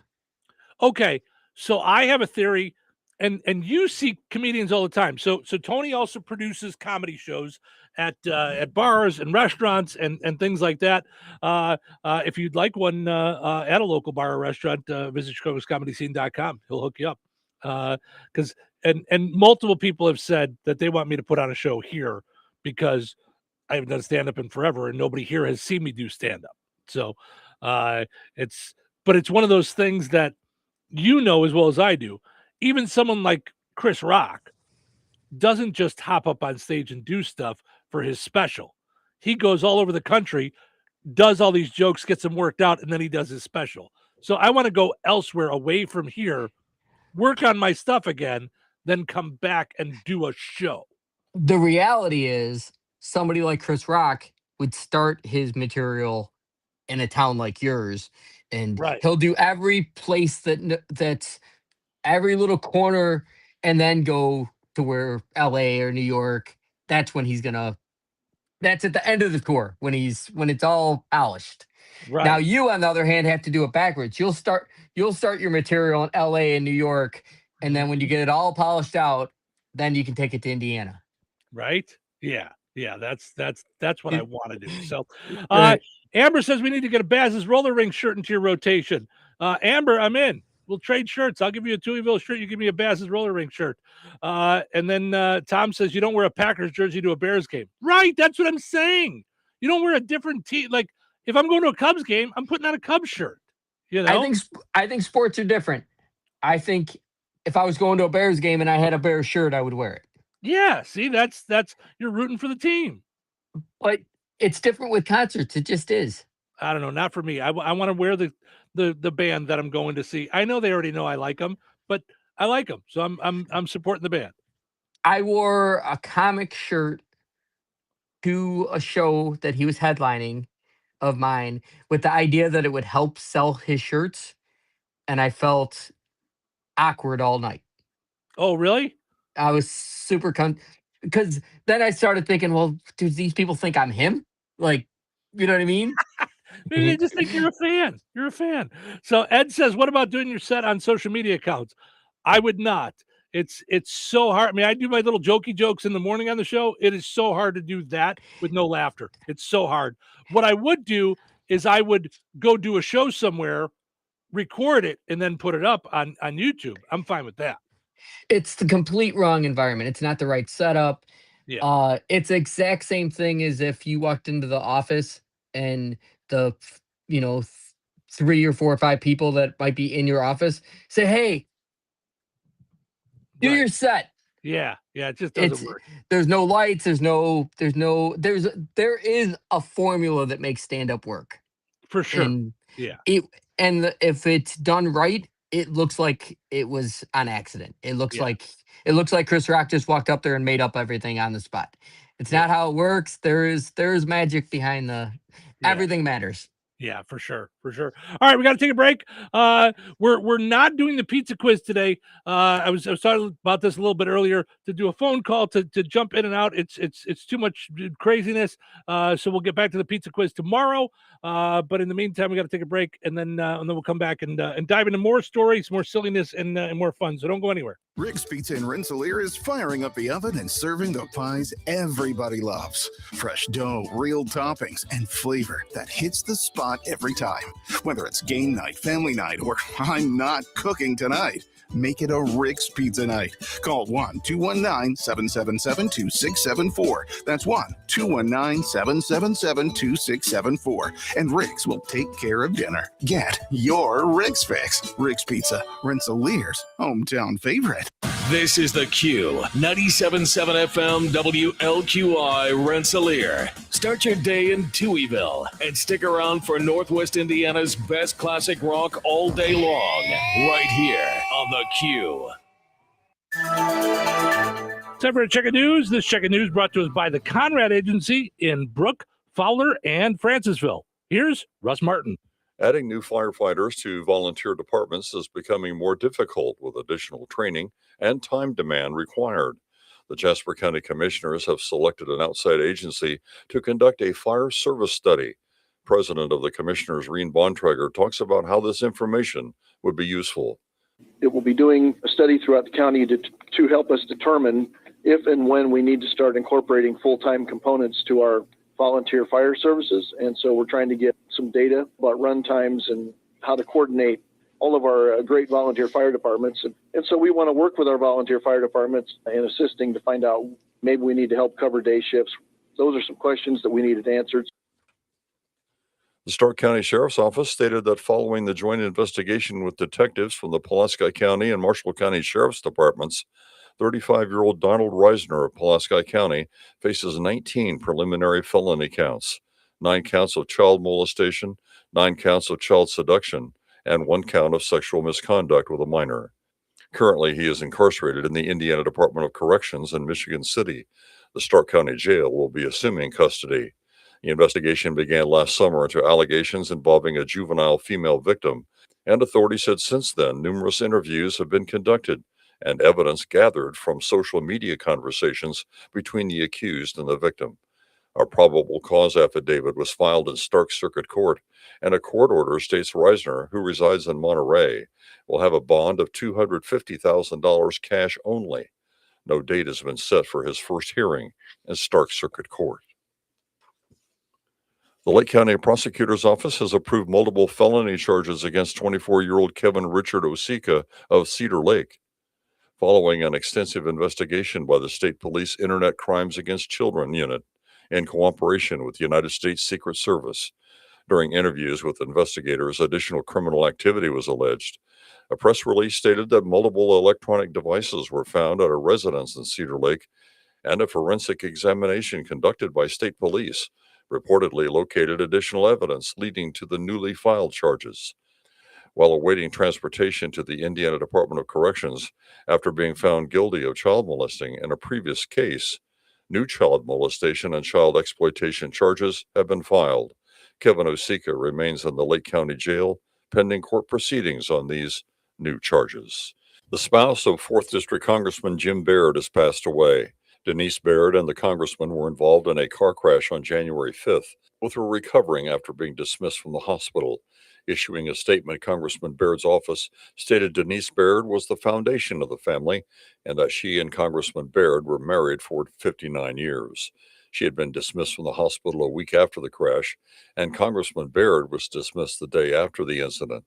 Okay, so I have a theory. and you see comedians all the time. So Tony also produces comedy shows at bars and restaurants and things like that. If you'd like one at a local bar or restaurant, visit chicagoscomedyscene.com. He'll hook you up. Because and multiple people have said that they want me to put on a show here because I haven't done stand-up in forever and nobody here has seen me do stand-up. So it's one of those things that you know as well as I do. Even someone like Chris Rock doesn't just hop up on stage and do stuff for his special. He goes all over the country, does all these jokes, gets them worked out, and then he does his special. So I want to go elsewhere away from here, work on my stuff again, then come back and do a show. The reality is somebody like Chris Rock would start his material in a town like yours, and he'll do every place that's every little corner, and then go to where LA or New York. That's when that's at the end of the tour, when it's all polished. Right. Now you, on the other hand, have to do it backwards. You'll start your material in LA and New York, and then when you get it all polished out, then you can take it to Indiana. Right? Yeah. That's what I want to do. So, Right. Amber says we need to get a Baz's roller ring shirt into your rotation. Amber, I'm in. We'll trade shirts. I'll give you a Touhyville shirt. You give me a Baz's roller ring shirt. And then Tom says you don't wear a Packers jersey to a Bears game. Right. That's what I'm saying. You don't wear a different team. Like if I'm going to a Cubs game, I'm putting on a Cubs shirt. You know? I think sports are different. I think if I was going to a Bears game and I had a Bears shirt, I would wear it. Yeah. See, that's you're rooting for the team. But it's different with concerts. It just is. I don't know. Not for me. I want to wear the band that I'm going to see. I know they already know I like them, but I like them, so I'm supporting the band. I wore a comic shirt to a show that he was headlining of mine with the idea that it would help sell his shirts, and I felt awkward all night. Oh, really? I was super because then I started thinking, well, do these people think I'm him? Like, you know what I mean? Maybe they just think you're a fan. You're a fan. So Ed says, what about doing your set on social media accounts? I would not. It's so hard. I mean, I do my little jokey jokes in the morning on the show. It is so hard to do that with no laughter. It's so hard. What I would do is I would go do a show somewhere, record it, and then put it up on YouTube. I'm fine with that. It's the complete wrong environment. It's not the right setup. Yeah. It's the exact same thing as if you walked into the office and the 3 or 4 or 5 people that might be in your office say, hey, do your set. Yeah, it just doesn't work. There's no lights, there is a formula that makes stand-up work. For sure. And yeah. If it's done right, it looks like it was on accident. It looks like Chris Rock just walked up there and made up everything on the spot. It's not how it works. There is magic behind everything matters. Yeah, for sure. All right, we got to take a break. We're not doing the pizza quiz today. I was talking about this a little bit earlier, to do a phone call to jump in and out. It's too much craziness. So we'll get back to the pizza quiz tomorrow. But in the meantime, we got to take a break, and then we'll come back and dive into more stories, more silliness, and more fun. So don't go anywhere. Rick's Pizza in Rensselaer is firing up the oven and serving the pies everybody loves. Fresh dough, real toppings, and flavor that hits the spot every time. Whether it's game night, family night, or I'm not cooking tonight, make it a Rick's Pizza night. Call 1-219-777-2674. That's 1-219-777-2674. And Rick's will take care of dinner. Get your Rick's fix. Rick's Pizza, Rensselaer's hometown favorite. This is the Q 97.7 FM WLQI Rensselaer. Start your day in Touhyville and stick around for Northwest Indiana's best classic rock all day long, right here on the Q. Time for a check of news. This check of news brought to us by the Conrad Agency in Brook, Fowler, and Francisville. Here's Russ Martin. Adding new firefighters to volunteer departments is becoming more difficult with additional training and time demand required. The Jasper County Commissioners have selected an outside agency to conduct a fire service study. President of the Commissioners, Reen Bontrager, talks about how this information would be useful. It will be doing a study throughout the county to help us determine if and when we need to start incorporating full-time components to our volunteer fire services. And so we're trying to get some data about run times and how to coordinate all of our great volunteer fire departments. And so we want to work with our volunteer fire departments in assisting to find out maybe we need to help cover day shifts. Those are some questions that we needed answered. The Stark County Sheriff's Office stated that following the joint investigation with detectives from the Pulaski County and Marshall County Sheriff's Departments, 35-year-old Donald Reisner of Pulaski County faces 19 preliminary felony counts, 9 counts of child molestation, 9 counts of child seduction, and 1 count of sexual misconduct with a minor. Currently, he is incarcerated in the Indiana Department of Corrections in Michigan City. The Stark County Jail will be assuming custody. The investigation began last summer into allegations involving a juvenile female victim, and authorities said since then numerous interviews have been conducted and evidence gathered from social media conversations between the accused and the victim. A probable cause affidavit was filed in Stark Circuit Court, and a court order states Reisner, who resides in Monterey, will have a bond of $250,000 cash only. No date has been set for his first hearing in Stark Circuit Court. The Lake County Prosecutor's Office has approved multiple felony charges against 24-year-old Kevin Richard Osika of Cedar Lake, following an extensive investigation by the State Police Internet Crimes Against Children Unit in cooperation with the United States Secret Service. During interviews with investigators, additional criminal activity was alleged. A press release stated that multiple electronic devices were found at a residence in Cedar Lake, and a forensic examination conducted by state police reportedly located additional evidence leading to the newly filed charges. While awaiting transportation to the Indiana Department of Corrections after being found guilty of child molesting in a previous case, new child molestation and child exploitation charges have been filed. Kevin Osika remains in the Lake County Jail pending court proceedings on these new charges. The spouse of 4th District Congressman Jim Baird has passed away. Denise Baird and the congressman were involved in a car crash on January 5th. Both were recovering after being dismissed from the hospital. Issuing a statement, Congressman Baird's office stated Denise Baird was the foundation of the family and that she and Congressman Baird were married for 59 years. She had been dismissed from the hospital a week after the crash, and Congressman Baird was dismissed the day after the incident.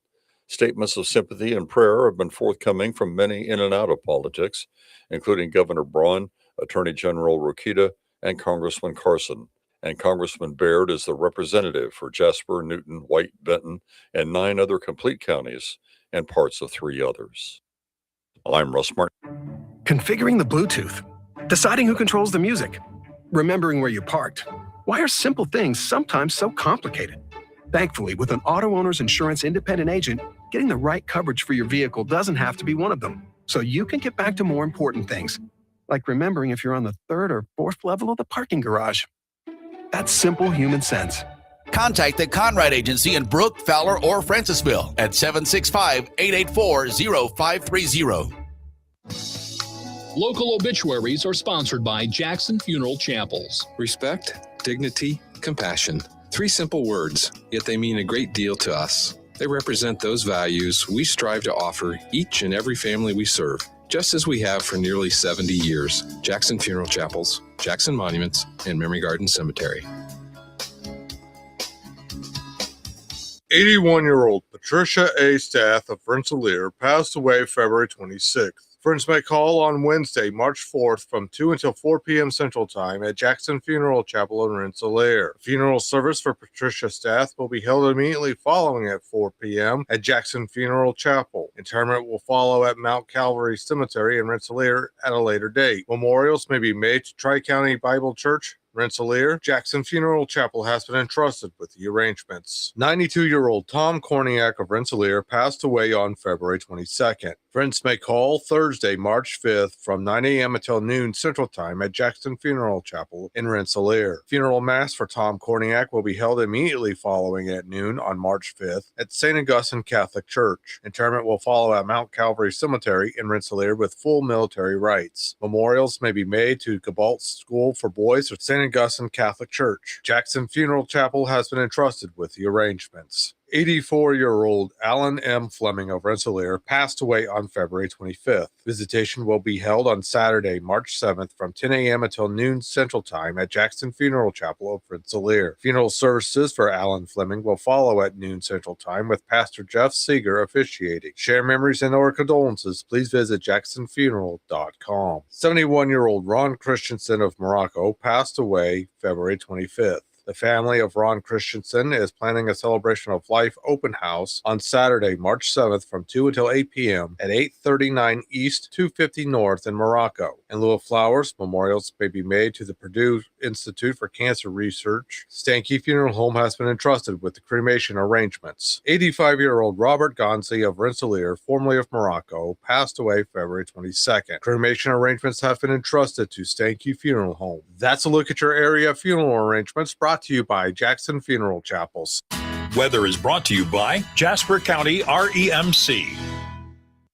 Statements of sympathy and prayer have been forthcoming from many in and out of politics, including Governor Braun, Attorney General Rokita, and Congressman Carson. And Congressman Baird is the representative for Jasper, Newton, White, Benton, and 9 other complete counties and parts of 3 others. I'm Russ Martin. Configuring the Bluetooth, deciding who controls the music, remembering where you parked. Why are simple things sometimes so complicated? Thankfully, with an auto owner's insurance independent agent, getting the right coverage for your vehicle doesn't have to be one of them. So you can get back to more important things, like remembering if you're on the 3rd or 4th level of the parking garage. That's simple human sense. Contact the Conrad Agency in Brook, Fowler, or Francisville at 765-884-0530. Local obituaries are sponsored by Jackson Funeral Chapels. Respect, dignity, compassion. 3 simple words, yet they mean a great deal to us. They represent those values we strive to offer each and every family we serve, just as we have for nearly 70 years. Jackson Funeral Chapels, Jackson Monuments, and Memory Garden Cemetery. 81-year-old Patricia A. Stath of Rensselaer passed away February 26th. Friends may call on Wednesday, March 4th from 2 until 4 p.m. Central Time at Jackson Funeral Chapel in Rensselaer. Funeral service for Patricia Stath will be held immediately following at 4 p.m. at Jackson Funeral Chapel. Interment will follow at Mount Calvary Cemetery in Rensselaer at a later date. Memorials may be made to Tri-County Bible Church, Rensselaer. Jackson Funeral Chapel has been entrusted with the arrangements. 92-year-old Tom Korniak of Rensselaer passed away on February 22nd. Friends may call Thursday, March 5th from 9 a.m. until noon Central Time at Jackson Funeral Chapel in Rensselaer. Funeral Mass for Tom Korniak will be held immediately following at noon on March 5th at St. Augustine Catholic Church. Interment will follow at Mount Calvary Cemetery in Rensselaer with full military rites. Memorials may be made to Gabalt School for Boys or St. Augustine Catholic Church. Jackson Funeral Chapel has been entrusted with the arrangements. 84-year-old Alan M. Fleming of Rensselaer passed away on February 25th. Visitation will be held on Saturday, March 7th from 10 a.m. until noon Central Time at Jackson Funeral Chapel of Rensselaer. Funeral services for Alan Fleming will follow at noon Central Time with Pastor Jeff Seeger officiating. Share memories and or condolences, please visit jacksonfuneral.com. 71-year-old Ron Christensen of Morocco passed away February 25th. The family of Ron Christensen is planning a celebration of life open house on Saturday, March 7th from 2 until 8 p.m. at 839 East, 250 North in Morocco. In lieu of flowers, memorials may be made to the Purdue Institute for Cancer Research. Stanke Funeral Home has been entrusted with the cremation arrangements. 85-year-old Robert Gonzi of Rensselaer, formerly of Morocco, passed away February 22nd. Cremation arrangements have been entrusted to Stanke Funeral Home. That's a look at your area funeral arrangements brought to you by Jackson Funeral Chapels. Weather is brought to you by Jasper County REMC.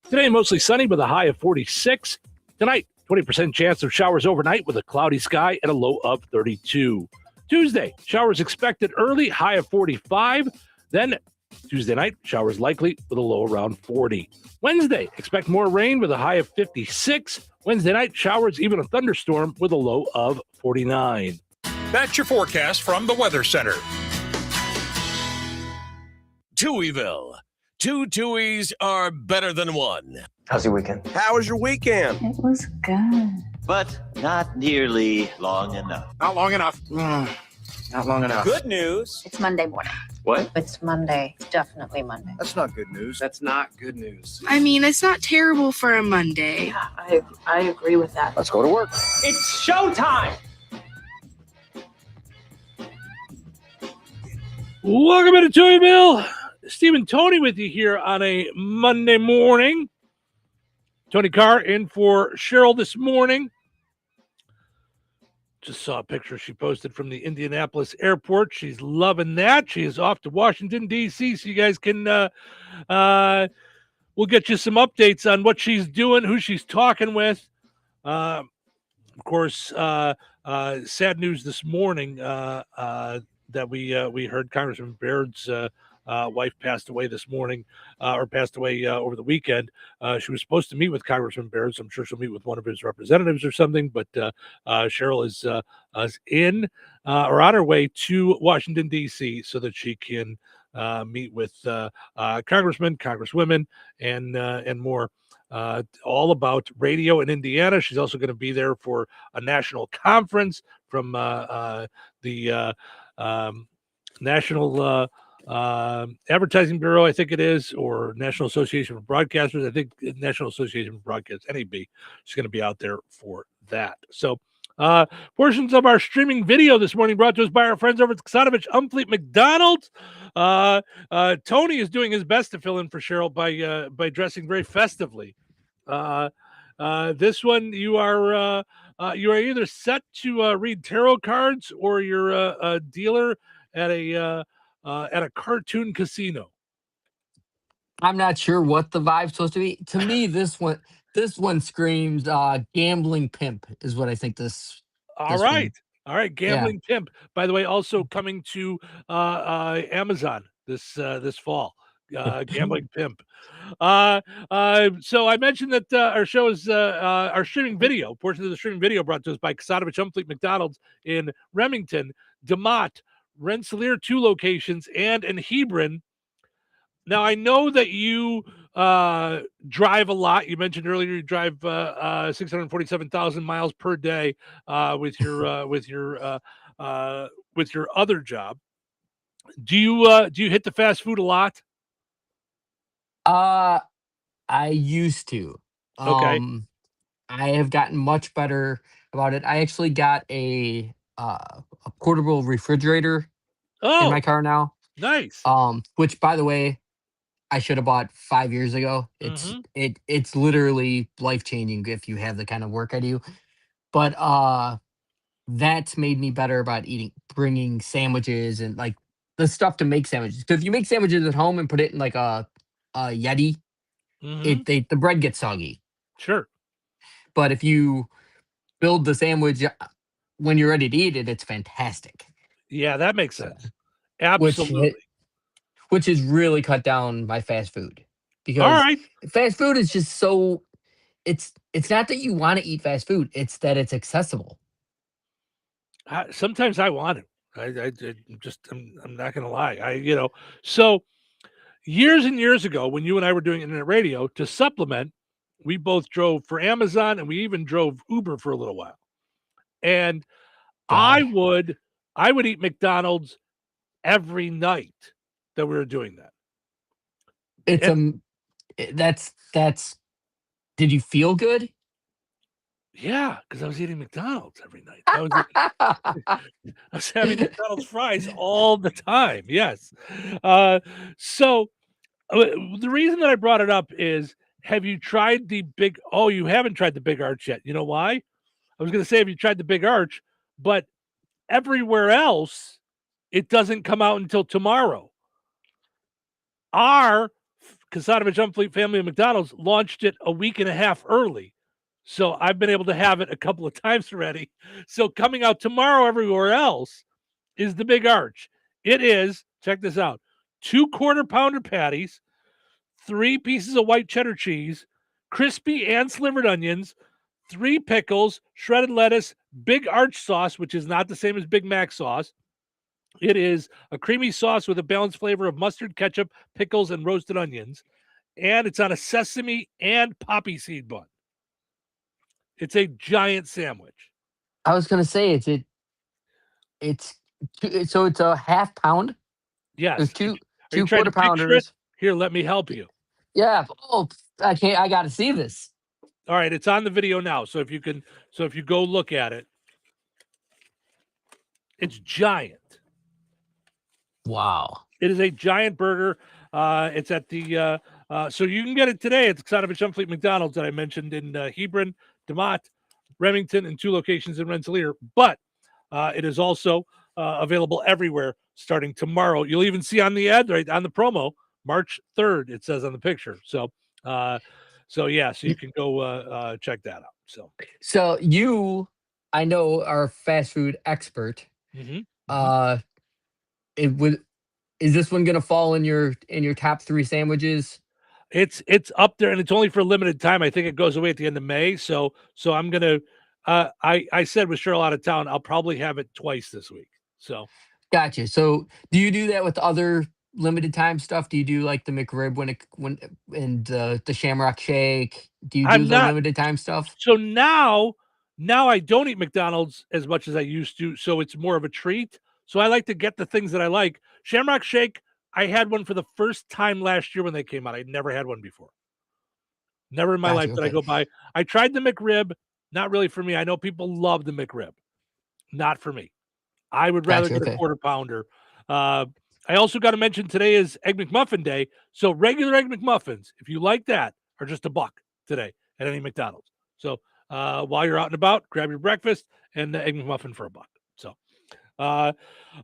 Today, mostly sunny with a high of 46. Tonight, 20% chance of showers overnight with a cloudy sky and a low of 32. Tuesday, showers expected early, high of 45. Then Tuesday night, showers likely with a low around 40. Wednesday, expect more rain with a high of 56. Wednesday night, showers, even a thunderstorm with a low of 49. That's your forecast from the Weather Center. Touhyville. Two Tuohys are better than one. How's your weekend? How was your weekend? It was good. But not nearly long enough. Not long enough. Not long enough. Good news. It's Monday morning. What? It's Monday. It's definitely Monday. That's not good news. That's not good news. I mean, it's not terrible for a Monday. Yeah, I agree with that. Let's go to work. It's showtime. Welcome into Touhyville. Steve and Tony with you here on a Monday morning. Tony Carr in for Cheryl this morning. Just saw a picture she posted from the Indianapolis airport. She's loving that. She is off to Washington, D.C., so you guys can, we'll get you some updates on what she's doing, who she's talking with. Of course, sad news this morning that we heard Congressman Baird's wife passed away this morning, or passed away over the weekend. She was supposed to meet with Congressman Baird, so I'm sure she'll meet with one of his representatives or something. But Cheryl is in or on her way to Washington, D.C., so that she can meet with congressmen, congresswomen, and more. All about radio in Indiana. She's also going to be there for a national conference from the National Advertising Bureau, I think it is, or National Association of Broadcasters. I think National Association of Broadcasters, NAB. She's going to be out there for that. So portions of our streaming video this morning brought to us by our friends over at Kasatovich Umfleet McDonald's. Tony is doing his best to fill in for Cheryl by dressing very festively. This one, you are either set to read tarot cards, or you're a dealer at a cartoon casino. I'm not sure what the vibe's supposed to be. To me, this one screams gambling pimp is what I think this. All right, gambling pimp. By the way, also coming to Amazon this fall. Gambling pimp. So I mentioned that our show is our streaming video. Portion of the streaming video brought to us by Kasatovich Umfleet McDonald's in Remington, DeMott, Rensselaer, 2 locations, and in Hebron. Now, I know that you drive a lot. You mentioned earlier you drive 647,000 miles per day with your other job. Do you hit the fast food a lot? I used to. Okay. I have gotten much better about it. I actually got a portable refrigerator in my car now. Nice. Which, by the way, I should have bought 5 years ago. It's literally life changing if you have the kind of work I do. But that's made me better about bringing sandwiches and like the stuff to make sandwiches. Because if you make sandwiches at home and put it in like a Yeti, the bread gets soggy. Sure. But if you build the sandwich when you're ready to eat it, it's fantastic. Yeah, that makes sense. Absolutely. which has really cut down my fast food All because right. fast food is just so. It's not that you want to eat fast food; it's that it's accessible. Sometimes I want it. I'm not gonna lie. So years and years ago, when you and I were doing internet radio, to supplement, we both drove for Amazon and we even drove Uber for a little while. And I would eat McDonald's every night that we were doing that. It's that's. Did you feel good? Yeah, because I was eating McDonald's every night. I was having McDonald's fries all the time. Yes. So the reason that I brought it up is, have you tried the big? Oh, you haven't tried the Big Arch yet. You know why? I was going to say, have you tried the Big Arch? But everywhere else, it doesn't come out until tomorrow. Our Kasatovich Unfleet family of McDonald's launched it a week and a half early. So I've been able to have it a couple of times already. So coming out tomorrow everywhere else is the Big Arch. It is, check this out, 2 quarter-pounder patties, 3 pieces of white cheddar cheese, crispy and slivered onions, 3 pickles, shredded lettuce, Big Arch sauce, which is not the same as Big Mac sauce. It is a creamy sauce with a balanced flavor of mustard, ketchup, pickles, and roasted onions. And it's on a sesame and poppy seed bun. It's a giant sandwich. I was gonna say it's a half pound. Yes. There's two Are you trying to quarter picture it? pounders. Here, let me help you. Yeah. Oh, I can't. I got to see this. All right, it's on the video now. So if you go look at it, it's giant. Wow. It is a giant burger. It's at the so you can get it today at the Kasatovich Unfleet McDonald's that I mentioned in Hebron, DeMott, Remington, and 2 locations in Rensselaer. But it is also available everywhere starting tomorrow. You'll even see on the ad, right on the promo, March 3rd. It says on the picture. So you can go check that out. So you, I know, are a fast food expert. Is this one going to fall in your top 3 sandwiches? It's up there, and it's only for a limited time. I think it goes away at the end of May. So I'm gonna. I said with Cheryl out of town, I'll probably have it twice this week. So gotcha. So do you do that with other limited time stuff? Do you do like the McRib and the Shamrock Shake? Do you do the limited time stuff? So now I don't eat McDonald's as much as I used to. So it's more of a treat. So I like to get the things that I like. Shamrock Shake, I had one for the first time last year when they came out. I'd never had one before. Never in my life did I go by. I tried the McRib. Not really for me. I know people love the McRib. Not for me. I would rather get a quarter pounder. I also got to mention today is Egg McMuffin Day. So regular Egg McMuffins, if you like that, are just $1 today at any McDonald's. So while you're out and about, grab your breakfast and the Egg McMuffin for $1. So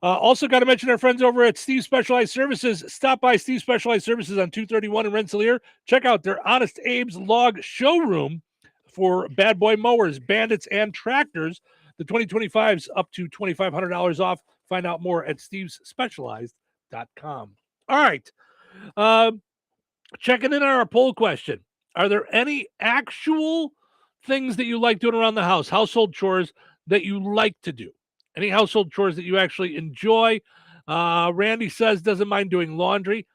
also got to mention our friends over at Steve Specialized Services. Stop by Steve Specialized Services on 231 in Rensselaer. Check out their Honest Abe's Log Showroom for bad boy mowers, bandits, and tractors. The 2025's up to $2,500 off. Find out more at stevesspecialized.com. All right. Checking in on our poll question. Are there any actual things that you like doing around the house, household chores that you like to do? Any household chores that you actually enjoy? Randy says doesn't mind doing laundry.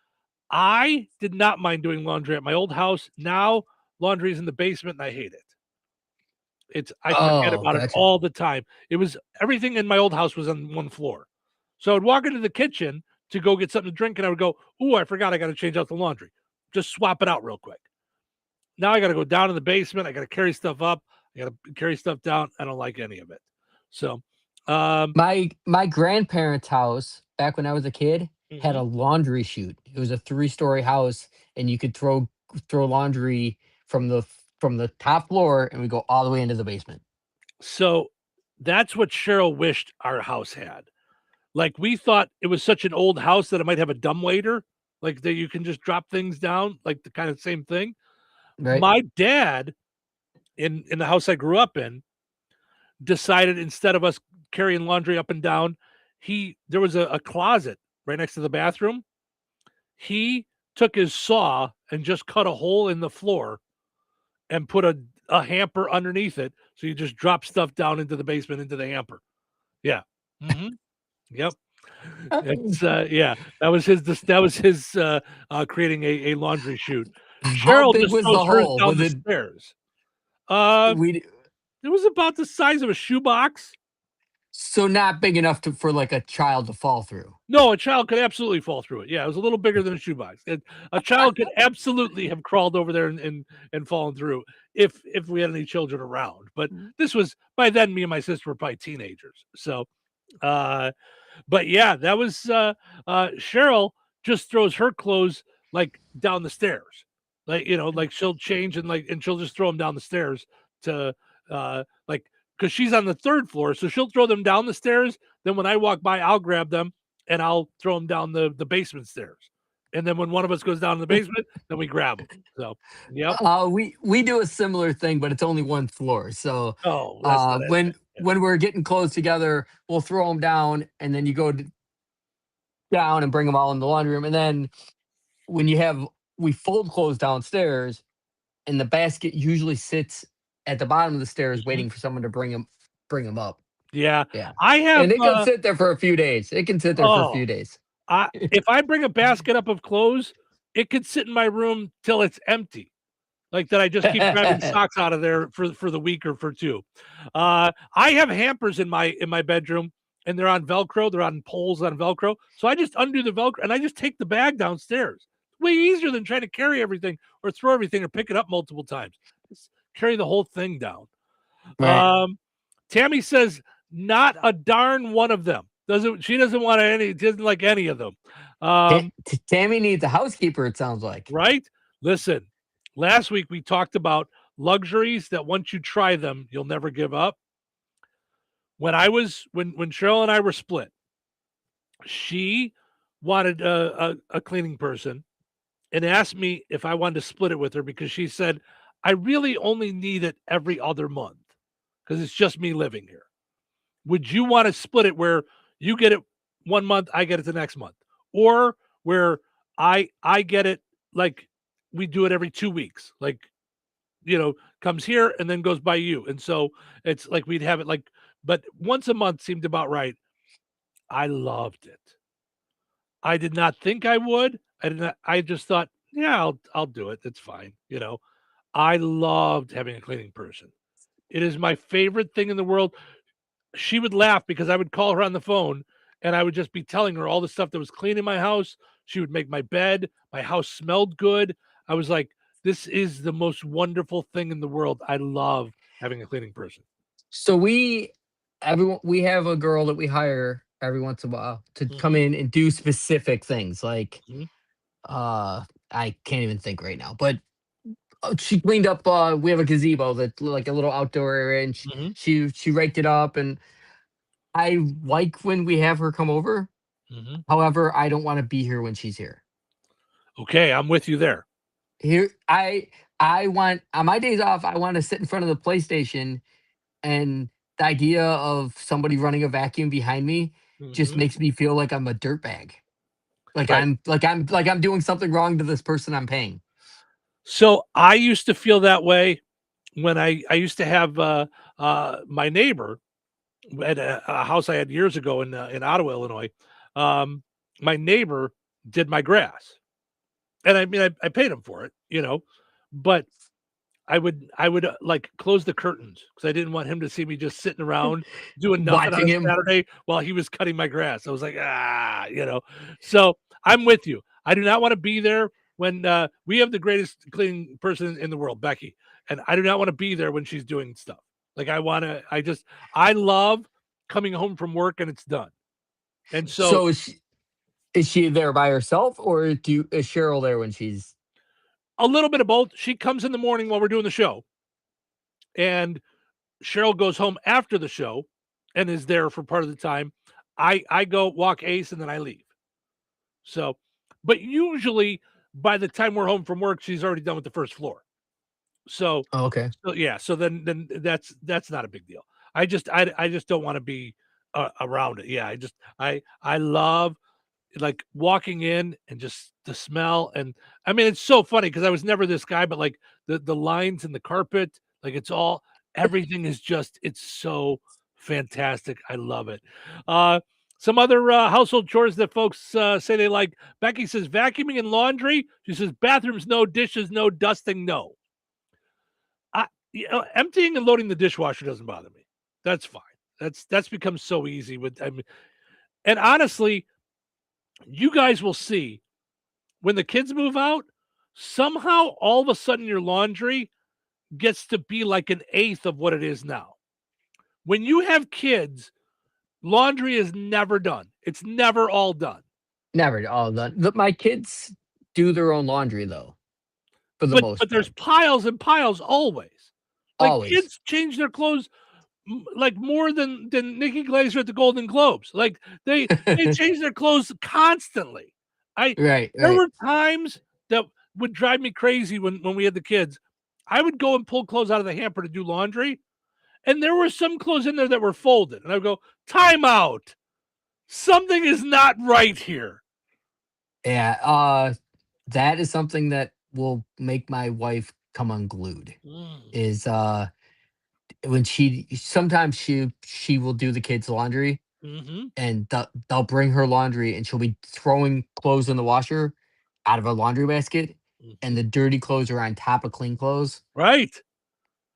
I did not mind doing laundry at my old house. Now laundry is in the basement and I hate it. I forget about it all the time. It was everything in my old house was on one floor. So I'd walk into the kitchen to go get something to drink and I would go, "Ooh, I forgot I got to change out the laundry. Just swap it out real quick." Now I got to go down in the basement. I got to carry stuff up. I got to carry stuff down. I don't like any of it. So my grandparents' house back when I was a kid had a laundry chute. It was a 3-story house, and you could throw laundry from the top floor, and we go all the way into the basement. So that's what Cheryl wished our house had. Like we thought it was such an old house that it might have a dumbwaiter, like that you can just drop things down, like the kind of same thing. Right. My dad, in the house I grew up in, decided instead of us carrying laundry up and down, there was a closet right next to the bathroom. He took his saw and just cut a hole in the floor and put a hamper underneath it. So you just drop stuff down into the basement, into the hamper. Yeah. Yep. It's that was his creating a laundry chute. How Cheryl big just was throws the hers hole? down Was the it? stairs. We It was about the size of a shoebox. so not big enough for like a child to fall through. No, a child could absolutely fall through it. Yeah, it was a little bigger than a shoebox. A child could absolutely have crawled over there and fallen through if we had any children around. But this was, by then, me and my sister were probably teenagers. So, but yeah, that was Cheryl just throws her clothes like down the stairs, like like she'll change and she'll just throw them down the stairs to like, because she's on the third floor, so she'll throw them down the stairs. Then when I walk by, I'll grab them and I'll throw them down the basement stairs. And then when one of us goes down to the basement, then we grab them. So, yep. We do a similar thing, but it's only one floor. So Oh, that's not as bad. when we're getting clothes together, we'll throw them down, and then you go down and bring them all in the laundry room. And then when we fold clothes downstairs, and the basket usually sits at the bottom of the stairs, waiting for someone to bring them up. Yeah, Yeah. I have, And it can sit there for a few days. It can sit there for a few days. If I bring a basket up of clothes, it could sit in my room till it's empty. Like that, I just keep grabbing socks out of there for the week or for two. I have hampers in my bedroom, and they're on Velcro. They're on poles on Velcro. So I just undo the Velcro and I just take the bag downstairs. It's way easier than trying to carry everything or throw everything or pick it up multiple times. Just carry the whole thing down. Right. Tammy says not a darn one of them. She doesn't want any. Doesn't like any of them. Tammy needs a housekeeper, it sounds like. Right? Listen, last week we talked about luxuries that once you try them, you'll never give up. When Cheryl and I were split, she wanted a cleaning person and asked me if I wanted to split it with her because she said, I really only need it every other month because it's just me living here. Would you want to split it where you get it 1 month, I get it the next month? Or where I get it like we do it every 2 weeks, like, comes here and then goes by you. And so it's like we'd have it like, but once a month seemed about right. I loved it. I did not think I would. I just thought, yeah, I'll do it. It's fine. I loved having a cleaning person. It is my favorite thing in the world. She would laugh because I would call her on the phone and I would just be telling her all the stuff that was clean in my house. She would make my bed. My house smelled good. I was like, this is the most wonderful thing in the world. I love having a cleaning person. So we have a girl that we hire every once in a while to come in and do specific things. Like, I can't even think right now, but she cleaned up. We have a gazebo that's like a little outdoor area, and she raked it up. And I like when we have her come over. However, I don't want to be here when she's here. Okay, I'm with you there. Here, I want on my days off. I want to sit in front of the PlayStation, and the idea of somebody running a vacuum behind me just makes me feel like I'm a dirtbag. Like I'm doing something wrong to this person I'm paying. So I used to feel that way when I used to have my neighbor at a house I had years ago in Ottawa, Illinois. My neighbor did my grass, and I mean I paid him for it, but I would like close the curtains because I didn't want him to see me just sitting around doing nothing on a Saturday while he was cutting my grass. I was like, So I'm with you. I do not want to be there when we have the greatest cleaning person in the world, Becky, and I do not want to be there when she's doing stuff. Like I love coming home from work and it's done. And so is she there by herself, or is Cheryl there when she's? A little bit of both. She comes in the morning while we're doing the show, and Cheryl goes home after the show and is there for part of the time. I go walk Ace and then I leave. So, but usually by the time we're home from work, she's already done with the first floor. So, okay. So yeah. So then that's not a big deal. I just don't want to be around it. Yeah. I love like walking in and just the smell. And I mean, it's so funny because I was never this guy, but like the lines in the carpet, like everything is just, it's so fantastic. I love it. Some other household chores that folks say they like. Becky says vacuuming and laundry. She says bathrooms, no. Dishes, no. Dusting, no. Emptying and loading the dishwasher doesn't bother me. That's fine. That's become so easy and honestly, you guys will see when the kids move out, somehow all of a sudden your laundry gets to be like an eighth of what it is now. When you have kids, laundry is never done. It's never all done. Never all done. My kids do their own laundry though, for the most But there's piles and piles always. Like Always. kids change their clothes like more than Nikki Glaser at the Golden Globes. Like they change their clothes constantly. There were times that would drive me crazy when we had the kids. I would go and pull clothes out of the hamper to do laundry, and there were some clothes in there that were folded, and I would go, time out. Something is not right here. Yeah, that is something that will make my wife come unglued. Is when sometimes she will do the kids' laundry, and they'll bring her laundry, and she'll be throwing clothes in the washer out of a laundry basket, and the dirty clothes are on top of clean clothes. Right.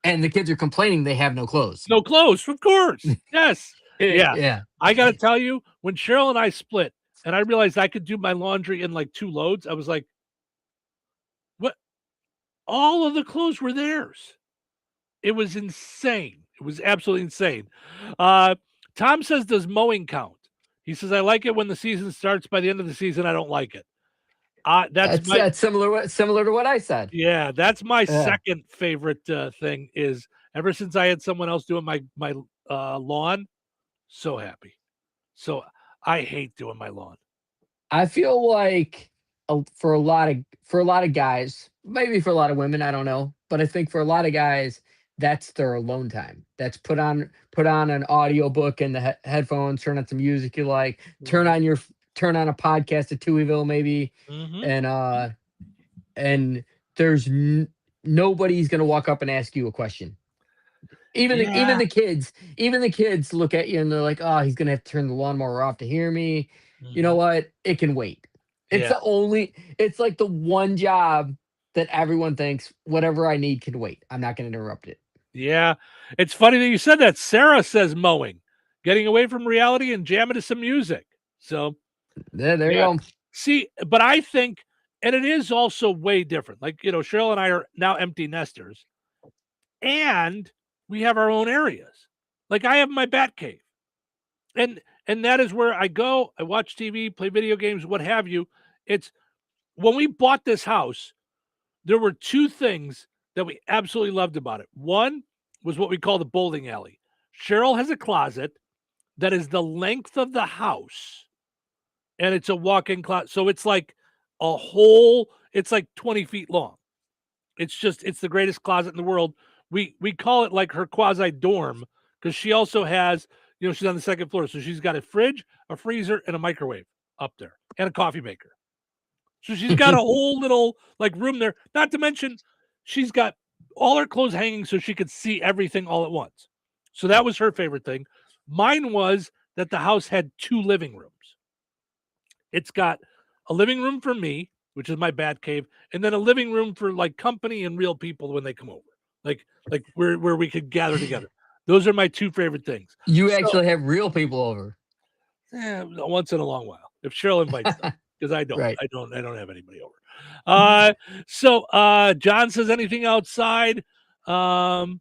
And the kids are complaining they have no clothes. No clothes, of course. Yes. Yeah. Yeah. I got to tell you, when Cheryl and I split and I realized I could do my laundry in like 2 loads, I was like, what? All of the clothes were theirs. It was insane. It was absolutely insane. Tom says, does mowing count? He says, I like it when the season starts. By the end of the season, I don't like it. That's similar to what I said. Yeah, that's my second favorite thing is ever since I had someone else doing my lawn, so happy. So I hate doing my lawn. I feel like for a lot of guys, maybe for a lot of women, I don't know, but I think for a lot of guys, that's their alone time. That's put on an audiobook in the headphones, turn on some music you like, turn on a podcast at Touhyville maybe, and there's nobody's gonna walk up and ask you a question. Even the kids look at you and they're like, oh, he's gonna have to turn the lawnmower off to hear me. You know what? It can wait. It's like the one job that everyone thinks whatever I need can wait. I'm not gonna interrupt it. Yeah. It's funny that you said that. Sarah says mowing, getting away from reality and jamming to some music. So there you go. See, but I think, and it is also way different. Like, Cheryl and I are now empty nesters and we have our own areas. Like I have my bat cave and that is where I go, I watch TV, play video games, what have you. It's when we bought this house, there were 2 things that we absolutely loved about it. One was what we call the bowling alley. Cheryl has a closet that is the length of the house, and it's a walk-in closet. So it's like it's like 20 feet long. It's the greatest closet in the world. We call it like her quasi dorm because she also has, she's on the 2nd floor. So she's got a fridge, a freezer, and a microwave up there, and a coffee maker. So she's got a whole little like room there. Not to mention, she's got all her clothes hanging so she could see everything all at once. So that was her favorite thing. Mine was that the house had 2 living rooms. It's got a living room for me, which is my bat cave, and then a living room for like company and real people when they come over, like where we could gather together. Those are my 2 favorite things. You actually have real people over. Once in a long while, if Cheryl invites them, because I don't, Right. I don't have anybody over. So John says anything outside. Freedom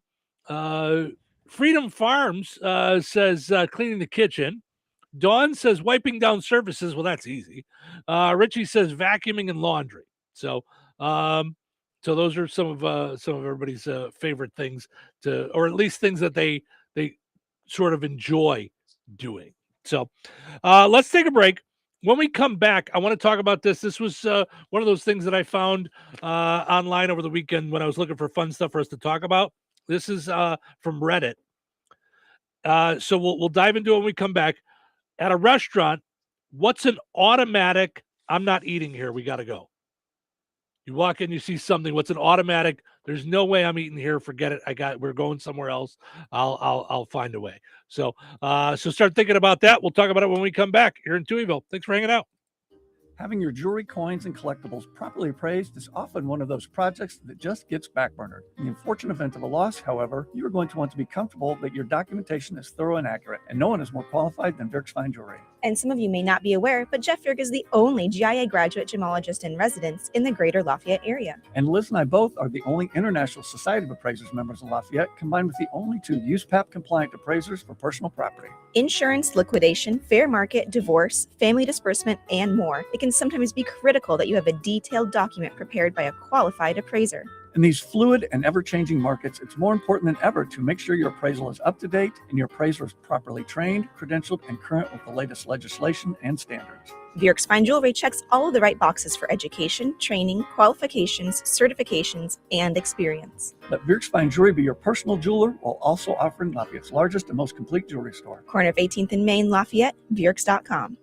Farms says cleaning the kitchen. Dawn says wiping down surfaces. Well, that's easy. Richie says vacuuming and laundry. So those are some of everybody's favorite things or at least things that they sort of enjoy doing. So let's take a break. When we come back, I want to talk about this. This was one of those things that I found online over the weekend when I was looking for fun stuff for us to talk about. This is from Reddit. So we'll dive into it when we come back. At a restaurant, what's an automatic, I'm not eating here, we got to go? You walk in, you see something, what's an automatic, there's no way I'm eating here, forget it, we're going somewhere else, I'll find a way. So start thinking about that. We'll talk about it when we come back here in Touhyville. Thanks for hanging out. Having your jewelry, coins, and collectibles properly appraised is often one of those projects that just gets backburnered. In the unfortunate event of a loss, however, you are going to want to be comfortable that your documentation is thorough and accurate, and no one is more qualified than Virks Fine Jewelry. And some of you may not be aware, but Jeff Virk is the only GIA graduate gemologist in residence in the greater Lafayette area. And Liz and I both are the only International Society of Appraisers members in Lafayette, combined with the only 2 USPAP-compliant appraisers for personal property. Insurance, liquidation, fair market, divorce, family disbursement, and more. It can sometimes be critical that you have a detailed document prepared by a qualified appraiser. In these fluid and ever-changing markets, it's more important than ever to make sure your appraisal is up to date and your appraiser is properly trained, credentialed, and current with the latest legislation and standards. Virks Fine Jewelry checks all of the right boxes for education, training, qualifications, certifications, and experience. Let Virks Fine Jewelry be your personal jeweler while also offering Lafayette's largest and most complete jewelry store. Corner of 18th and Main, Lafayette, Virks.com.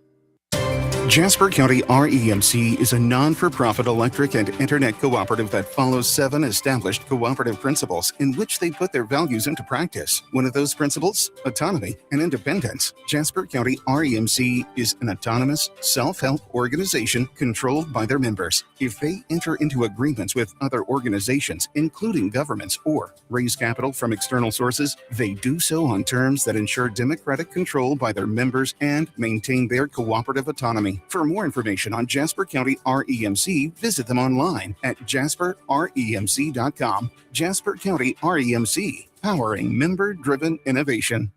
Jasper County REMC is a non-for-profit electric and internet cooperative that follows 7 established cooperative principles in which they put their values into practice. One of those principles, autonomy and independence. Jasper County REMC is an autonomous, self-help organization controlled by their members. If they enter into agreements with other organizations, including governments, or raise capital from external sources, they do so on terms that ensure democratic control by their members and maintain their cooperative autonomy. For more information on Jasper County REMC, visit them online at jasperremc.com. Jasper County REMC, powering member-driven innovation.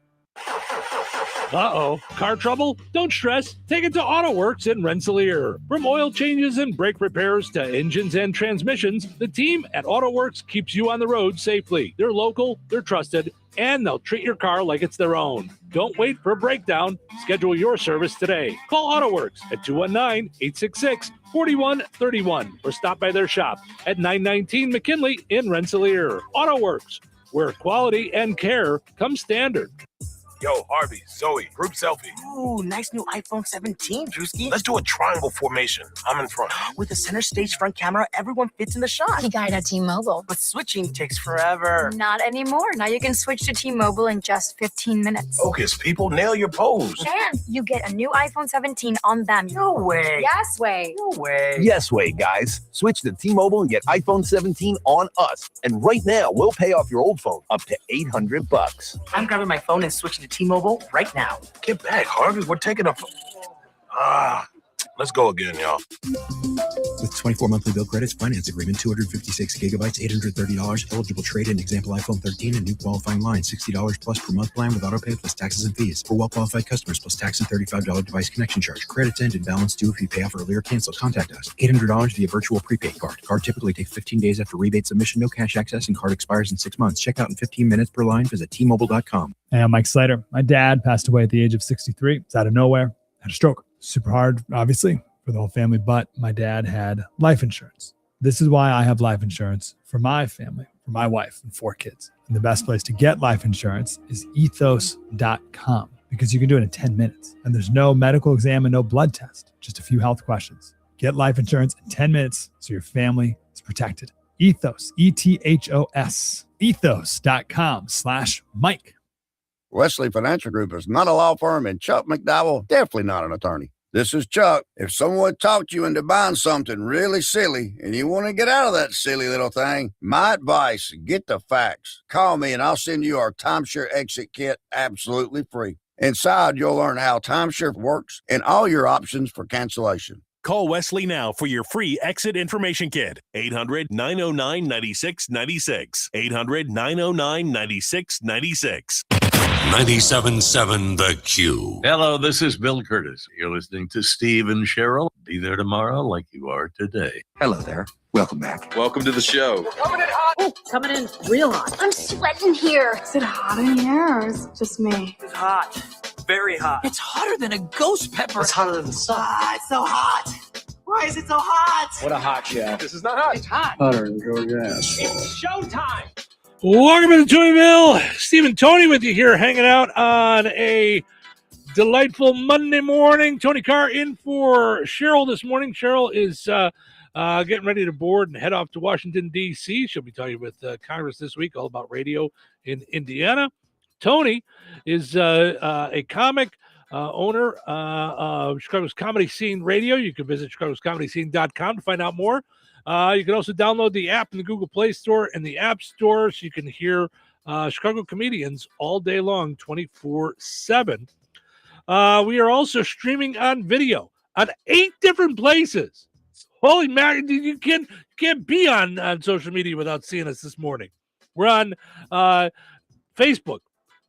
Uh-oh, car trouble? Don't stress. Take it to AutoWorks in Rensselaer. From oil changes and brake repairs to engines and transmissions, the team at AutoWorks keeps you on the road safely. They're local, they're trusted, and they'll treat your car like it's their own. Don't wait for a breakdown. Schedule your service today. Call AutoWorks at 219-866-4131 or stop by their shop at 919 McKinley in Rensselaer. AutoWorks, where quality and care come standard. Yo, Harvey, Zoe, group selfie. Ooh, nice new iPhone 17, Drewski. Let's do a triangle formation. I'm in front. With a center stage front camera, everyone fits in the shot. You got it at T-Mobile. But switching takes forever. Not anymore. Now you can switch to T-Mobile in just 15 minutes. Focus, people. Nail your pose. And you get a new iPhone 17 on them. No way. Yes way. No way. Yes way, guys. Switch to T-Mobile and get iPhone 17 on us. And right now, we'll pay off your old phone up to $800. I'm grabbing my phone and switching to T-Mobile right now. Get back, Harvey. We're taking a... let's go again, y'all. With 24 monthly bill credits, finance agreement, 256 gigabytes, $830, eligible trade-in, example iPhone 13, and new qualifying line, $60 plus per month plan with autopay plus taxes and fees. For well-qualified customers, plus tax and $35 device connection charge. Credits end and balance due if you pay off early or cancel. Contact us. $800 via virtual prepaid card. Card typically takes 15 days after rebate submission, no cash access, and card expires in 6 months. Check out in 15 minutes per line. Visit T-Mobile.com. Hey, I'm Mike Slater. My dad passed away at the age of 63. It's out of nowhere. Had a stroke. Super hard, obviously, for the whole family, but my dad had life insurance. This is why I have life insurance for my family, for my wife and 4 kids. And the best place to get life insurance is ethos.com because you can do it in 10 minutes. And there's no medical exam and no blood test, just a few health questions. Get life insurance in 10 minutes so your family is protected. Ethos, ETHOS, ethos.com/Mike. Wesley Financial Group is not a law firm, and Chuck McDowell, definitely not an attorney. This is Chuck. If someone talked you into buying something really silly and you want to get out of that silly little thing, my advice, get the facts. Call me and I'll send you our timeshare exit kit absolutely free. Inside, you'll learn how timeshare works and all your options for cancellation. Call Wesley now for your free exit information kit. 800-909-9696. 800-909-9696. 97.7 The Q. Hello, this is Bill Curtis. You're listening to Steve and Cheryl. Be there tomorrow like you are today. Hello there. Welcome back. Welcome to the show. Coming in hot. Oh, coming in real hot. I'm sweating here. Is it hot in here or is it just me? It's hot. Very hot. It's hotter than a ghost pepper. It's hotter than the sun. It's so hot. Why is it so hot? What a hot show. This is not hot. It's hot. Hotter than Georgia. It's showtime. Welcome to Touhyville. Steve and Tony with you here, hanging out on a Delightful Monday morning. Tony Carr in for Cheryl this morning. Cheryl is getting ready to board and head off to Washington, D.C. She'll be talking with Congress this week all about radio in Indiana. Tony is a comic owner of Chicago's Comedy Scene Radio. You can visit chicagoscomedyscene.com to find out more. You can also download the app in the Google Play Store and the App Store so you can hear Chicago comedians all day long, 24/7. We are also streaming on video on 8 different places. Holy mackerel, you can't be on social media without seeing us this morning. We're on Facebook,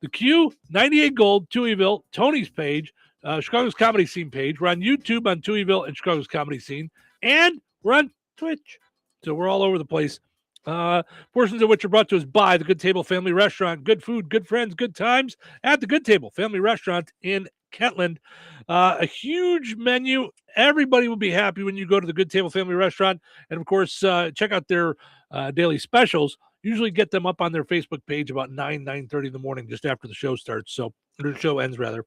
the Q, 98 Gold, Touhyville, Tony's page, Chicago's Comedy Scene page. We're on YouTube on Touhyville and Chicago's Comedy Scene. And we're on Twitch. So we're all over the place. Portions of which are brought to us by the Good Table Family Restaurant. Good food, good friends, good times at the Good Table Family Restaurant in Kentland. A huge menu. Everybody will be happy when you go to the Good Table Family Restaurant. And of course, check out their daily specials. Usually get them up on their Facebook page about 9:30 in the morning, just after the show starts. So the show ends rather.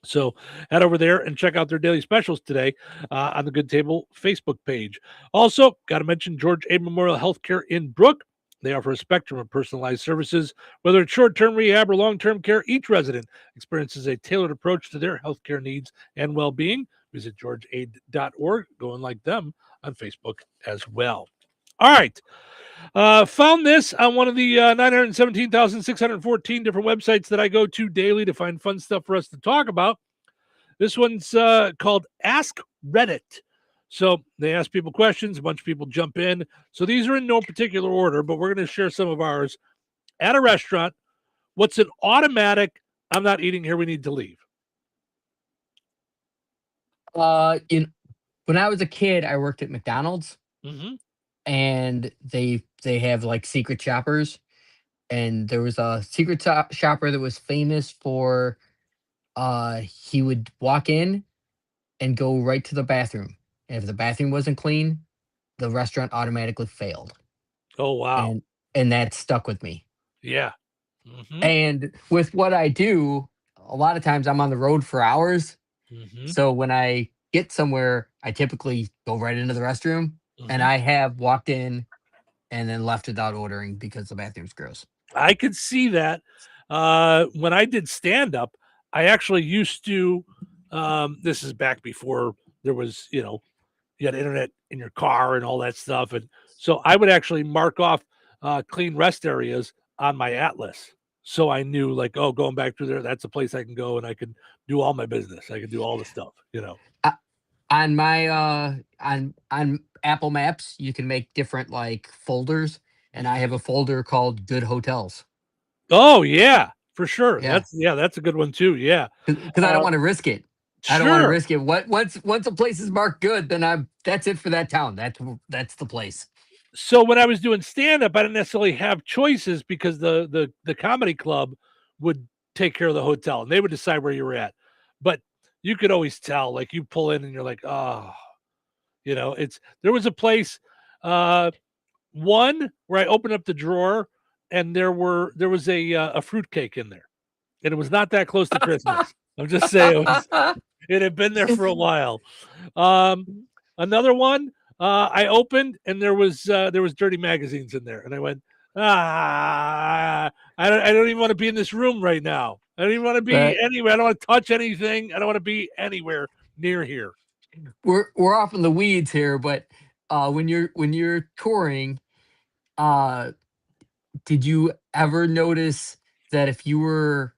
So head over there and check out their daily specials today on the Good Table Facebook page. Also, got to mention George A. Memorial Healthcare in Brook. They offer a spectrum of personalized services. Whether it's short-term rehab or long-term care, each resident experiences a tailored approach to their healthcare needs and well-being. Visit georgeaid.org. Go and like them on Facebook as well. All right. Found this on one of the 917,614 different websites that I go to daily to find fun stuff for us to talk about. This one's called Ask Reddit. So they ask people questions. A bunch of people jump in. So these are in no particular order, but we're going to share some of ours. At a restaurant, what's an automatic, I'm not eating here, we need to leave? When I was a kid, I worked at McDonald's. Mm-hmm. And they have like secret shoppers, and there was a secret shopper that was famous for he would walk in and go right to the bathroom, and if the bathroom wasn't clean, the restaurant automatically failed. Oh wow. And that stuck with me. Yeah. Mm-hmm. And with what I do, a lot of times I'm on the road for hours. Mm-hmm. So when I get somewhere, I typically go right into the restroom. Mm-hmm. And I have walked in and then left without ordering because the bathroom's gross. I could see that. When I did stand-up, I actually used to, this is back before there was, you had internet in your car and all that stuff. And so I would actually mark off clean rest areas on my Atlas. So I knew like, oh, going back through there, that's a place I can go and I can do all my business. I can do all the stuff, On my on Apple Maps, you can make different like folders, and I have a folder called Good Hotels. Oh yeah, for sure. Yeah. That's a good one too. Yeah, because I don't want to risk it. I don't want to risk it. Once a place is marked good, then that's it for that town. That's the place. So when I was doing stand-up, I didn't necessarily have choices because the comedy club would take care of the hotel and they would decide where you were at. But you could always tell, like you pull in and you're like, oh, there was a place, one where I opened up the drawer and there was a fruitcake in there, and it was not that close to Christmas. I'm just saying it had been there for a while. Another one I opened and there was dirty magazines in there, and I went, I don't even want to be in this room right now. I don't even want to be anywhere. I don't want to touch anything. I don't want to be anywhere near here. We're off in the weeds here, but when you're touring, did you ever notice that if you were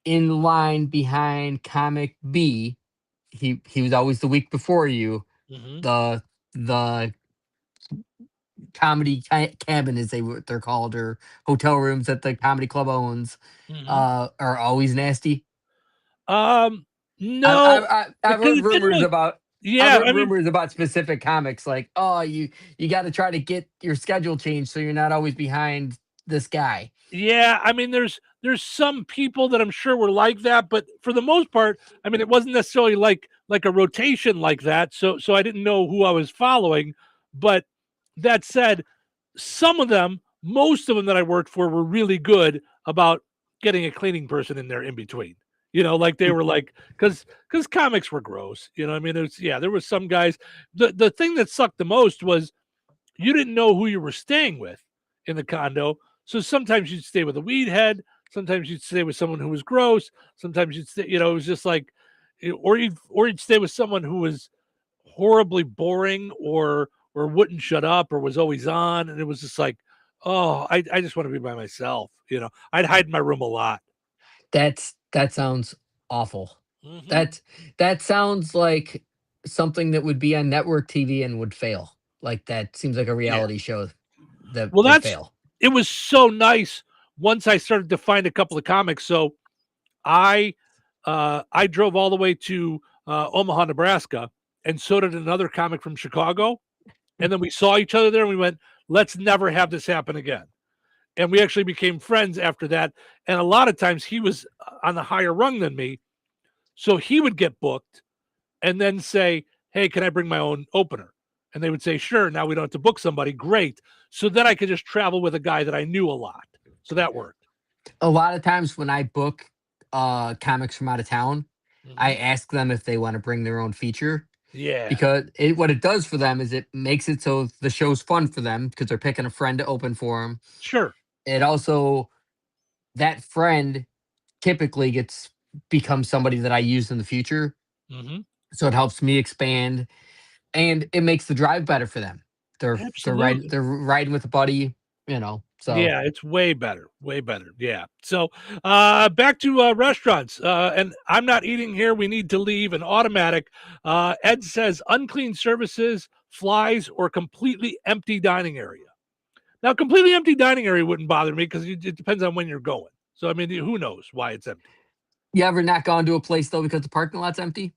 in line behind comic B, he was always the week before you. Mm-hmm. The comedy cabin, as they're called, or hotel rooms that the comedy club owns, Mm-hmm. are always nasty. No, I've heard rumors about. Yeah, rumors about specific comics, like, oh, you got to try to get your schedule changed so you're not always behind this guy. Yeah, I mean, there's some people that I'm sure were like that, but for the most part, I mean, it wasn't necessarily like a rotation like that. So I didn't know who I was following. But that said, some of them, most of them that I worked for, were really good about getting a cleaning person in there in between. Like they were like, because comics were gross. You know what I mean? There was some guys. The thing that sucked the most was you didn't know who you were staying with in the condo. So sometimes you'd stay with a weed head. Sometimes you'd stay with someone who was gross. Sometimes you'd stay, it was just like, or you'd stay with someone who was horribly boring or wouldn't shut up or was always on. And it was just like, oh, I just want to be by myself. I'd hide in my room a lot. That sounds awful. That sounds like something that would be on network TV and would fail. Like that seems like a reality show that would fail. It was so nice once I started to find a couple of comics. So I drove all the way to Omaha, Nebraska, and so did another comic from Chicago. And then we saw each other there and we went, let's never have this happen again. And we actually became friends after that. And a lot of times he was on the higher rung than me. So he would get booked and then say, hey, can I bring my own opener? And they would say, sure. Now we don't have to book somebody. Great. So then I could just travel with a guy that I knew a lot. So that worked. A lot of times when I book comics from out of town, I ask them if they want to bring their own feature. Yeah. Because what it does for them is it makes it so the show's fun for them because they're picking a friend to open for them. Sure. It also, that friend typically becomes somebody that I use in the future. So it helps me expand, and it makes the drive better for them. They're riding with a buddy, So yeah, it's way better. Yeah. So back to restaurants, and I'm not eating here. We need to leave. An automatic. Ed says unclean services, flies, or completely empty dining area. Now, completely empty dining area wouldn't bother me because it depends on when you're going. So, I mean, who knows why it's empty? You ever not gone to a place though because the parking lot's empty?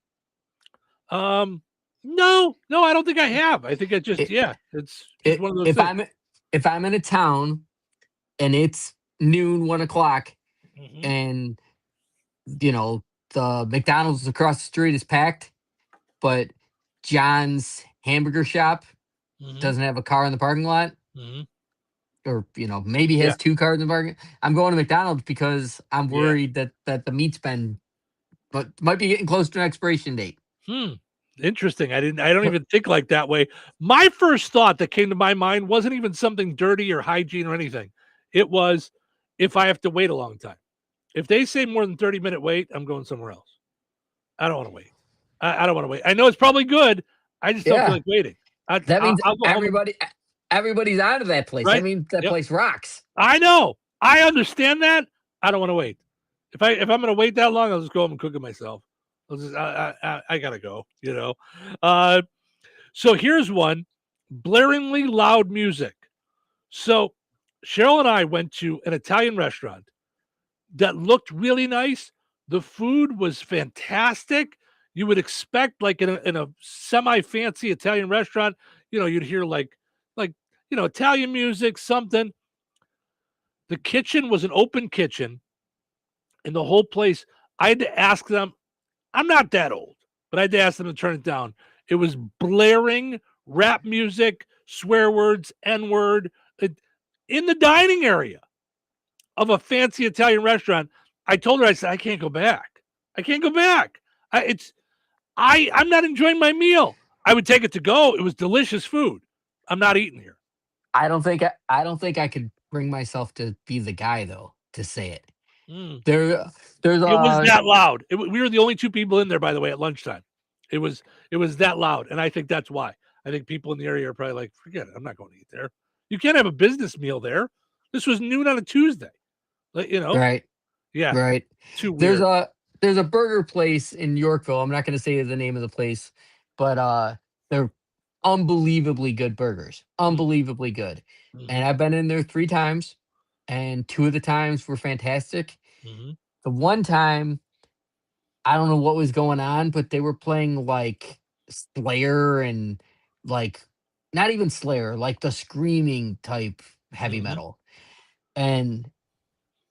No, I don't think I have. I think it's one of those things. If I'm in a town and it's noon, 1 o'clock, and the McDonald's across the street is packed, but John's hamburger shop doesn't have a car in the parking lot. Or maybe he has 2 cars in the parking. I'm going to McDonald's because I'm worried that the meat's might be getting close to an expiration date. Interesting. I don't even think like that way. My first thought that came to my mind wasn't even something dirty or hygiene or anything. It was if I have to wait a long time. If they say more than 30-minute wait, I'm going somewhere else. I don't want to wait. I don't want to wait. I know it's probably good. I just don't feel like waiting. That means everybody's out of that place. Right? That means that place rocks. I know. I understand that. I don't want to wait. If I'm going to wait that long, I'll just go home and cook it myself. I gotta go. So here's one: blaringly loud music. So Cheryl and I went to an Italian restaurant that looked really nice. The food was fantastic. You would expect, like in a semi-fancy Italian restaurant, you'd hear like Italian music, something. The kitchen was an open kitchen, and the whole place. I had to ask them. I'm not that old, but I had to ask them to turn it down. It was blaring rap music, swear words, N-word in the dining area of a fancy Italian restaurant. I told her, I said, I can't go back. I'm not enjoying my meal. I would take it to go. It was delicious food. I'm not eating here. I don't think I could bring myself to be the guy though to say it. It was that loud. We were the only 2 people in there, by the way, at lunchtime. It was that loud, and I think that's why. I think people in the area are probably like, forget it. I'm not going to eat there. You can't have a business meal there. This was noon on a Tuesday. Right? Yeah. Right. Too weird. There's a burger place in Yorkville. I'm not going to say the name of the place, but they're unbelievably good burgers. Unbelievably good. And I've been in there 3 times. And 2 of the times were fantastic. The one time, I don't know what was going on, but they were playing like Slayer and like not even Slayer, like the screaming type heavy metal. And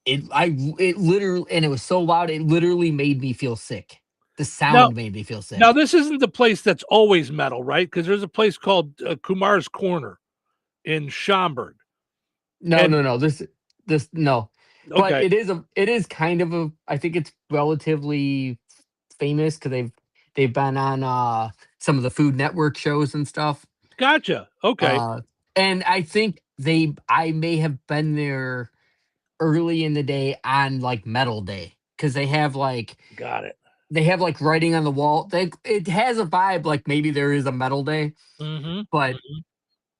it literally, and it was so loud, it literally made me feel sick. The sound made me feel sick. Now, this isn't the place that's always metal, right? Because there's a place called Kumar's Corner in Schaumburg. No. No. But Okay. it is kind of a, I think it's relatively famous because they've been on some of the Food Network shows and stuff. Gotcha. Okay. And I think I may have been there early in the day on like Metal Day because they have like Got it. they have like writing on the wall. It has a vibe like maybe there is a Metal Day, Mm-hmm. but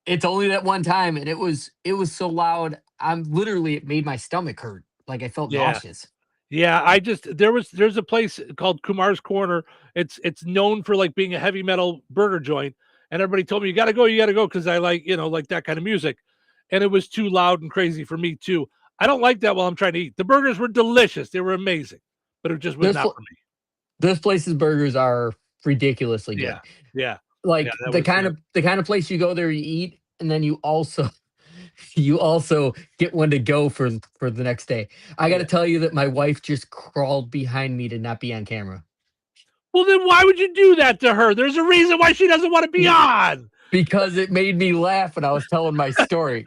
it's only that one time, and it was so loud. It made my stomach hurt. Like I felt nauseous. Yeah, there's a place called Kumar's Corner. It's known for like being a heavy metal burger joint, and everybody told me you gotta go because I like like that kind of music, and it was too loud and crazy for me too. I don't like that while I'm trying to eat. The burgers were delicious; they were amazing, but it just was not for me. Those places' burgers are ridiculously good. Yeah. Like the kind of place you go there, you eat, and then you also get one to go for the next day. I got to tell you that my wife just crawled behind me to not be on camera. Well, then why would you do that to her? There's a reason why she doesn't want to be on. Because it made me laugh when I was telling my story.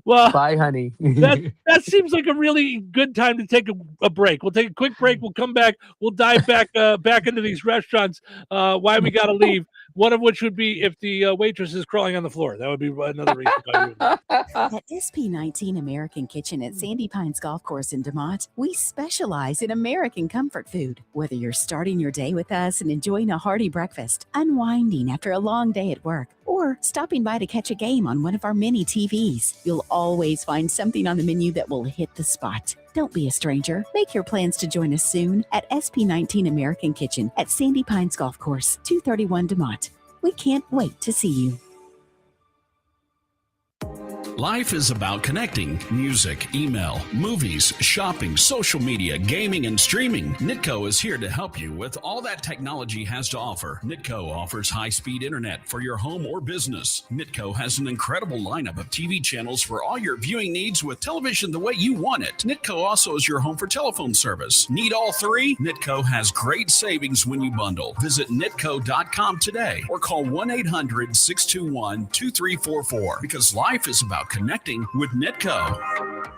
Well, bye, honey. that seems like a really good time to take a break. We'll take a quick break. We'll come back. We'll dive back into these restaurants. Why we got to leave. One of which would be if the waitress is crawling on the floor. That would be another reason why we would leave. At SP19 American Kitchen at Sandy Pines Golf Course in DeMont, we specialize in American comfort food. Whether you're starting your day with us and enjoying a hearty breakfast, unwinding after a long day at work, or stopping by to catch a game on one of our many TVs, you'll always find something on the menu that will hit the spot. Don't be a stranger. Make your plans to join us soon at SP19 American Kitchen at Sandy Pines Golf Course, 231 DeMont. We can't wait to see you. Life is about connecting. Music, email, movies, shopping, social media, gaming, and streaming. Nitco is here to help you with all that technology has to offer. Nitco offers high-speed internet for your home or business. Nitco has an incredible lineup of TV channels for all your viewing needs with television the way you want it. Nitco also is your home for telephone service. Need all three? Nitco has great savings when you bundle. Visit nitco.com today or call 1-800-621-2344 because life is about connecting with Nitco.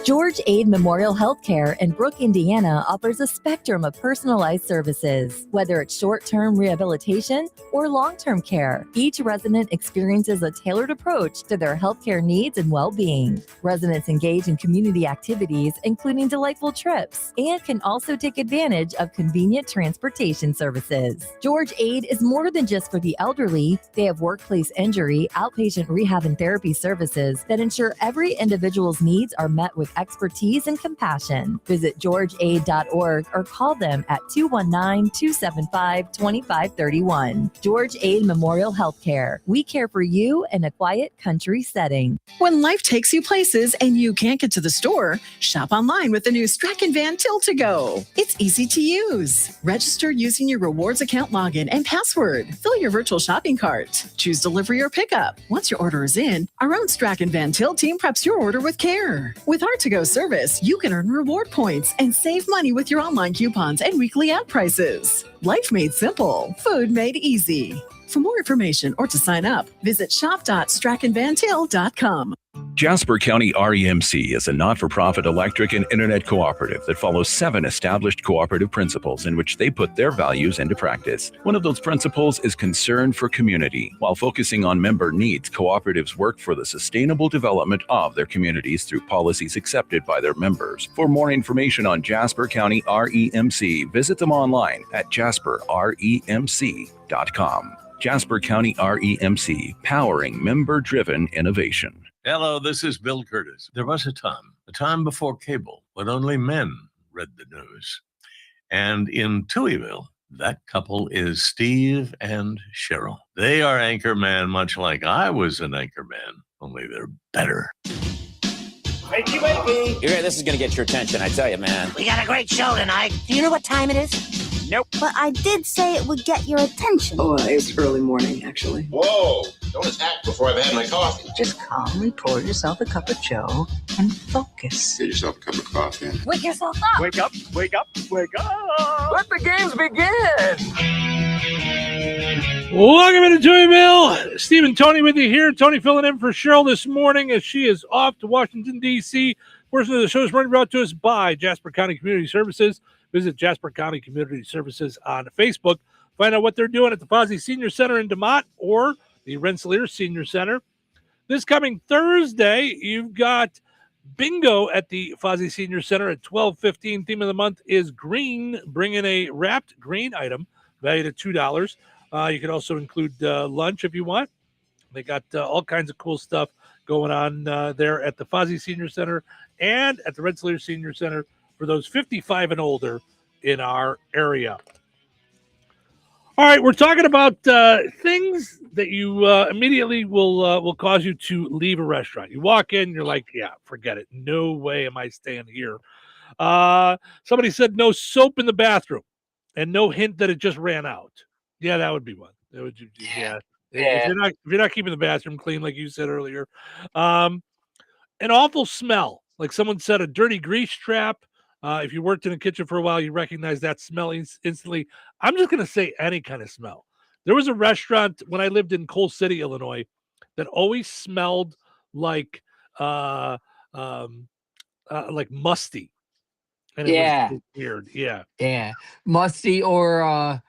George Aid Memorial Healthcare in Brook, Indiana offers a spectrum of personalized services. Whether it's short-term rehabilitation or long-term care, each resident experiences a tailored approach to their healthcare needs and well-being. Residents engage in community activities, including delightful trips, and can also take advantage of convenient transportation services. George Aid is more than just for the elderly. They have workplace injury, outpatient rehab, and therapy services that ensure every individual's needs are met with expertise and compassion. Visit georgeaid.org or call them at 219-275-2531. George Aid Memorial Healthcare. We care for you in a quiet country setting. When life takes you places and you can't get to the store, shop online with the new Strachan Van Til to Go. It's easy to use. Register using your rewards account login and password. Fill your virtual shopping cart. Choose delivery or pickup. Once your order is in, our own Strachan Van Til team preps your order with care. With our to-go service, you can earn reward points and save money with your online coupons and weekly ad prices. Life made simple, food made easy. For more information or to sign up, visit shop.strachanvantil.com. Jasper County REMC is a not-for-profit electric and internet cooperative that follows 7 established cooperative principles in which they put their values into practice. One of those principles is concern for community. While focusing on member needs, cooperatives work for the sustainable development of their communities through policies accepted by their members. For more information on Jasper County REMC, visit them online at jasperremc.com. Jasper County REMC, powering member-driven innovation. Hello, this is Bill Curtis. There was a time before cable, when only men read the news. And in Touhyville, that couple is Steve and Cheryl. They are anchorman, much like I was an anchorman, only they're better. Wakey, wakey. This is going to get your attention, I tell you, man. We got a great show tonight. Do you know what time it is? Nope. But I did say it would get your attention. Oh, it's early morning, actually. Whoa! Don't attack before I've had my coffee. Just calmly pour yourself a cup of joe and focus. Get yourself a cup of coffee. Wake yourself up. Wake up, wake up, wake up. Let the games begin. Welcome into Touhyville. Steve and Tony with you here. Tony filling in for Cheryl this morning as she is off to Washington, D.C. Portion of the show is brought to us by Jasper County Community Services. Visit Jasper County Community Services on Facebook. Find out what they're doing at the Fozzie Senior Center in DeMott or the Rensselaer Senior Center. This coming Thursday, you've got bingo at the Fozzie Senior Center at 12:15. Theme of the month is green. Bring in a wrapped green item valued at $2. You can also include lunch if you want. They got all kinds of cool stuff going on there at the Fozzie Senior Center and at the Rensselaer Senior Center for those 55 and older in our area. All right, we're talking about things that you immediately will cause you to leave a restaurant. You walk in, you're like, yeah, forget it. No way am I staying here. Somebody said no soap in the bathroom and no hint that it just ran out. Yeah, that would be one. That would, yeah. If you're not keeping the bathroom clean, like you said earlier, an awful smell. Like someone said, a dirty grease trap. If you worked in a kitchen for a while, you recognize that smell instantly. I'm just going to say any kind of smell. There was a restaurant when I lived in Coal City, Illinois, that always smelled like musty. And it was weird. Yeah. Yeah. Musty, or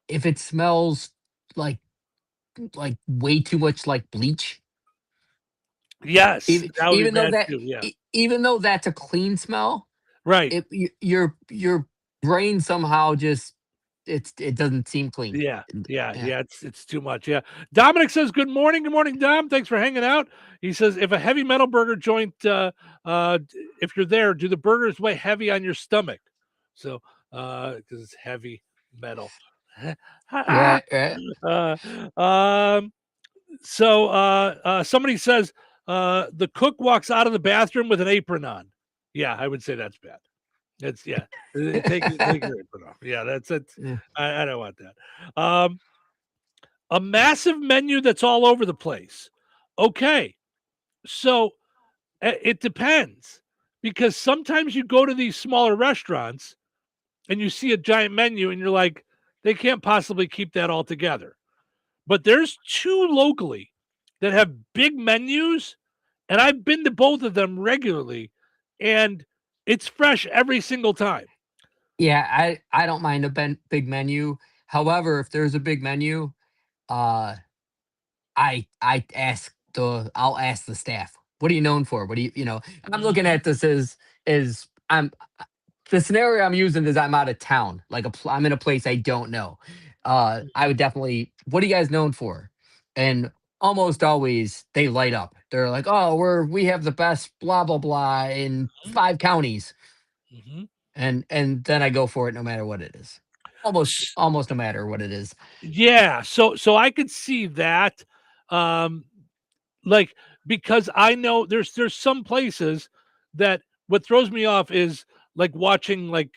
if it smells like way too much like bleach. Yes. Even though that's a clean smell, right? Your brain somehow just it doesn't seem clean. Yeah. It's too much. Yeah. Dominic says, "Good morning, Dom. Thanks for hanging out." He says, "If a heavy metal burger joint, if you're there, do the burgers weigh heavy on your stomach?" So, because it's heavy metal. Right. Somebody says the cook walks out of the bathroom with an apron on. Yeah, I would say that's bad. That's take your apron off. Yeah, that's it. Yeah. I don't want that. A massive menu that's all over the place. Okay, so it depends, because sometimes you go to these smaller restaurants and you see a giant menu and you're like, they can't possibly keep that all together. But there's two locally that have big menus, and I've been to both of them regularly, and it's fresh every single time. Yeah, I don't mind a big menu. However, if there's a big menu, I'll ask the staff, what are you known for? What do I'm looking at this as the scenario I'm using is I'm out of town. Like I'm in a place I don't know. I would definitely, what are you guys known for? And almost always they light up. They're like, oh, we have the best blah, blah, blah in 5 counties. Mm-hmm. And then I go for it no matter what it is. Almost no matter what it is. Yeah. So I could see that. Because I know there's some places that what throws me off is like watching like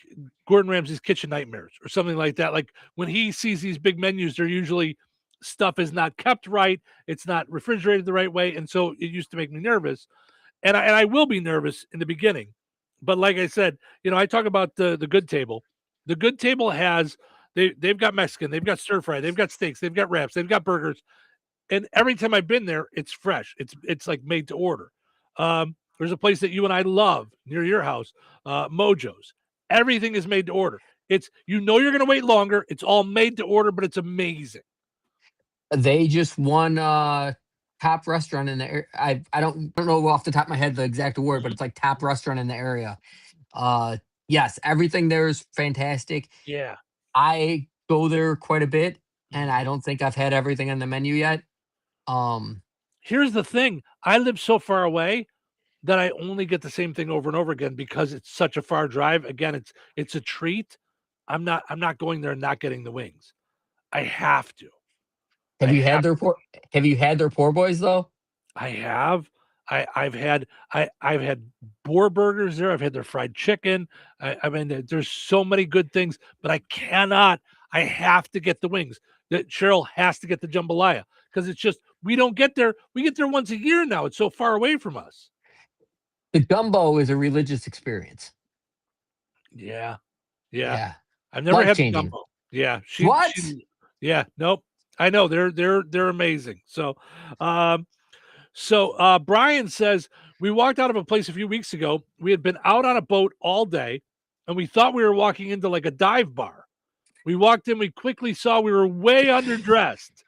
Gordon Ramsay's Kitchen Nightmares or something like that. Like when he sees these big menus, they're usually stuff is not kept right. It's not refrigerated the right way. And so it used to make me nervous. And I will be nervous in the beginning. But like I said, I talk about the Good Table. The Good Table has, they've got Mexican, they've got stir fry, they've got steaks, they've got wraps, they've got burgers. And every time I've been there, it's fresh. It's like made to order. There's a place that you and I love near your house, Mojo's. Everything is made to order. It's, you're going to wait longer. It's all made to order, but it's amazing. They just won top restaurant in the area. I don't know off the top of my head the exact award, but it's like top restaurant in the area. Yes, everything there is fantastic. Yeah. I go there quite a bit, and I don't think I've had everything on the menu yet. Here's the thing. I live so far away that I only get the same thing over and over again because it's such a far drive. Again, it's a treat. I'm not going there and not getting the wings. I have to. Have you had their poor boys though? I have. I've had boar burgers there. I've had their fried chicken. I mean, there's so many good things, but I have to get the wings. That Cheryl has to get the jambalaya because it's just, we don't get there. We get there once a year now. It's so far away from us. The gumbo is a religious experience. Yeah. I've never had the gumbo. Yeah. What? Yeah. Nope. I know they're amazing. So, Brian says we walked out of a place a few weeks ago. We had been out on a boat all day, and we thought we were walking into like a dive bar. We walked in, we quickly saw we were way underdressed.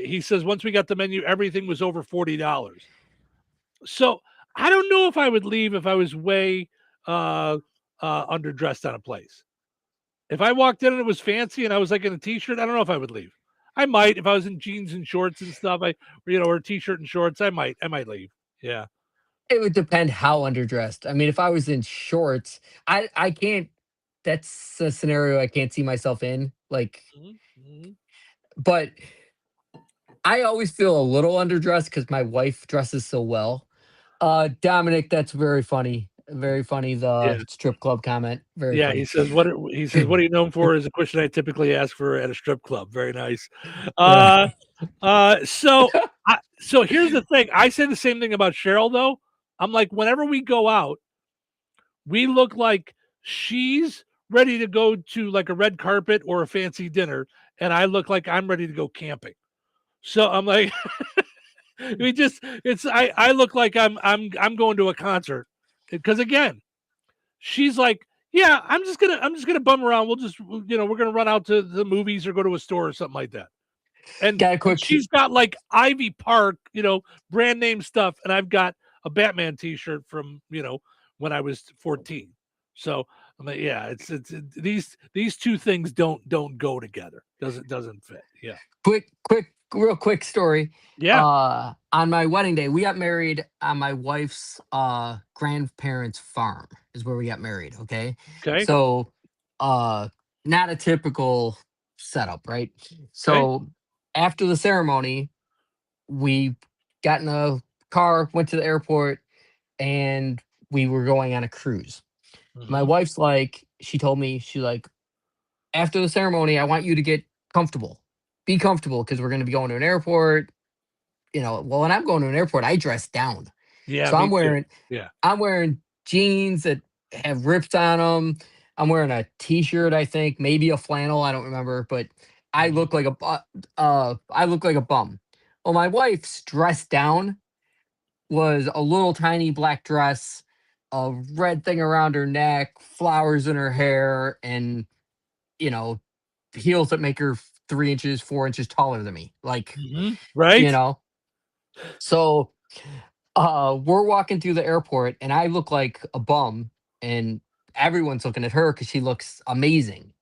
He says once we got the menu, everything was over $40. So I don't know if I would leave if I was way underdressed on a place. If I walked in and it was fancy and I was like in a t-shirt, I don't know if I would leave. I might if I was in jeans and shorts and stuff. Or a t-shirt and shorts. I might leave. Yeah. It would depend how underdressed. I mean, if I was in shorts, I can't. That's a scenario I can't see myself in. Like, but I always feel a little underdressed because my wife dresses so well. Dominic, that's very funny. Very funny. The strip club comment. Very funny. He says what are you known for is a question I typically ask for at a strip club. Very nice. So here's the thing. I say the same thing about Cheryl though. I'm like, whenever we go out, we look like she's ready to go to like a red carpet or a fancy dinner, and I look like I'm ready to go camping. So I'm like, I look like I'm going to a concert because again, she's like, yeah, I'm just gonna bum around. We'll just we're gonna run out to the movies or go to a store or something like that. And she's got like Ivy Park, brand name stuff, and I've got a Batman T-shirt from when I was 14. So I'm like, yeah, it's these two things don't go together. Doesn't fit. Yeah. Real quick story. Yeah. On my wedding day, we got married on my wife's grandparents' farm is where we got married. Okay. So not a typical setup, right? So after the ceremony, we got in a car, went to the airport, and we were going on a cruise. My wife's like, she told me, she's like, after the ceremony, I want you to get comfortable. Be comfortable because we're going to be going to an airport. Well, when I'm going to an airport, I dress down. Yeah. So I'm wearing jeans that have rips on them. I'm wearing a t-shirt, I think, maybe a flannel. I don't remember, but I look like a bum. Well, my wife's dressed down was a little tiny black dress, a red thing around her neck, flowers in her hair, and heels that make her 3 inches, 4 inches taller than me. Like, right. So we're walking through the airport and I look like a bum and everyone's looking at her because she looks amazing.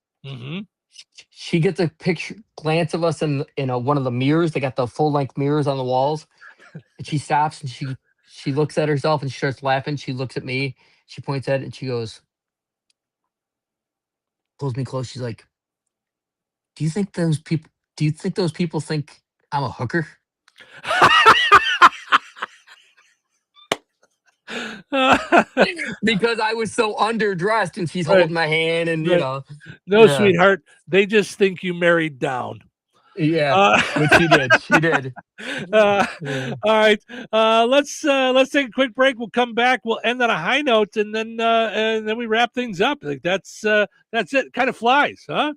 She gets a glance of us in one of the mirrors. They got the full length mirrors on the walls. And she stops and she looks at herself and she starts laughing. She looks at me. She points at it and she goes, pulls me close. She's like, do you think those people think I'm a hooker? Because I was so underdressed and she's holding my hand and No, sweetheart, they just think you married down. Yeah, but she did. All right, let's take a quick break. We'll come back. We'll end on a high note, and then we wrap things up. Like that's it. Kind of flies, huh?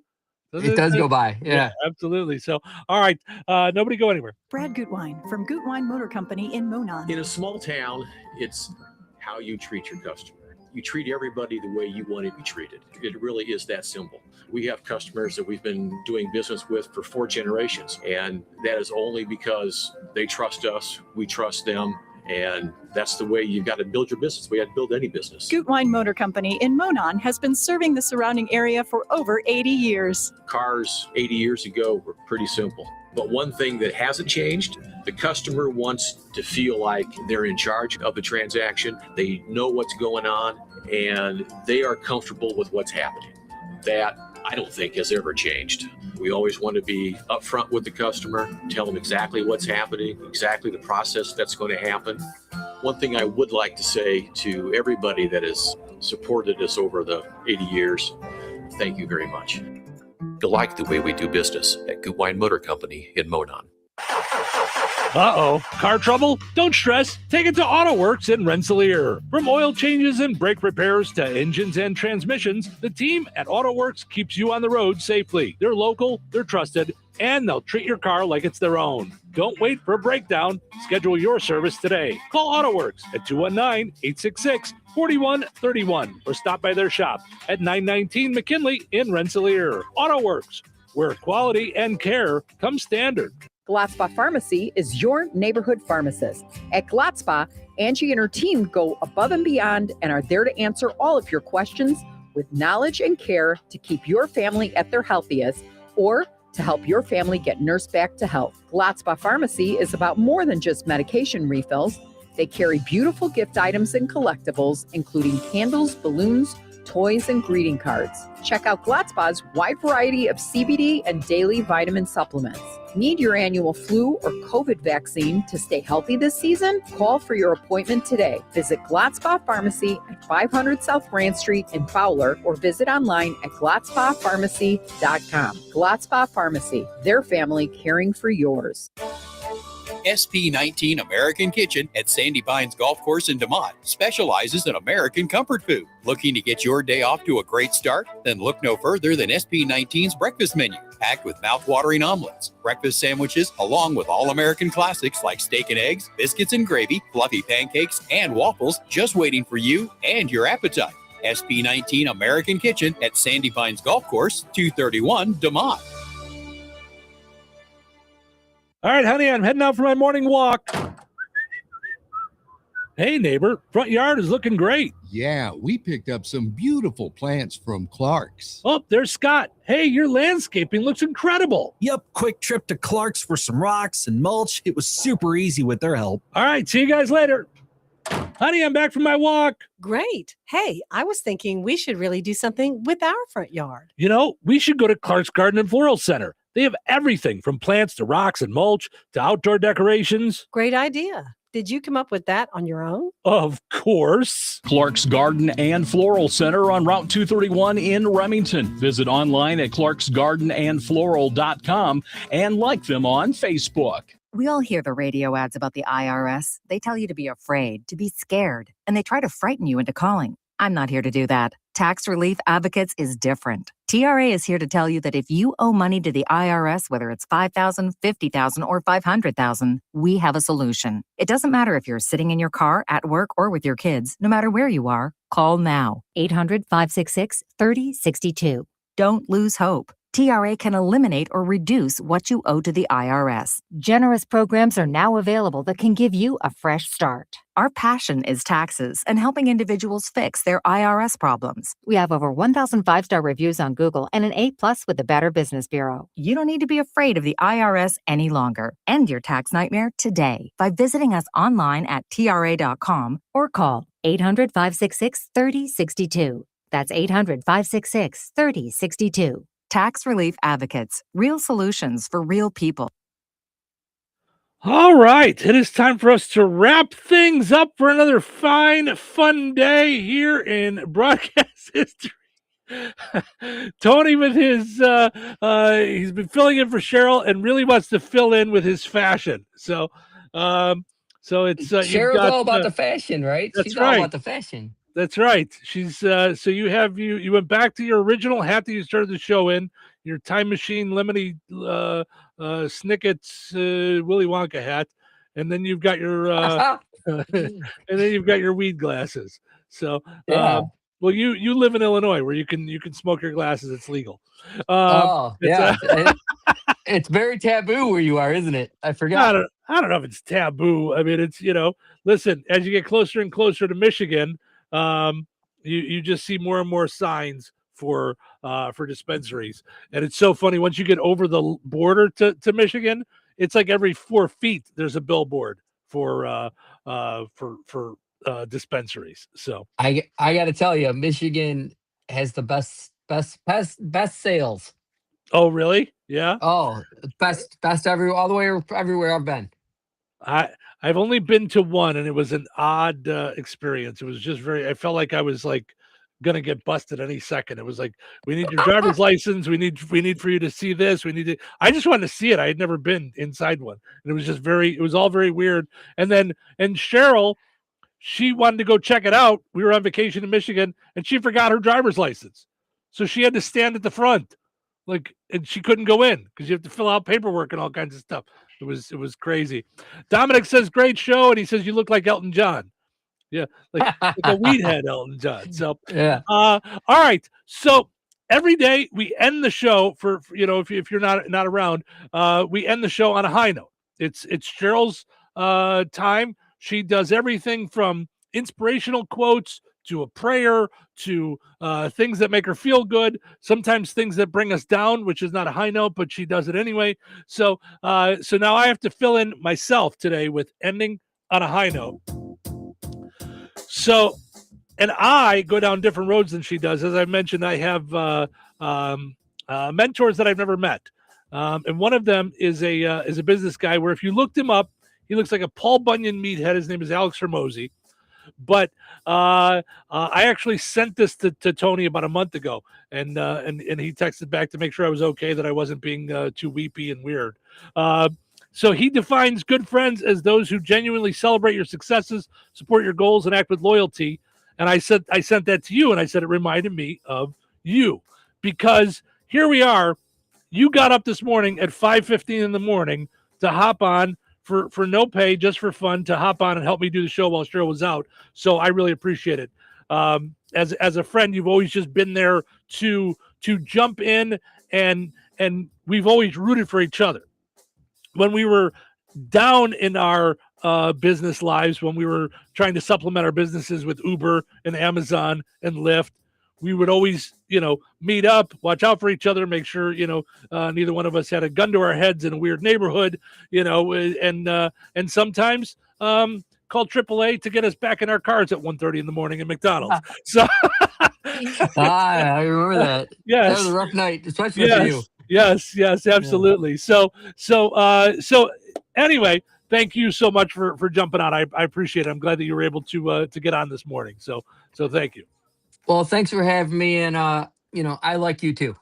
It does go by. Yeah, absolutely. So, all right, nobody go anywhere. Brad Gutwein from Gutwein Motor Company in Monon. In a small town, it's how you treat your customer. You treat everybody the way you want to be treated. It really is that simple. We have customers that we've been doing business with for 4 generations, and that is only because they trust us, we trust them, and that's the way you've got to build your business. We have to build any business. Gutwein Motor Company in Monon has been serving the surrounding area for over 80 years. Cars 80 years ago were pretty simple. But one thing that hasn't changed, the customer wants to feel like they're in charge of the transaction. They know what's going on and they are comfortable with what's happening. That I don't think has ever changed. We always want to be upfront with the customer, tell them exactly what's happening, exactly the process that's going to happen. One thing I would like to say to everybody that has supported us over the 80 years, thank you very much. You like the way we do business at Gutwein Motor Company in Monon. Uh-oh. Car trouble? Don't stress. Take it to AutoWorks in Rensselaer. From oil changes and brake repairs to engines and transmissions, the team at AutoWorks keeps you on the road safely. They're local, they're trusted, and they'll treat your car like it's their own. Don't wait for a breakdown. Schedule your service today. Call AutoWorks at 219-866-4131 or stop by their shop at 919 McKinley in Rensselaer. AutoWorks, where quality and care come standard. Glatzpa Pharmacy is your neighborhood pharmacist. At Glatzpa, Angie and her team go above and beyond and are there to answer all of your questions with knowledge and care to keep your family at their healthiest or to help your family get nursed back to health. Glatzpa Pharmacy is about more than just medication refills. They carry beautiful gift items and collectibles, including candles, balloons, toys, and greeting cards. Check out Glatzpa's wide variety of CBD and daily vitamin supplements. Need your annual flu or COVID vaccine to stay healthy this season? Call for your appointment today. Visit Glatzpa Pharmacy at 500 South Brand Street in Fowler or visit online at glatzpapharmacy.com. Glatzpa Pharmacy, their family caring for yours. SP19 American Kitchen at Sandy Pines Golf Course in DeMont specializes in American comfort food. Looking to get your day off to a great start? Then look no further than SP19's breakfast menu, packed with mouth-watering omelets, breakfast sandwiches, along with all-American classics like steak and eggs, biscuits and gravy, fluffy pancakes, and waffles just waiting for you and your appetite. SP19 American Kitchen at Sandy Pines Golf Course, 231 DeMont. All right, honey, I'm heading out for my morning walk. Hey, neighbor, front yard is looking great. Yeah, we picked up some beautiful plants from Clark's. Oh, there's Scott. Hey, your landscaping looks incredible. Yep, quick trip to Clark's for some rocks and mulch. It was super easy with their help. All right, see you guys later. Honey, I'm back from my walk. Great. Hey, I was thinking we should really do something with our front yard. You know, we should go to Clark's Garden and Floral Center. They have everything from plants to rocks and mulch to outdoor decorations. Great idea. Did you come up with that on your own? Of course. Clark's Garden and Floral Center on Route 231 in Remington. Visit online at clarksgardenandfloral.com and like them on Facebook. We all hear the radio ads about the IRS. They tell you to be afraid, to be scared, and they try to frighten you into calling. I'm not here to do that. Tax Relief Advocates is different. TRA is here to tell you that if you owe money to the IRS, whether it's $5,000, $50,000, or $500,000, we have a solution. It doesn't matter if you're sitting in your car, at work, or with your kids. No matter where you are, call now. 800-566-3062. Don't lose hope. TRA can eliminate or reduce what you owe to the IRS. Generous programs are now available that can give you a fresh start. Our passion is taxes and helping individuals fix their IRS problems. We have over 1,000 5-star reviews on Google and an A+ with the Better Business Bureau. You don't need to be afraid of the IRS any longer. End your tax nightmare today by visiting us online at TRA.com or call 800-566-3062. That's 800-566-3062. Tax Relief Advocates, real solutions for real people. All right, it is time for us to wrap things up for another fine, fun day here in broadcast history. Tony with his, he's been filling in for Cheryl and really wants to fill in with his fashion. So it's Cheryl's all about the fashion, right? That's She's right. all about the fashion. That's right. She's so you went back to your original hat that you started the show in, your Time Machine Lemony Snicket's Willy Wonka hat, and then you've got your weed glasses. So Yeah. well, you live in Illinois where you can smoke your glasses. It's legal. It's very taboo where you are, isn't it? I forgot. I don't know if it's taboo. I mean, it's listen, as you get closer and closer to Michigan, you just see more and more signs for dispensaries, and it's so funny once you get over the border to Michigan, it's like every 4 feet there's a billboard for dispensaries. So I got to tell you, Michigan has the best sales. Oh, really? Yeah. Oh, best all the way everywhere I've been. I've only been to one, and it was an odd experience. It was just I felt like I was like gonna get busted any second. It was like, we need your driver's license. We need for you to see this. We need to. I just wanted to see it. I had never been inside one, and it was just it was all very weird. And Cheryl, she wanted to go check it out. We were on vacation in Michigan, and she forgot her driver's license, so she had to stand at the front, and she couldn't go in because you have to fill out paperwork and all kinds of stuff. It was crazy. Dominic says, great show, and he says, you look like Elton John. Yeah, like a weed head, Elton John. So yeah. All right. So every day we end the show for if you're not around, we end the show on a high note. It's Cheryl's time. She does everything from inspirational quotes to a prayer to things that make her feel good. Sometimes things that bring us down, which is not a high note, but she does it anyway. So now I have to fill in myself today with ending on a high note. So, and I go down different roads than she does. As I mentioned, I have mentors that I've never met, and one of them is a business guy where if you looked him up, he looks like a Paul Bunyan meathead. His name is Alex Hermosi. But I actually sent this to Tony about a month ago, and he texted back to make sure I was okay, that I wasn't being too weepy and weird. So he defines good friends as those who genuinely celebrate your successes, support your goals, and act with loyalty. And I sent that to you, and I said it reminded me of you, because here we are. You got up this morning at 5:15 in the morning to hop on for no pay, just for fun, to hop on and help me do the show while Cheryl was out. So I really appreciate it. As a friend, you've always just been there to jump in, and we've always rooted for each other. When we were down in our business lives, when we were trying to supplement our businesses with Uber and Amazon and Lyft, we would always, meet up, watch out for each other, make sure, neither one of us had a gun to our heads in a weird neighborhood, and sometimes call AAA to get us back in our cars at 1:30 in the morning at McDonald's. So I remember that. Yes. That was a rough night, especially for you. Yes, absolutely. Yeah. So anyway, thank you so much for jumping on. I appreciate it. I'm glad that you were able to get on this morning. So thank you. Well, thanks for having me, and I like you too.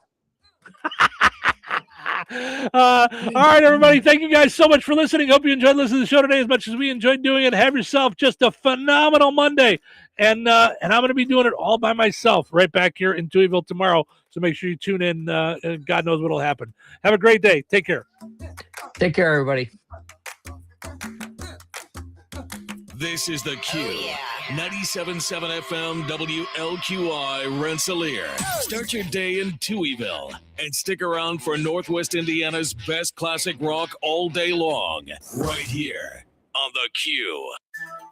All right, everybody. Thank you guys so much for listening. Hope you enjoyed listening to the show today as much as we enjoyed doing it. Have yourself just a phenomenal Monday. And I'm going to be doing it all by myself right back here in Touhyville tomorrow. So make sure you tune in. God knows what will happen. Have a great day. Take care. Take care, everybody. This is the Q. 97.7 FM WLQI Rensselaer. Start your day in Touhyville and stick around for Northwest Indiana's best classic rock all day long. Right here on the Q.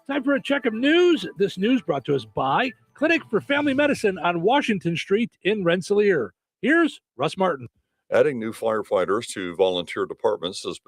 Time for a check of news. This news brought to us by Clinic for Family Medicine on Washington Street in Rensselaer. Here's Russ Martin. Adding new firefighters to volunteer departments has become